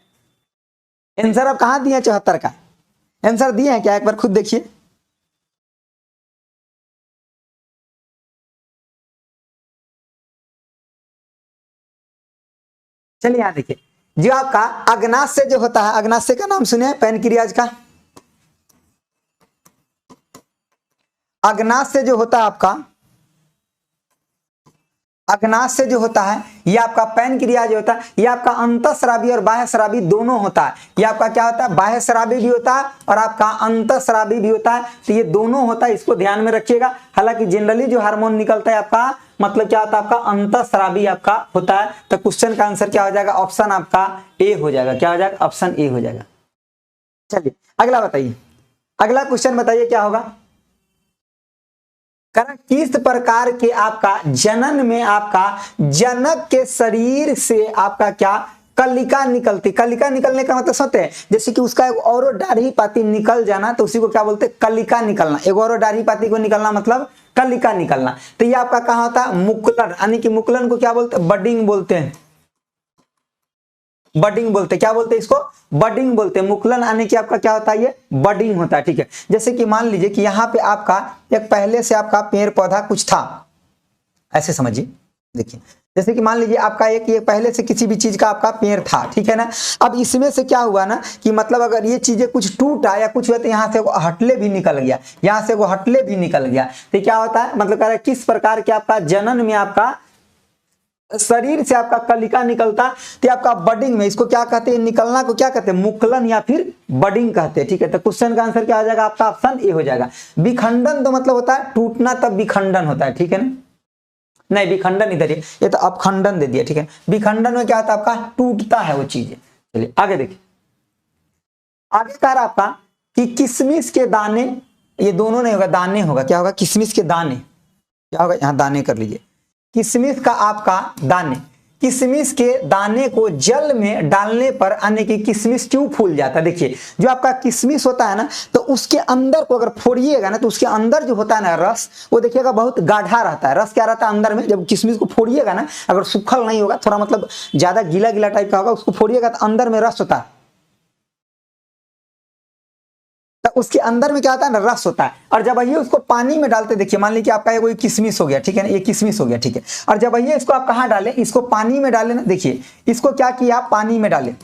आंसर आप कहाँ दिए हैं? 74 का आंसर दिए हैं क्या? एक बार खुद देखिए। चलिए यहां देखिए, जो आपका अग्नाशय जो होता है, अग्नाशय का नाम सुने? पैनक्रियाज का अग्नाशय जो होता है आपका, अग्नाशय जो होता है ये आपका पैनक्रियाज जो होता है ये आपका अंतःस्रावी और बाह्यस्रावी दोनों होता है। ये आपका क्या होता है? बाह्यस्रावी भी होता है और आपका अंतःस्रावी भी होता है। तो ये दोनों होता है, इसको ध्यान में रखिएगा। हालांकि जनरली जो हार्मोन निकलता है आपका मतलब क्या होता है? आपका अंतःस्रावी आपका होता है। तो क्वेश्चन का आंसर क्या हो जाएगा? ऑप्शन आपका ए हो जाएगा। क्या हो जाएगा? ऑप्शन ए हो जाएगा। चलिए अगला बताइए, अगला क्वेश्चन बताइए क्या होगा? किस प्रकार के आपका जनन में आपका जनक के शरीर से आपका क्या कलिका निकलती? कलिका निकलने का मतलब सोते हैं जैसे कि उसका एक और दाढ़ी पाती निकल जाना, तो उसी को क्या बोलते हैं? कलिका निकलना। एक और दाढ़ी पाती को निकलना मतलब कलिका निकलना। तो ये आपका कहाँ होता है, मुकुलन, यानी कि मुकुलन को क्या बोलते हैं, बडिंग बोलते हैं, बडिंग बोलते हैं, क्या बोलते हैं इसको, बडिंग बोलते हैं। मुकुलन आने की आपका क्या होता है, ये बडिंग होता है, ठीक है। जैसे कि मान लीजिए कि यहाँ पे आपका एक पहले से आपका पेड़ पौधा कुछ था, ऐसे समझिए, देखिए जैसे कि मान लीजिए आपका एक ये पहले से किसी भी चीज का आपका पेड़ था, ठीक है ना। अब इसमें से क्या हुआ ना कि मतलब अगर ये चीजें कुछ टूटा या कुछ हुआ तो यहाँ से वो हटले भी निकल गया, यहाँ से वो हटले भी निकल गया, तो क्या होता है, मतलब कह रहा है किस प्रकार के आपका जनन में आपका शरीर से आपका कलिका निकलता, तो आपका बडिंग में, इसको क्या कहते हैं, निकलना को क्या कहते हैं, मुकुलन या फिर बडिंग कहते हैं, ठीक है। तो क्वेश्चन का आंसर क्या हो जाएगा आपका, ऑप्शन ए हो जाएगा। विखंडन तो मतलब होता है टूटना, तब विखंडन होता है, ठीक है ना, नहीं विखंडन इधर ये तो अपखंडन दे दिया, ठीक है। विखंडन में क्या होता है आपका, टूटता है वो चीजें। चलिए आगे देखिए, आगे कह रहा आपका कि किशमिश के दाने, ये दोनों नहीं होगा, दाने होगा, क्या होगा, किशमिश के दाने, क्या होगा, यहाँ दाने कर लीजिए, किशमिश का आपका दाने, किशमिश के दाने को जल में डालने पर यानी कि किशमिश क्यों फूल जाता है। देखिए जो आपका किशमिश होता है ना, तो उसके अंदर को अगर फोड़िएगा ना, तो उसके अंदर जो होता है ना रस, वो देखिएगा बहुत गाढ़ा रहता है। रस क्या रहता है अंदर में, जब किशमिश को फोड़िएगा ना, अगर सूखल नहीं होगा, थोड़ा मतलब ज्यादा गीला गीला टाइप का होगा, उसको फोड़िएगा तो अंदर में रस होता है, तो उसके अंदर में क्या होता है ना, रस होता है। और जब ये उसको पानी में डालते, देखिए मान लीजिए आपका ये किशमिश हो गया, ठीक है ना, ये किशमिश हो गया, ठीक है। और जब ये इसको आप कहाँ डालें, इसको पानी में डालें ना, देखिए इसको क्या किया, पानी में डालें,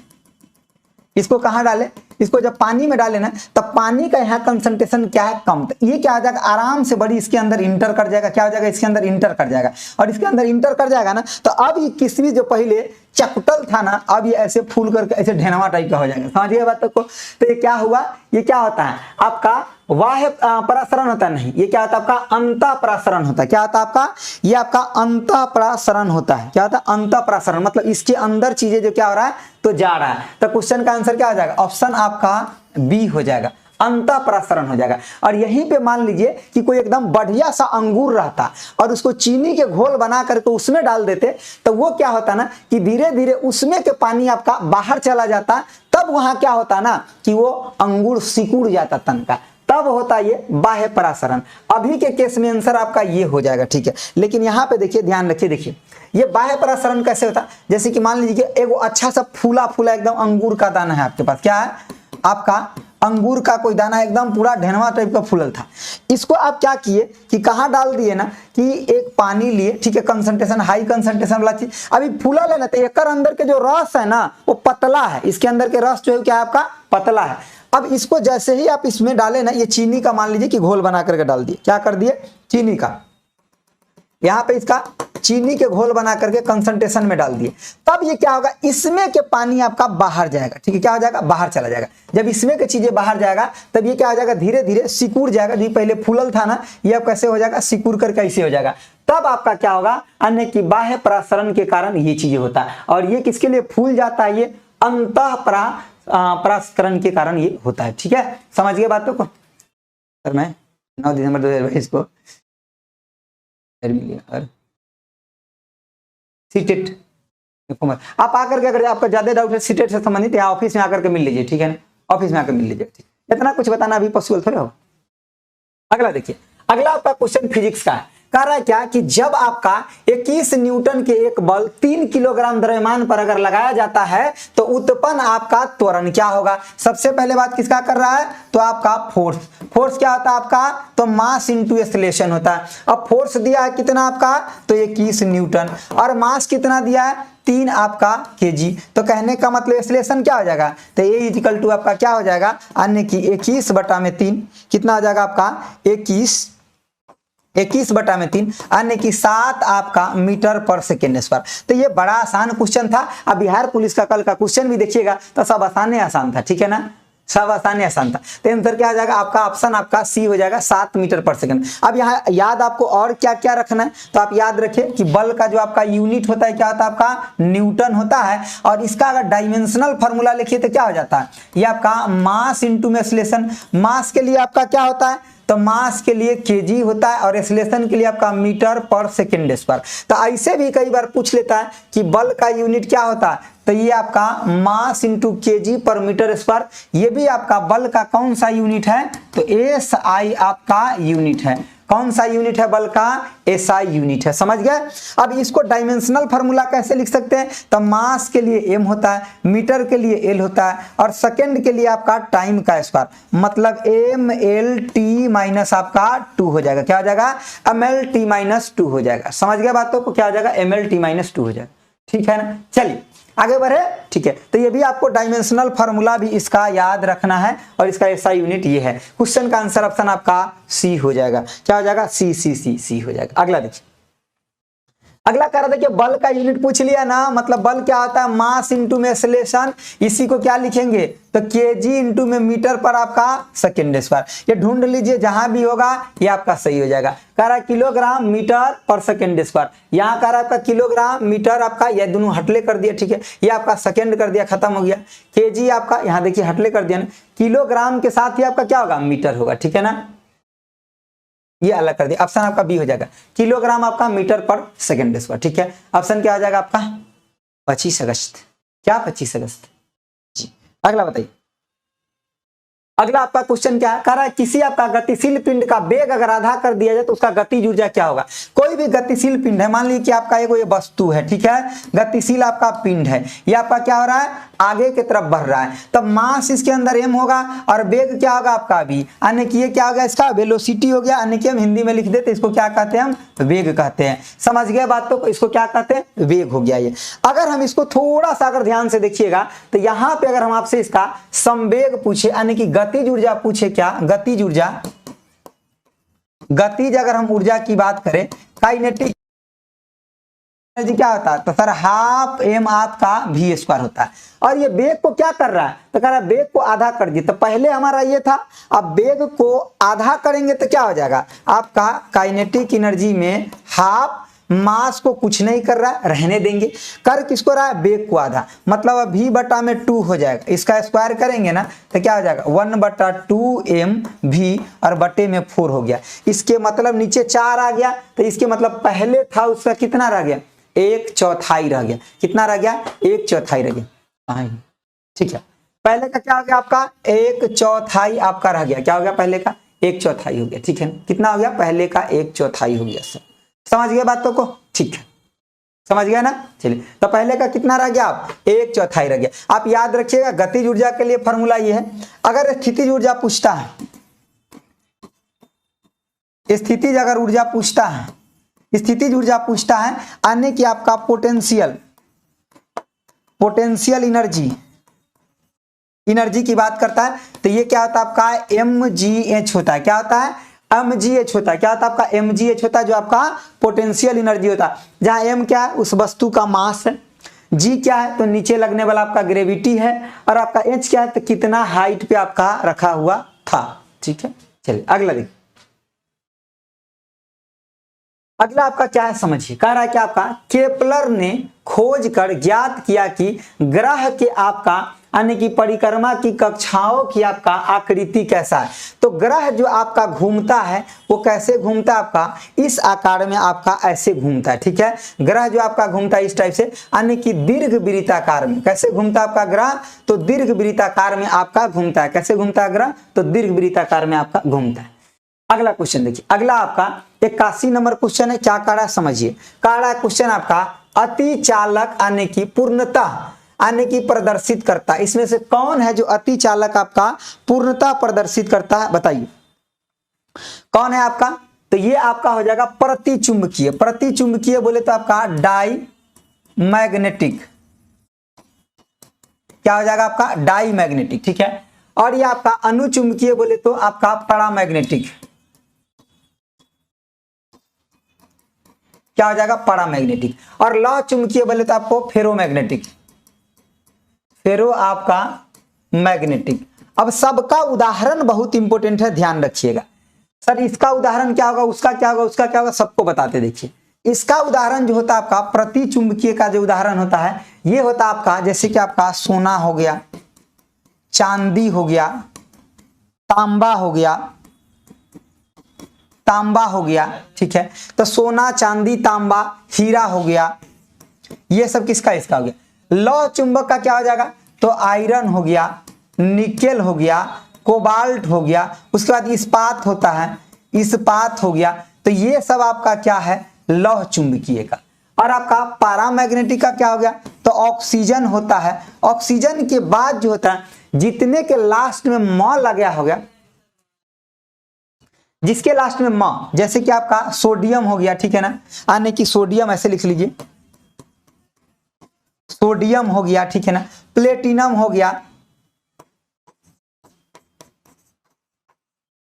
इसको कहाँ डालें, इसको जब पानी में डाले ना, तब पानी का यहाँ कंसंट्रेशन क्या है, कम, तो ये क्या हो जाएगा, आराम से बड़ी इसके अंदर इंटर कर जाएगा, क्या हो जाएगा, इसके अंदर इंटर कर जाएगा। और इसके अंदर इंटर कर जाएगा ना, तो अब ये किशमिश जो पहले चपटल था ना, अब ये ऐसे फूल करके ऐसे ढेनवा टाइप का हो जाएगा, समझिए बात को। तो ये क्या हुआ, ये क्या होता है आपका बाह्य परासरण होता है, नहीं, ये क्या होता है आपका अंतःपरासरण होता है। क्या होता है आपका, ये आपका अंतःपरासरण होता है। क्या होता है, अंतःपरासरण, मतलब इसके अंदर चीजें जो क्या हो रहा है, तो जा रहा है। तो क्वेश्चन का आंसर क्या हो जाएगा, ऑप्शन आपका बी हो जाएगा, अंतःपरासरण हो जाएगा। और यहीं पे मान लीजिए कि कोई एकदम बढ़िया सा अंगूर रहता और उसको चीनी के घोल बना करके उसमें डाल देते, तो वो क्या होता ना कि धीरे धीरे उसमें के पानी आपका बाहर चला जाता, तब वहां क्या होता ना कि वो अंगूर सिकुड़ जाता तन का, तब होता ये बाह्य परासरण। अभी के केस में आंसर आपका ये हो जाएगा, ठीक है। लेकिन यहाँ पे देखिए, ध्यान रखिए, देखिए ये बाह्य परासरण कैसे होता है, जैसे कि मान लीजिए एगो अच्छा सा फूला फूला एकदम अंगूर का दाना है आपके पास, क्या है आपका अंगूर का कोई दाना एकदम पूरा ढेनवा टाइप का फूलल था, इसको आप क्या किए कि कहाँ डाल दिए ना कि एक पानी लिए, ठीक है, कंसंट्रेशन हाई कंसंट्रेशन वाला चीज अभी फूला लेना, तो एक अंदर के जो रस है ना वो पतला है, इसके अंदर के रस जो है क्या है आपका पतला है। अब इसको जैसे ही आप इसमें डाले ना, ये चीनी का मान लीजिए कि घोल बना करके डाल दिए, क्या कर दिए, चीनी का, यहाँ पे इसका चीनी के घोल बना करके कंसंट्रेशन में डाल दिए, तब ये क्या होगा, इसमें के पानी आपका बाहर जाएगा, ठीक है, क्या हो जाएगा, बाहर चला जाएगा। जब इसमें के चीजें बाहर जाएगा तब ये क्या हो जाएगा, धीरे धीरे सिकुड़ जाएगा, जो पहले फूलल था ना, ये अब कैसे हो जाएगा, सिकुड़ करके ऐसे हो जाएगा। तब आपका क्या होगा, अन्य की बाह्य परासरण के कारण ये चीजें होता है। और ये किसके लिए फूल जाता है, ये अंतःपरासरण के कारण ये होता है, ठीक है, समझ गए बातों को। सर मैं 9 दिसंबर 2022 को और सीटेट आप आकर के, अगर आपका ज्यादा डाउट है सीटेट से संबंधित, यहाँ ऑफिस में आकर के मिल लीजिए, ठीक है ना, ऑफिस में आकर मिल लीजिए, ठीक। इतना कुछ बताना अभी पॉसिबल थोड़ा होगा। अगला देखिए, अगला आपका क्वेश्चन फिजिक्स का है, कह रहा है क्या कि जब आपका 21 न्यूटन के एक बल 3 किलोग्राम द्रव्यमान पर अगर लगाया जाता है तो उत्पन्न आपका त्वरण क्या होगा। सबसे पहले बात किसका कर रहा है, तो आपका फोर्स। फोर्स क्या होता है आपका, तो मास इंटू एक्सेलरेशन होता है। अब फोर्स दिया है कितना आपका, तो 21 न्यूटन, और मास कितना दिया है, 3 आपका केजी। तो कहने का मतलब एक्सेलरेशन क्या हो जाएगा, तो ए इक्वल टू आपका क्या हो जाएगा, अन्य की 21/3 कितना हो जाएगा आपका 21/3 अन्य की 7 आपका मीटर पर सेकेंड स्क्वायर। तो ये बड़ा आसान क्वेश्चन था। अब बिहार पुलिस का कल का क्वेश्चन भी देखिएगा तो सब आसान था, ठीक है ना, सब आसान था। तो आंसर क्या आ जाएगा आपका, ऑप्शन आपका सी हो जाएगा, 7 मीटर पर सेकंड। अब यहाँ याद आपको और क्या क्या रखना है, तो आप याद रखिए कि बल का जो आपका यूनिट होता है क्या होता है आपका, न्यूटन होता है। और इसका अगर डायमेंशनल फॉर्मूला लिखिए तो क्या हो जाता है, ये आपका मास इंटू एक्सेलरेशन। मास के लिए आपका क्या होता है, तो मास के लिए केजी होता है और एक्सेलरेशन के लिए आपका मीटर पर सेकेंड स्क्वायर। तो ऐसे भी कई बार पूछ लेता है कि बल का यूनिट क्या होता है, तो ये आपका मास इंटू केजी पर मीटर स्क्वायर। ये भी आपका बल का कौन सा यूनिट है, तो एसआई आपका यूनिट है। कौन सा यूनिट है बल का? एसआई यूनिट है। समझ गए? अब इसको डायमेंशनल फार्मूला कैसे लिख सकते हैं? तो मास के लिए एम होता है, मीटर के लिए एल होता है और सेकंड के लिए आपका टाइम का स्क्वायर, मतलब एम एल टी माइनस आपका 2 हो जाएगा। क्या हो जाएगा? एम एल टी माइनस 2 हो जाएगा। समझ गए बातों को? क्या हो जाएगा? एम एल टी माइनस 2 हो जाएगा। ठीक है ना? चलिए आगे बढ़े। ठीक है, तो ये भी आपको डायमेंशनल फार्मूला भी इसका याद रखना है और इसका ऐसा यूनिट ये है। क्वेश्चन का आंसर ऑप्शन आपका सी हो जाएगा। क्या हो जाएगा? सी सी सी सी हो जाएगा। अगला देखिए, अगला कह रहा देखिए बल का यूनिट पूछ लिया ना, मतलब बल क्या होता है? मास इंटू में एक्सेलरेशन। इसी को क्या लिखेंगे? तो केजी इंटू में मीटर पर आपका सेकेंड स्क्वायर। ये ढूंढ लीजिए, जहां भी होगा ये आपका सही हो जाएगा। कह रहा है किलोग्राम मीटर पर सेकेंड स्क्वायर, यहाँ कह रहा है आपका किलोग्राम मीटर, आपका ये दोनों हटले कर दिया। ठीक है, ये आपका सेकेंड कर दिया, खत्म हो गया। केजी आपका यहाँ देखिए हटले कर दिया ना, किलोग्राम के साथ ही आपका क्या होगा? मीटर होगा। ठीक है ना, ये अलग कर दिया। ऑप्शन आपका बी हो जाएगा, किलोग्राम आपका मीटर पर सेकेंड स्क्वायर। ठीक है, ऑप्शन क्या हो जाएगा आपका? 25 अगस्त। क्या 25 अगस्त जी। अगला बताइए, अगला आपका क्वेश्चन क्या है? कह रहा है किसी आपका गतिशील पिंड का वेग अगर आधा कर दिया जाए तो उसका गतिज ऊर्जा क्या होगा? कोई भी गतिशील पिंड है, मान लीजिए कि आपका ये वस्तु है, ठीक है, गतिशील आपका पिंड है, ये आपका क्या हो रहा है? आगे की तरफ बढ़ रहा है, तब मास इसके अंदर m होगा और वेग क्या होगा आपका v, अन्य कि ये क्या होगा? इसका वेलोसिटी हो गया, अन्य कि हम हिंदी में लिख देते इसको क्या कहते हैं? हम वेग कहते हैं। समझ गए बातों को? इसको क्या कहते हैं? वेग हो गया ये। अगर हम इसको थोड़ा सा अगर ध्यान से देखिएगा तो यहाँ पे अगर हम आपसे इसका संवेग पूछे, यानी कि गतिज ऊर्जा पूछे, क्या गतिज ऊर्जा, गतिज अगर हम ऊर्जा की बात करें, काइनेटिक एनर्जी क्या होता है? तो सर हाफ एम आपका वी स्क्वायर होता है। और ये वेग को क्या कर रहा है? तो कह रहा है वेग को आधा कर दिए। तो पहले हमारा ये था, अब वेग को आधा करेंगे तो क्या हो जाएगा आपका? काइनेटिक एनर्जी में हाफ, मास को कुछ नहीं कर रहा है, रहने देंगे, कर किसको रहा है? वेग को आधा, मतलब अब v बटा में 2 हो जाएगा। इसका स्क्वायर करेंगे ना तो क्या हो जाएगा? 1/2 mv और बटे में 4 हो गया। इसके मतलब नीचे 4 आ गया, तो इसके मतलब पहले था उसका कितना रह गया? 1/4 रह गया। कितना रह गया? 1/4 रह गया। ठीक है, पहले का क्या हो गया आपका? 1/4 आपका रह गया। क्या हो गया? पहले का 1/4 हो गया। ठीक है, कितना हो गया? पहले का 1/4 हो गया। सर समझ गए बातों को? ठीक है, समझ गया ना? चलिए, तो पहले का कितना रह गया? आप 1/4 रह गया। आप याद रखिएगा गतिज ऊर्जा के लिए फॉर्मूला ये है, अगर स्थितिज ऊर्जा पूछता है, स्थितिज अगर ऊर्जा पूछता है, स्थितिज ऊर्जा पूछता है, अन्य कि आपका पोटेंशियल एनर्जी की बात करता है, तो ये क्या होता है आपका? mgh होता है। क्या होता है? mgh होता है। क्या होता है आपका? mgh होता है, जो आपका पोटेंशियल एनर्जी होता है, जहां m क्या है? उस वस्तु का मास है, g क्या है? तो नीचे लगने वाला आपका ग्रेविटी है, और आपका h क्या है? तो कितना हाइट पे आपका रखा हुआ था। ठीक है, चलिए अगला देखिए। अगला आपका क्या है समझिए, कह रहा है कि आपका केपलर ने खोज कर ज्ञात किया कि ग्रह के आपका यानी कि परिक्रमा की कक्षाओं की आपका आकृति कैसा है। तो ग्रह जो आपका घूमता है वो कैसे घूमता है? आपका इस आकार में आपका ऐसे घूमता है। ठीक है, ग्रह जो आपका घूमता है इस टाइप से, यानी कि दीर्घ वृत्ताकार में। कैसे घूमता है आपका ग्रह? तो दीर्घ वृत्ताकार में आपका घूमता है। कैसे घूमता है ग्रह? तो दीर्घ वृत्ताकार में आपका घूमता है। अगला क्वेश्चन देखिए, अगला आपका 81 नंबर क्वेश्चन है। क्या कह रहा है समझिए, कह रहा है क्वेश्चन आपका अति चालक यानी कि पूर्णता यानी कि प्रदर्शित करता है, इसमें से कौन है जो अति चालक आपका पूर्णता प्रदर्शित करता है? बताइए कौन है आपका? तो ये आपका हो जाएगा प्रतिचुंबकीय। प्रतिचुंबकीय बोले तो आपका डाई मैग्नेटिक। क्या हो जाएगा आपका? Diamagnetic. ठीक है, और ये आपका अनुचुंबकीय बोले तो आपका पैरामैग्नेटिक। क्या हो जाएगा? पैरामैग्नेटिक। और लौह चुंबकीय बोले तो आपको फेरोमैग्नेटिक। फेरो आपका मैग्नेटिक। अब सबका उदाहरण बहुत इंपॉर्टेंट है, ध्यान रखिएगा। सर इसका उदाहरण क्या होगा, उसका क्या होगा, उसका क्या होगा, सबको बताते देखिए। इसका उदाहरण जो होता है आपका प्रतिचुंबकीय का जो उदाहरण होता है, ये होता है आपका जैसे कि आपका सोना हो गया, चांदी हो गया, तांबा हो गया, तांबा हो गया। ठीक है, तो सोना, चांदी, तांबा, हीरा हो गया, ये सब किसका? इसका हो गया। लौह चुंबक का क्या हो जाएगा? तो आयरन हो गया, निकेल हो गया, कोबाल्ट हो गया, उसके बाद इस्पात होता है, इस्पात हो गया, तो ये सब आपका क्या है, लौह चुंबकीय का। और आपका पैरामैग्नेटिक का क्या हो गया, तो ऑक्सीजन होता है। ऑक्सीजन के बाद जो होता है, जितने के लास्ट में म लगा हो गया, जिसके लास्ट में म, जैसे कि आपका सोडियम हो गया, ठीक है ना, यानी कि सोडियम ऐसे लिख लीजिए, सोडियम हो गया, ठीक है ना, प्लेटिनम हो गया,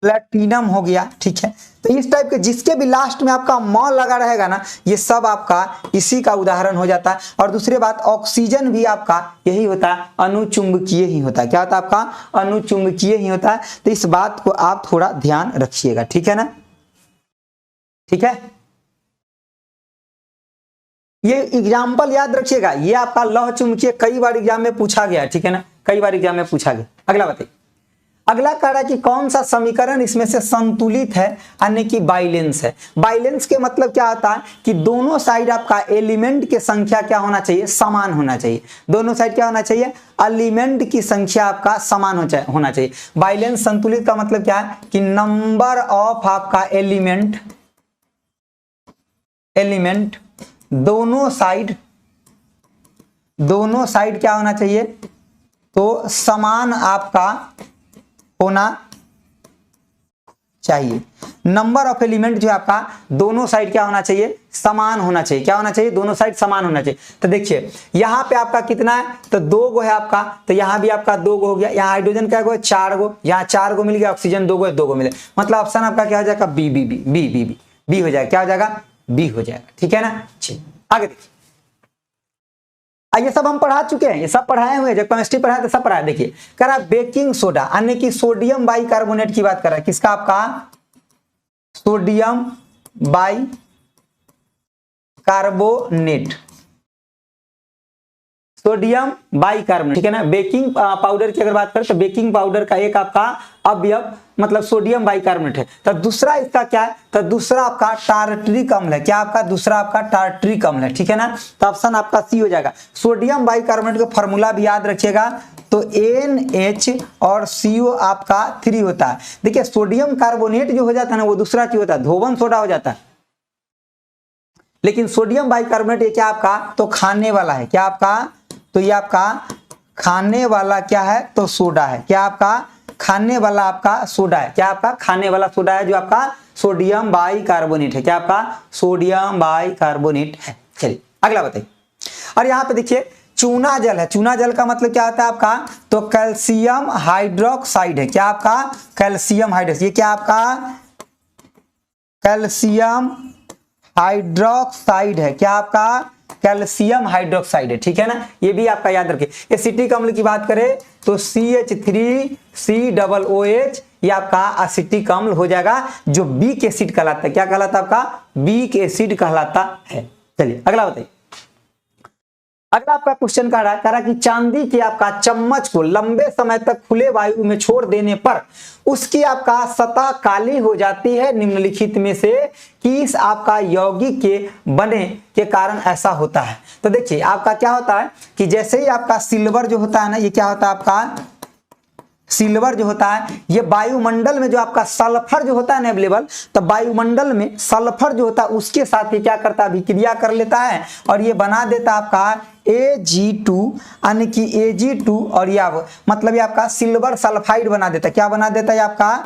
प्लेटिनम हो गया, ठीक है। तो इस टाइप के जिसके भी लास्ट में आपका म लगा रहेगा ना, ये सब आपका इसी का उदाहरण हो जाता है। और दूसरी बात, ऑक्सीजन भी आपका यही होता है, अणुचुंबकीय ही होता है। क्या होता है आपका, अणुचुंबकीय ही होता है। तो इस बात को आप थोड़ा ध्यान रखिएगा, ठीक है ना, ठीक है। ये एग्जाम्पल याद रखिएगा, ये आपका लौह चुंबकीय कई बार एग्जाम में पूछा गया है, ठीक है ना, कई बार एग्जाम में पूछा गया। अगला बताइए, अगला कह रहा है कि कौन सा समीकरण इसमें से संतुलित है, यानी कि बाइलेंस है। बाइलेंस के मतलब क्या होता है कि दोनों साइड आपका एलिमेंट की संख्या क्या होना चाहिए, समान होना चाहिए। दोनों साइड क्या होना चाहिए, एलिमेंट की संख्या आपका समान होना चाहिए। बाइलेंस संतुलित का मतलब क्या है कि नंबर ऑफ आपका एलिमेंट दोनों साइड क्या होना चाहिए, तो समान आपका होना चाहिए। नंबर ऑफ एलिमेंट जो है आपका दोनों साइड क्या होना चाहिए, समान होना चाहिए। क्या होना चाहिए, दोनों साइड समान होना चाहिए। तो देखिए यहां पे आपका कितना है, तो 2 गो है आपका, तो यहां भी आपका 2 गो हो गया। यहाँ हाइड्रोजन क्या गो है, 4 गो, यहाँ 4 गो मिल गया, ऑक्सीजन 2 गो है, 2 गो मिले, मतलब ऑप्शन आपका क्या हो जाएगा, B B B B B B B हो जाएगा। क्या हो जाएगा, बी हो जाएगा, ठीक है ना। चलिए आगे देखिए, ये सब हम पढ़ा चुके हैं, ये सब पढ़ाए हुए, जब केमिस्ट्री पढ़ाया तो सब पढ़ाया। देखिए कह रहा बेकिंग सोडा, यानी कि सोडियम बाइकार्बोनेट की बात कर रहा है। किसका, आपका सोडियम बाइकार्बोनेट, सोडियम बाइकार्बोनेट, ठीक है ना। बेकिंग पाउडर की अगर बात करें तो बेकिंग पाउडर का एक आपका अवयव मतलब सोडियम बाइकार्बोनेट है। तो दूसरा इसका क्या है, तो दूसरा आपका टार्टरिक अम्ल है। क्या आपका, दूसरा आपका टार्टरिक अम्ल है, ठीक है ना। तो ऑप्शन आपका सी हो जाएगा। सोडियम बाइकार्बोनेट का फॉर्मूला भी याद रखिएगा, तो NH और CO आपका 3 होता है। देखिए सोडियम कार्बोनेट जो हो जाता है ना, वो दूसरा चीज होता है, धोवन सोडा हो जाता है। लेकिन सोडियम बाइकार्बोनेट ये क्या आपका, तो खाने वाला है। क्या आपका, तो ये आपका खाने वाला क्या है, तो सोडा है। क्या आपका, खाने वाला आपका सोडा है। क्या आपका, खाने वाला सोडा है, जो आपका सोडियम बाइकार्बोनेट है। क्या आपका, सोडियम बाइकार्बोनेट है। चलिए अगला बताइए। और यहाँ पे देखिए चूना जल है। चूना जल का मतलब क्या होता है आपका, तो कैल्शियम हाइड्रोक्साइड है। क्या आपका, कैल्शियम हाइड्रोक्साइड, ये क्या आपका, कैल्शियम हाइड्रोक्साइड है। क्या आपका, कैल्शियम हाइड्रोक्साइड है, ठीक है ना। ये भी आपका याद रखिए। एसिटिक अम्ल की बात करें तो CH3COOH, ये आपका एसिटिक अम्ल हो जाएगा, जो बीक एसिड कहलाता है। क्या कहलाता है आपका, बीक एसिड कहलाता है। चलिए अगला बताइए। अगला आपका क्वेश्चन कह रहा है कि चांदी के आपका चम्मच को लंबे समय तक खुले वायु में छोड़ देने पर उसकी आपका सतह काली हो जाती है। निम्नलिखित में से किस आपका यौगिक के बने के कारण ऐसा होता है। तो देखिए आपका क्या होता है कि जैसे ही आपका सिल्वर जो होता है ना, ये क्या होता है आपका, सिल्वर जो होता है ये वायुमंडल में जो आपका सल्फर जो होता है ना अवेलेबल, तो वायुमंडल में सल्फर जो होता है उसके साथ ये क्या करता है, अभिक्रिया कर लेता है और ये बना देता है आपका Ag2, यानी कि Ag2, और ये मतलब ये आपका सिल्वर सल्फाइड बना देता है। क्या बना देता है आपका,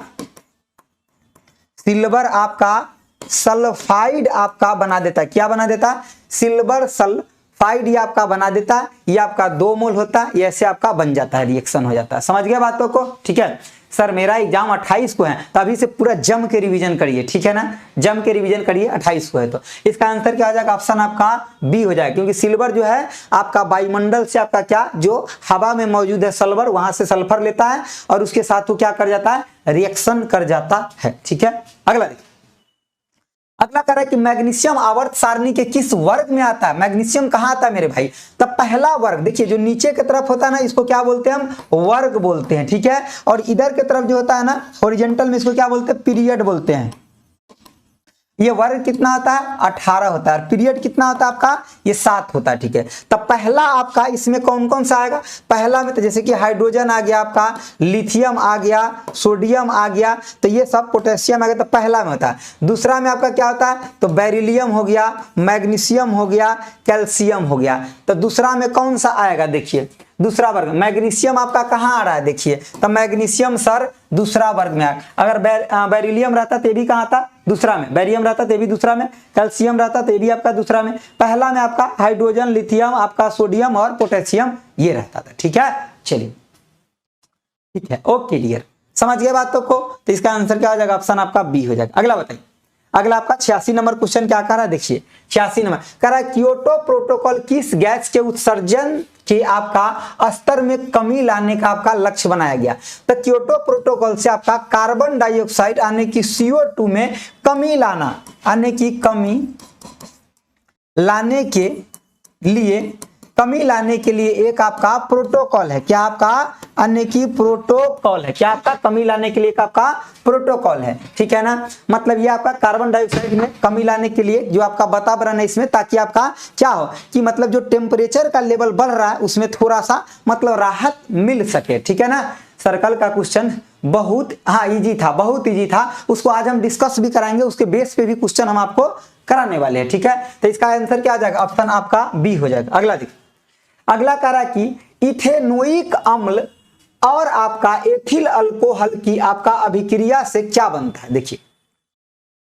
सिल्वर आपका सल्फाइड आपका बना देता है। क्या बना देता है, सिल्वर सल्फाइड ये आपका बना देता है। ये आपका 2 मोल होता है, ये ऐसे आपका बन जाता है, रिएक्शन हो जाता है। समझ गए बातों को, ठीक है। सर मेरा एग्जाम 28 को है, तो अभी से पूरा जम के रिवीजन करिए, ठीक है ना, जम के रिवीजन करिए। 28 को है तो इसका आंसर क्या हो जाएगा, ऑप्शन आपका बी हो जाएगा। क्योंकि सिल्वर जो है आपका वायुमंडल से आपका क्या, जो हवा में मौजूद है सल्फर, वहां से सल्फर लेता है और उसके साथ वो क्या कर जाता है, रिएक्शन कर जाता है, ठीक है। अगला देखिए, अगला कह रहा है कि मैग्नीशियम आवर्त सारणी के किस वर्ग में आता है। मैग्नीशियम कहाँ आता है मेरे भाई, तब पहला वर्ग। देखिए जो नीचे की तरफ होता है ना, इसको क्या बोलते हैं हम, वर्ग बोलते हैं, ठीक है। और इधर की तरफ जो होता है ना हॉरिजॉन्टल में, इसको क्या बोलते हैं, पीरियड बोलते हैं। ये वर्ग कितना होता है 18 होता है, और पीरियड कितना होता है आपका ये 7 होता है, ठीक है। तब पहला आपका इसमें कौन कौन सा आएगा, पहला में तो जैसे कि हाइड्रोजन आ गया आपका, लिथियम आ गया, सोडियम आ गया, तो ये सब पोटेशियम आ गया, तो पहला में होता है। दूसरा में आपका क्या होता है, तो बेरिलियम हो गया, मैग्नीशियम हो गया, कैल्शियम हो गया। तो दूसरा में कौन सा आएगा, देखिए दूसरा वर्ग। मैग्नीशियम आपका कहाँ आ रहा है, देखिए तो मैग्नीशियम सर दूसरा वर्ग में आएगा। अगर बेरिलियम रहता तो ये भी कहाँ था, दूसरा में। बेरियम रहता तो ये भी दूसरा में। कैल्शियम रहता तो ये भी आपका दूसरा में। पहला में आपका हाइड्रोजन, लिथियम, आपका सोडियम और पोटेशियम ये रहता था, ठीक है। चलिए ठीक है, ओके डियर, समझ गए बातों को। तो इसका आंसर क्या हो जाएगा, ऑप्शन आपका बी हो जाएगा। अगला बताइए, अगला आपका 86 नंबर क्वेश्चन क्या कर रहा है, देखिए 86 नंबर कह रहा है क्योटो प्रोटोकॉल किस गैस के उत्सर्जन के आपका स्तर में कमी लाने का आपका लक्ष्य बनाया गया। तो क्योटो प्रोटोकॉल से आपका कार्बन डाइऑक्साइड आने की CO2 में कमी लाना, आने की कमी लाने के लिए, कमी लाने के लिए एक आपका प्रोटोकॉल है। क्या आपका अन्य की प्रोटोकॉल है, क्या आपका कमी लाने के लिए एक आपका प्रोटोकॉल है, ठीक है ना। मतलब ये आपका कार्बन डाइऑक्साइड में कमी लाने के लिए जो आपका वातावरण है इसमें, ताकि आपका क्या हो कि मतलब जो टेम्परेचर का लेवल बढ़ रहा है उसमें थोड़ा सा मतलब राहत मिल सके, ठीक है ना। सर्कल का क्वेश्चन बहुत इजी था, बहुत इजी था। उसको आज हम डिस्कस भी कराएंगे, उसके बेस पे भी क्वेश्चन हम आपको कराने वाले हैं, ठीक है। तो इसका आंसर क्या आ जाएगा, ऑप्शन आपका बी हो जाएगा। अगला देखिए, अगला कह रहा है कि इथेनोइक अम्ल और आपका एथिल अल्कोहल की आपका अभिक्रिया से क्या बनता है। देखिए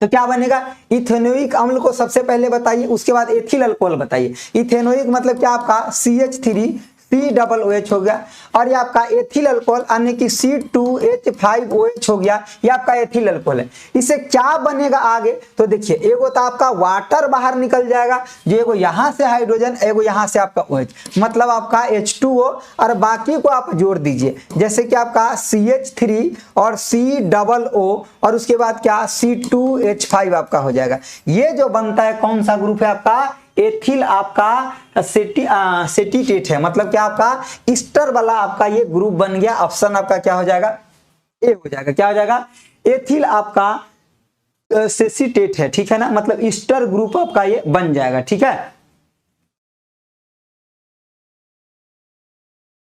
तो क्या बनेगा, इथेनोइक अम्ल को सबसे पहले बताइए, उसके बाद एथिल अल्कोहल बताइए। इथेनोइक मतलब क्या आपका CH3COOH हो गया, और ये आपका एथिल अल्कोहल यानी कि C2H5OH हो गया, ये आपका एथिल अल्कोहल है। इससे क्या बनेगा आगे, तो देखिए एगो तो आपका वाटर बाहर निकल जाएगा, जो एगो यहाँ से हाइड्रोजन, एगो यहाँ से आपका OH, मतलब आपका H2O, और बाकी को आप जोड़ दीजिए, जैसे कि आपका CH3 और COO, और उसके बाद क्या C2H5 आपका हो जाएगा। ये जो बनता है कौन सा ग्रुप है आपका, एथिल आपका सेटिटेट है, मतलब क्या आपका ईस्टर वाला आपका ये ग्रुप बन गया। ऑप्शन आपका क्या हो जाएगा, ए हो जाएगा। क्या हो जाएगा, एथिल आपका सेसिटेट है, ठीक है ना, मतलब ईस्टर ग्रुप आपका ये बन जाएगा, ठीक है।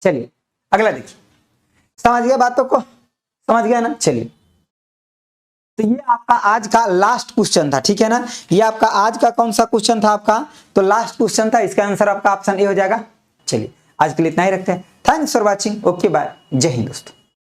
चलिए अगला देखिए, समझ गया बातों को, समझ गया ना। चलिए तो ये आपका आज का लास्ट क्वेश्चन था, ठीक है ना। ये आपका आज का कौन सा क्वेश्चन था आपका, तो लास्ट क्वेश्चन था, इसका आंसर आपका ऑप्शन ए हो जाएगा। चलिए आज के लिए इतना ही रखते हैं। Thanks for watching, okay bye, जय हिंद दोस्तों।